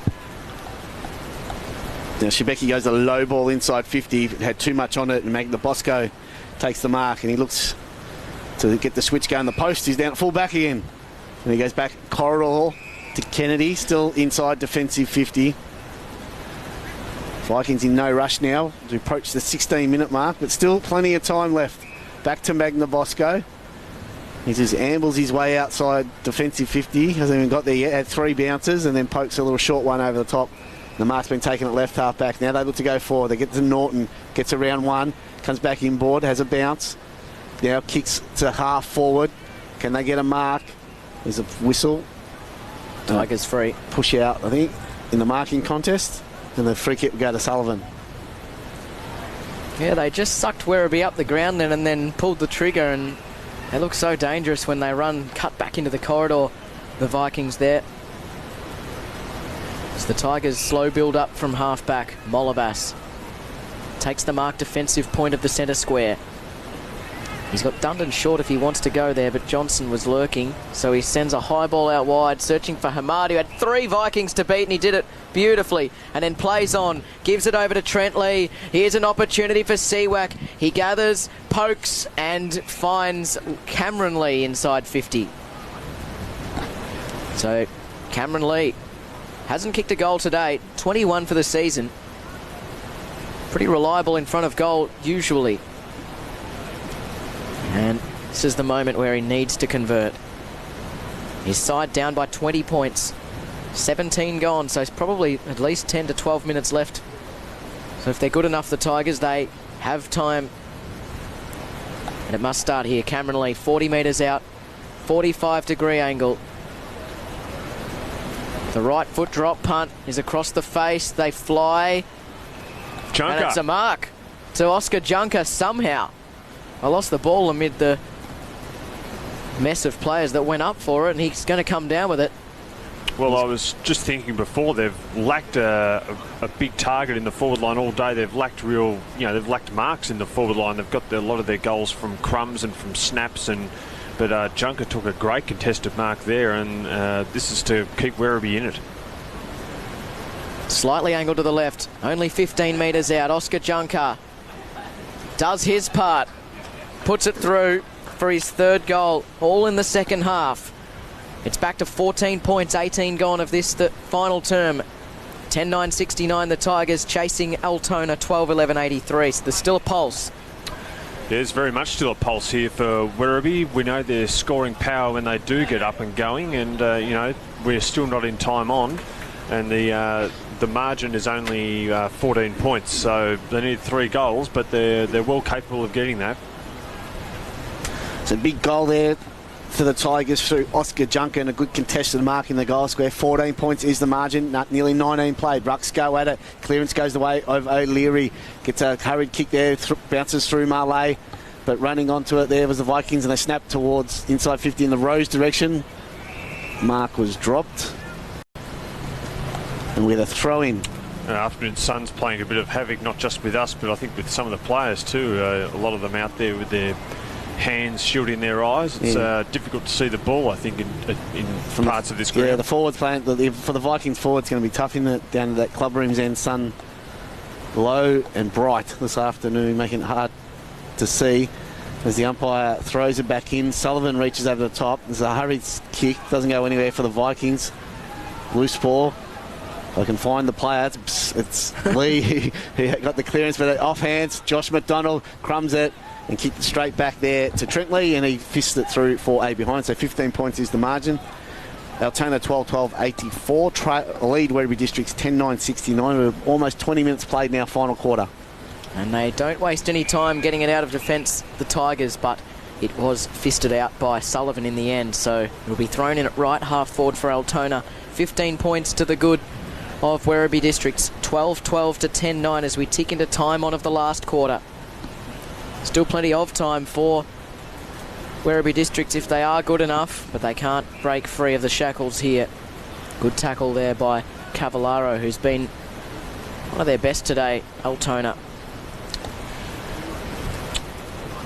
Now Shebeki goes a low ball inside 50, had too much on it, and Magnabosco takes the mark, and he looks to get the switch going. The post, he's down at full back again. And he goes back corridor to Kennedy, still inside defensive 50. Vikings in no rush now to approach the 16-minute mark, but still plenty of time left. Back to Magnabosco. He just ambles his way outside defensive 50. Hasn't even got there yet. Had 3 bounces and then pokes a little short one over the top. The mark's been taken at left half back. Now they look to go forward. They get to Norton. Gets around one. Comes back inboard. Has a bounce. Now kicks to half forward. Can they get a mark? There's a whistle. Tigers free. Push out, I think, in the marking contest. And the free kick will go to Sullivan. Yeah, they just sucked Werribee up the ground then and then pulled the trigger, and they look so dangerous when they run, cut back into the corridor, the Vikings there. As the Tigers slow build up from half-back, Molavas takes the mark defensive point of the centre square. He's got Dundon short if he wants to go there, but Johnson was lurking, so he sends a high ball out wide, searching for Hamad, who had 3 Vikings to beat, and he did it beautifully, and then plays on, gives it over to Trent Lee. Here's an opportunity for Seawack. He gathers, pokes, and finds Cameron Lee inside 50. So Cameron Lee hasn't kicked a goal today, 21 for the season. Pretty reliable in front of goal, usually. And this is the moment where he needs to convert. His side down by 20 points. 17 gone, so it's probably at least 10 to 12 minutes left. So if they're good enough, the Tigers, they have time. And it must start here. Cameron Lee, 40 metres out. 45-degree angle. The right foot drop punt is across the face. They fly. Junker. And it's a mark to Oscar Junker somehow. I lost the ball amid the mess of players that went up for it, and he's going to come down with it. Well, I was just thinking before, they've lacked a big target in the forward line all day. They've lacked they've lacked marks in the forward line. They've got a lot of their goals from crumbs and from snaps, but Junker took a great contested mark there, and this is to keep Werribee in it. Slightly angled to the left, only 15 metres out. Oscar Junker does his part, puts it through for his 3rd goal, all in the second half. It's back to 14 points, 18 gone of this, the final term. 10-9-69, the Tigers chasing Altona 12-11-83. So there's still a pulse. There's very much still a pulse here for Werribee. We know their scoring power when they do get up and going, and we're still not in time on, and the margin is only 14 points, so they need 3 goals, but they're well capable of getting that. It's a big goal there for the Tigers through Oscar Junker, and a good contested mark in the goal square. 14 points is the margin. Nearly 19 played. Rucks go at it. Clearance goes the way of O'Leary. Gets a hurried kick there. Bounces through Marley. But running onto it there was the Vikings, and they snapped towards inside 50 in the Rose direction. Mark was dropped. And with a throw-in. Afternoon Sun's playing a bit of havoc, not just with us, but I think with some of the players too. A lot of them out there with their hands shielding their eyes. It's difficult to see the ball, I think, in parts of this ground. Yeah, the forwards playing for the Vikings forward. It's going to be tough in down to that club room's end. Sun low and bright this afternoon, making it hard to see as the umpire throws it back in. Sullivan reaches over the top. There's a hurried kick, doesn't go anywhere for the Vikings. Loose ball. I can find the player. It's Lee. He got the clearance, but off hands. Josh McDonald crumbs it and kicked it straight back there to Trentley, and he fisted it through for a behind. So 15 points is the margin. Altona 12-12-84. Lead Werribee Districts 10-9-69. We're almost 20 minutes played now, final quarter. And they don't waste any time getting it out of defence, the Tigers, but it was fisted out by Sullivan in the end. So it'll be thrown in at right half forward for Altona. 15 points to the good of Werribee Districts. 12-12 to 10-9 as we tick into time on of the last quarter. Still plenty of time for Werribee Districts if they are good enough, but they can't break free of the shackles here. Good tackle there by Cavallaro, who's been one of their best today, Altona.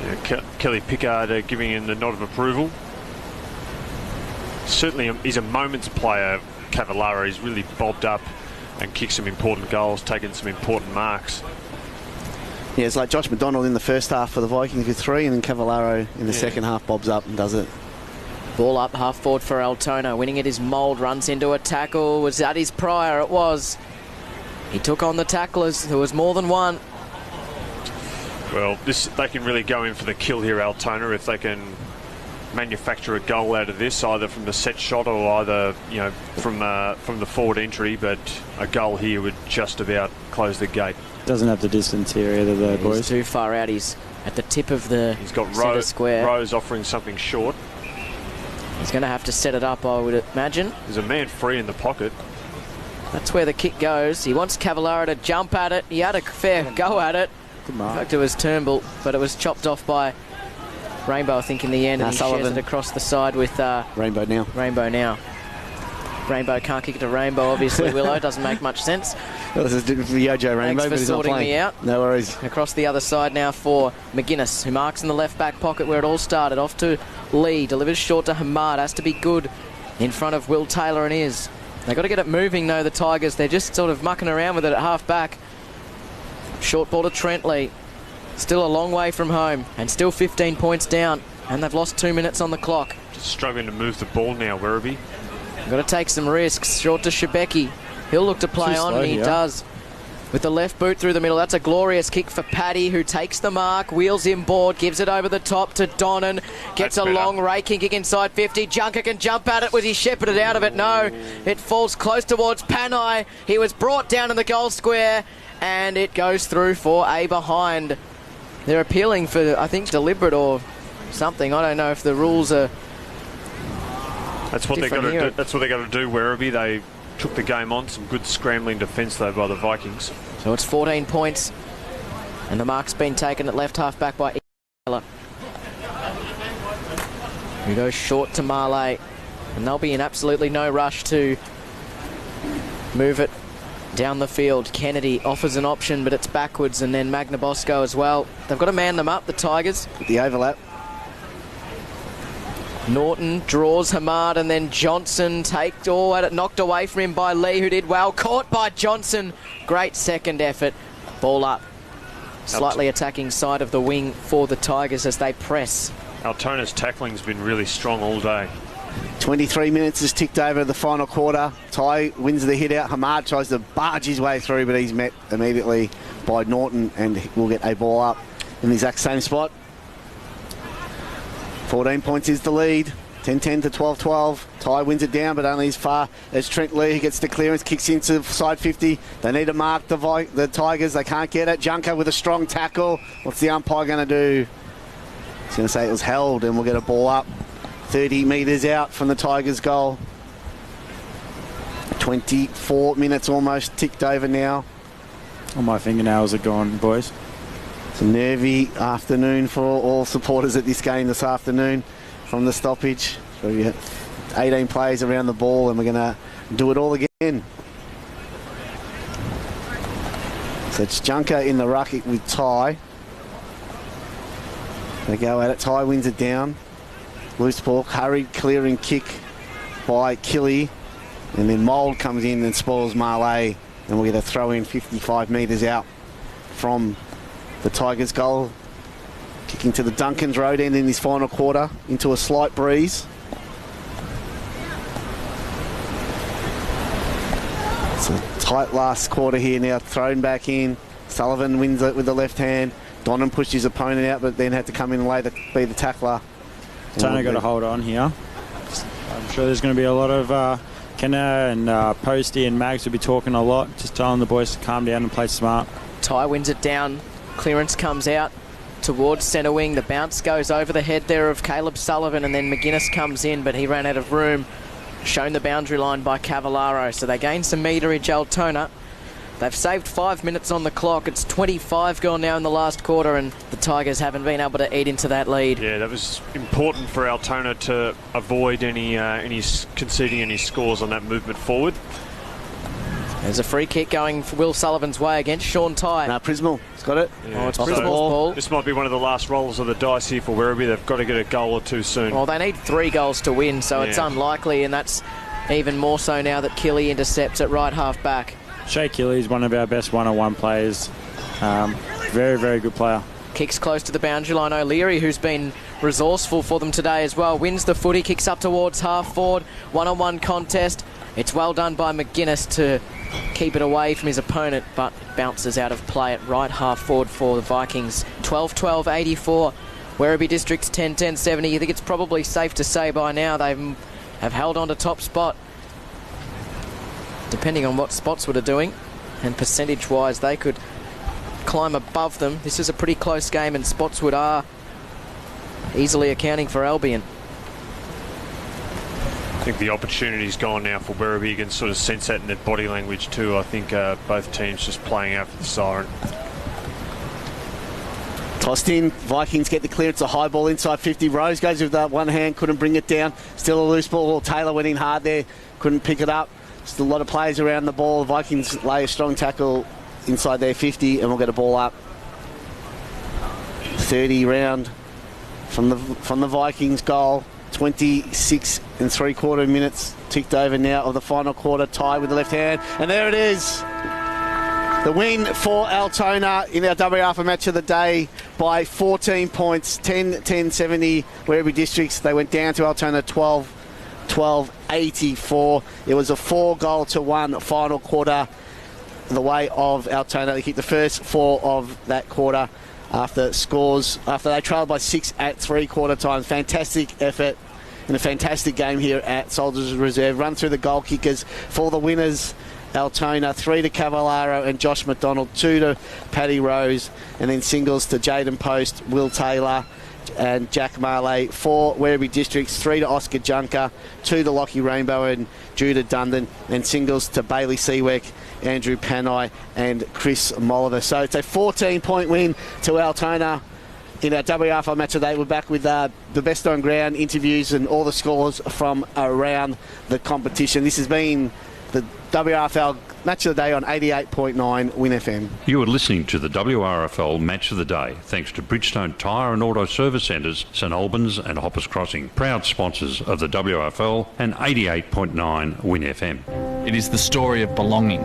Yeah, Kelly Pickard giving him the nod of approval. Certainly he's a moment's player, Cavallaro. He's really bobbed up and kicked some important goals, taken some important marks. Yeah, it's like Josh McDonald in the first half for the Vikings with 3, and then Cavallaro in the second half bobs up and does it. Ball up half forward for Altona. Winning it is Mould, runs into a tackle. Was that his prior? It was. He took on the tacklers. There was more than one. Well, they can really go in for the kill here, Altona, if they can manufacture a goal out of this, either from the set shot or either from the forward entry. But a goal here would just about close the gate. Doesn't have the distance here either, though, boys. He's too far out. He's at the tip of the He's got square. Rose offering something short. He's going to have to set it up, I would imagine. There's a man free in the pocket. That's where the kick goes. He wants Cavallaro to jump at it. He had a fair go at it. Good mark. In fact, it was Turnbull, but it was chopped off by Rainbow, I think, in the end. And he shares it across the side with Rainbow now. Rainbow can't kick it to Rainbow, obviously. Willow doesn't make much sense. Well, this is for Yojo Rainbow, Thanks for but he's not sorting playing. me out. No worries. Across the other side now for McGuinness, who marks in the left back pocket where it all started. Off to Lee, delivers short to Hamad. Has to be good in front of Will Taylor, and is. They've got to get it moving, though, the Tigers. They're just sort of mucking around with it at half back. Short ball to Trentley. Still a long way from home, and still 15 points down, and they've lost 2 minutes on the clock. Just struggling to move the ball now, Werribee. Got to take some risks. Short to Shebeki. He'll look to play on, and he does. With the left boot through the middle. That's a glorious kick for Paddy, who takes the mark, wheels inboard, gives it over the top to Donnan. Gets a long raking kick inside 50. Junker can jump at it. Was he shepherded out of it? No. It falls close towards Panai. He was brought down in the goal square, and it goes through for a behind. They're appealing for, I think, deliberate or something. I don't know if the rules are. That's what they've got to do. That's what they got to do. Werribee, they took the game on. Some good scrambling defence though by the Vikings. So it's 14 points, and the mark's been taken at left half back by Taylor. He goes short to Marley, and they'll be in absolutely no rush to move it down the field. Kennedy offers an option, but it's backwards, and then Magnabosco as well. They've got to man them up, the Tigers. The overlap. Norton draws Hamad, and then Johnson at it, knocked away from him by Lee, who did well. Caught by Johnson. Great second effort. Ball up. Slightly attacking side of the wing for the Tigers as they press. Altona's tackling's been really strong all day. 23 minutes has ticked over the final quarter. Ty wins the hit out. Hamad tries to barge his way through, but he's met immediately by Norton, and will get a ball up in the exact same spot. 14 points is the lead. 10-10 to 12-12. Ty wins it down, but only as far as Trent Lee, who gets the clearance, kicks into side 50. They need to mark the Tigers. They can't get it. Junker with a strong tackle. What's the umpire going to do? He's going to say it was held, and we'll get a ball up 30 metres out from the Tigers' goal. 24 minutes almost ticked over now. All my fingernails are gone, boys. It's a nervy afternoon for all supporters at this game this afternoon from the stoppage. So we have 18 players around the ball, and we're going to do it all again. So it's Junker in the ruck with Ty. They go at it. Ty wins it down. Loose ball, hurried clearing kick by Killy, and then Mould comes in and spoils Marley, and we'll get a throw in 55 metres out from the Tigers' goal. Kicking to the Duncan's road end in this final quarter into a slight breeze. It's a tight last quarter here now, thrown back in. Sullivan wins it with the left hand. Donnan pushed his opponent out, but then had to come in and be the tackler. Tony got to hold on here. I'm sure there's going to be a lot of Kenner and Posty and Mags will be talking a lot, just telling the boys to calm down and play smart. Ty wins it down. Clearance comes out towards centre wing. The bounce goes over the head there of Caleb Sullivan, and then McGuinness comes in, but he ran out of room. Shown the boundary line by Cavallaro, so they gain some meterage, Altona. They've saved 5 minutes on the clock. It's 25 gone now in the last quarter, and the Tigers haven't been able to eat into that lead. Yeah, that was important for Altona to avoid any conceding any scores on that movement forward. There's a free kick going for Will Sullivan's way against Sean Ty. Now Prismal has got it. Yeah. Oh, it's Prismal's ball. This might be one of the last rolls of the dice here for Werribee. They've got to get a goal or two soon. Well, they need 3 goals to win, so it's unlikely, and that's even more so now that Killy intercepts at right half back. Shea Killy is one of our best one-on-one players. Very, very good player. Kicks close to the boundary line. O'Leary, who's been resourceful for them today as well, wins the footy, kicks up towards half forward. One-on-one contest. It's well done by McGuinness to keep it away from his opponent, but it bounces out of play at right half forward for the Vikings. 12-12-84. Werribee District's 10-10-70. You think it's probably safe to say by now they have held on to top spot. Depending on what Spotswood are doing, and percentage-wise, they could climb above them. This is a pretty close game, and Spotswood are easily accounting for Albion. I think the opportunity's gone now for Werribee. You can sort of sense that in their body language too. I think both teams just playing out for the siren. Tossed in, Vikings get the clearance, a high ball inside 50. Rose goes with one hand, couldn't bring it down. Still a loose ball. Taylor went in hard there, couldn't pick it up. Still a lot of players around the ball. The Vikings lay a strong tackle inside their 50, and we'll get a ball up. 30 round from the Vikings goal. 26 3/4 minutes ticked over now of the final quarter. Tie with the left hand, and there it is. The win for Altona in our WRFL match of the day by 14 points, 10-10-70. Werribee Districts, they went down to Altona 12-84. It was a 4-1 final quarter the way of Altona. They kicked the first 4 of that quarter after they trailed by 6 at 3/4 times. Fantastic effort and a fantastic game here at Soldiers Reserve. Run through the goal kickers for the winners. Altona, 3 to Cavallaro and Josh McDonald, 2 to Paddy Rose, and then singles to Jaden Post, Will Taylor and Jack Marley. 4 Werribee Districts, 3 to Oscar Junker, 2 to Lockie Rainbow and Judah Dundon, and singles to Bailey Seaweck, Andrew Panay and Chris Molliver. So it's a 14-point win to Altona in our WRFL match today. We're back with the best on ground interviews and all the scores from around the competition. This has been the WRFL Match of the Day on 88.9 Win FM. You are listening to the WRFL Match of the Day, thanks to Bridgestone Tyre and Auto Service Centres, St Albans and Hoppers Crossing, proud sponsors of the WRFL and 88.9 Win FM. It is the story of belonging,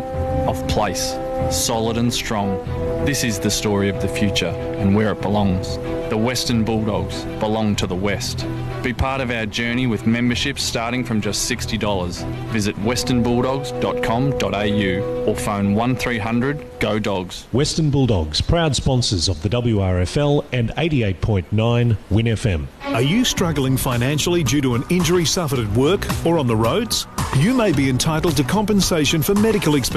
of place, solid and strong. This is the story of the future and where it belongs. The Western Bulldogs belong to the West. Be part of our journey with memberships starting from just $60. Visit westernbulldogs.com.au or phone 1300 GO DOGS. Western Bulldogs, proud sponsors of the WRFL and 88.9 Win FM. Are you struggling financially due to an injury suffered at work or on the roads? You may be entitled to compensation for medical expenses.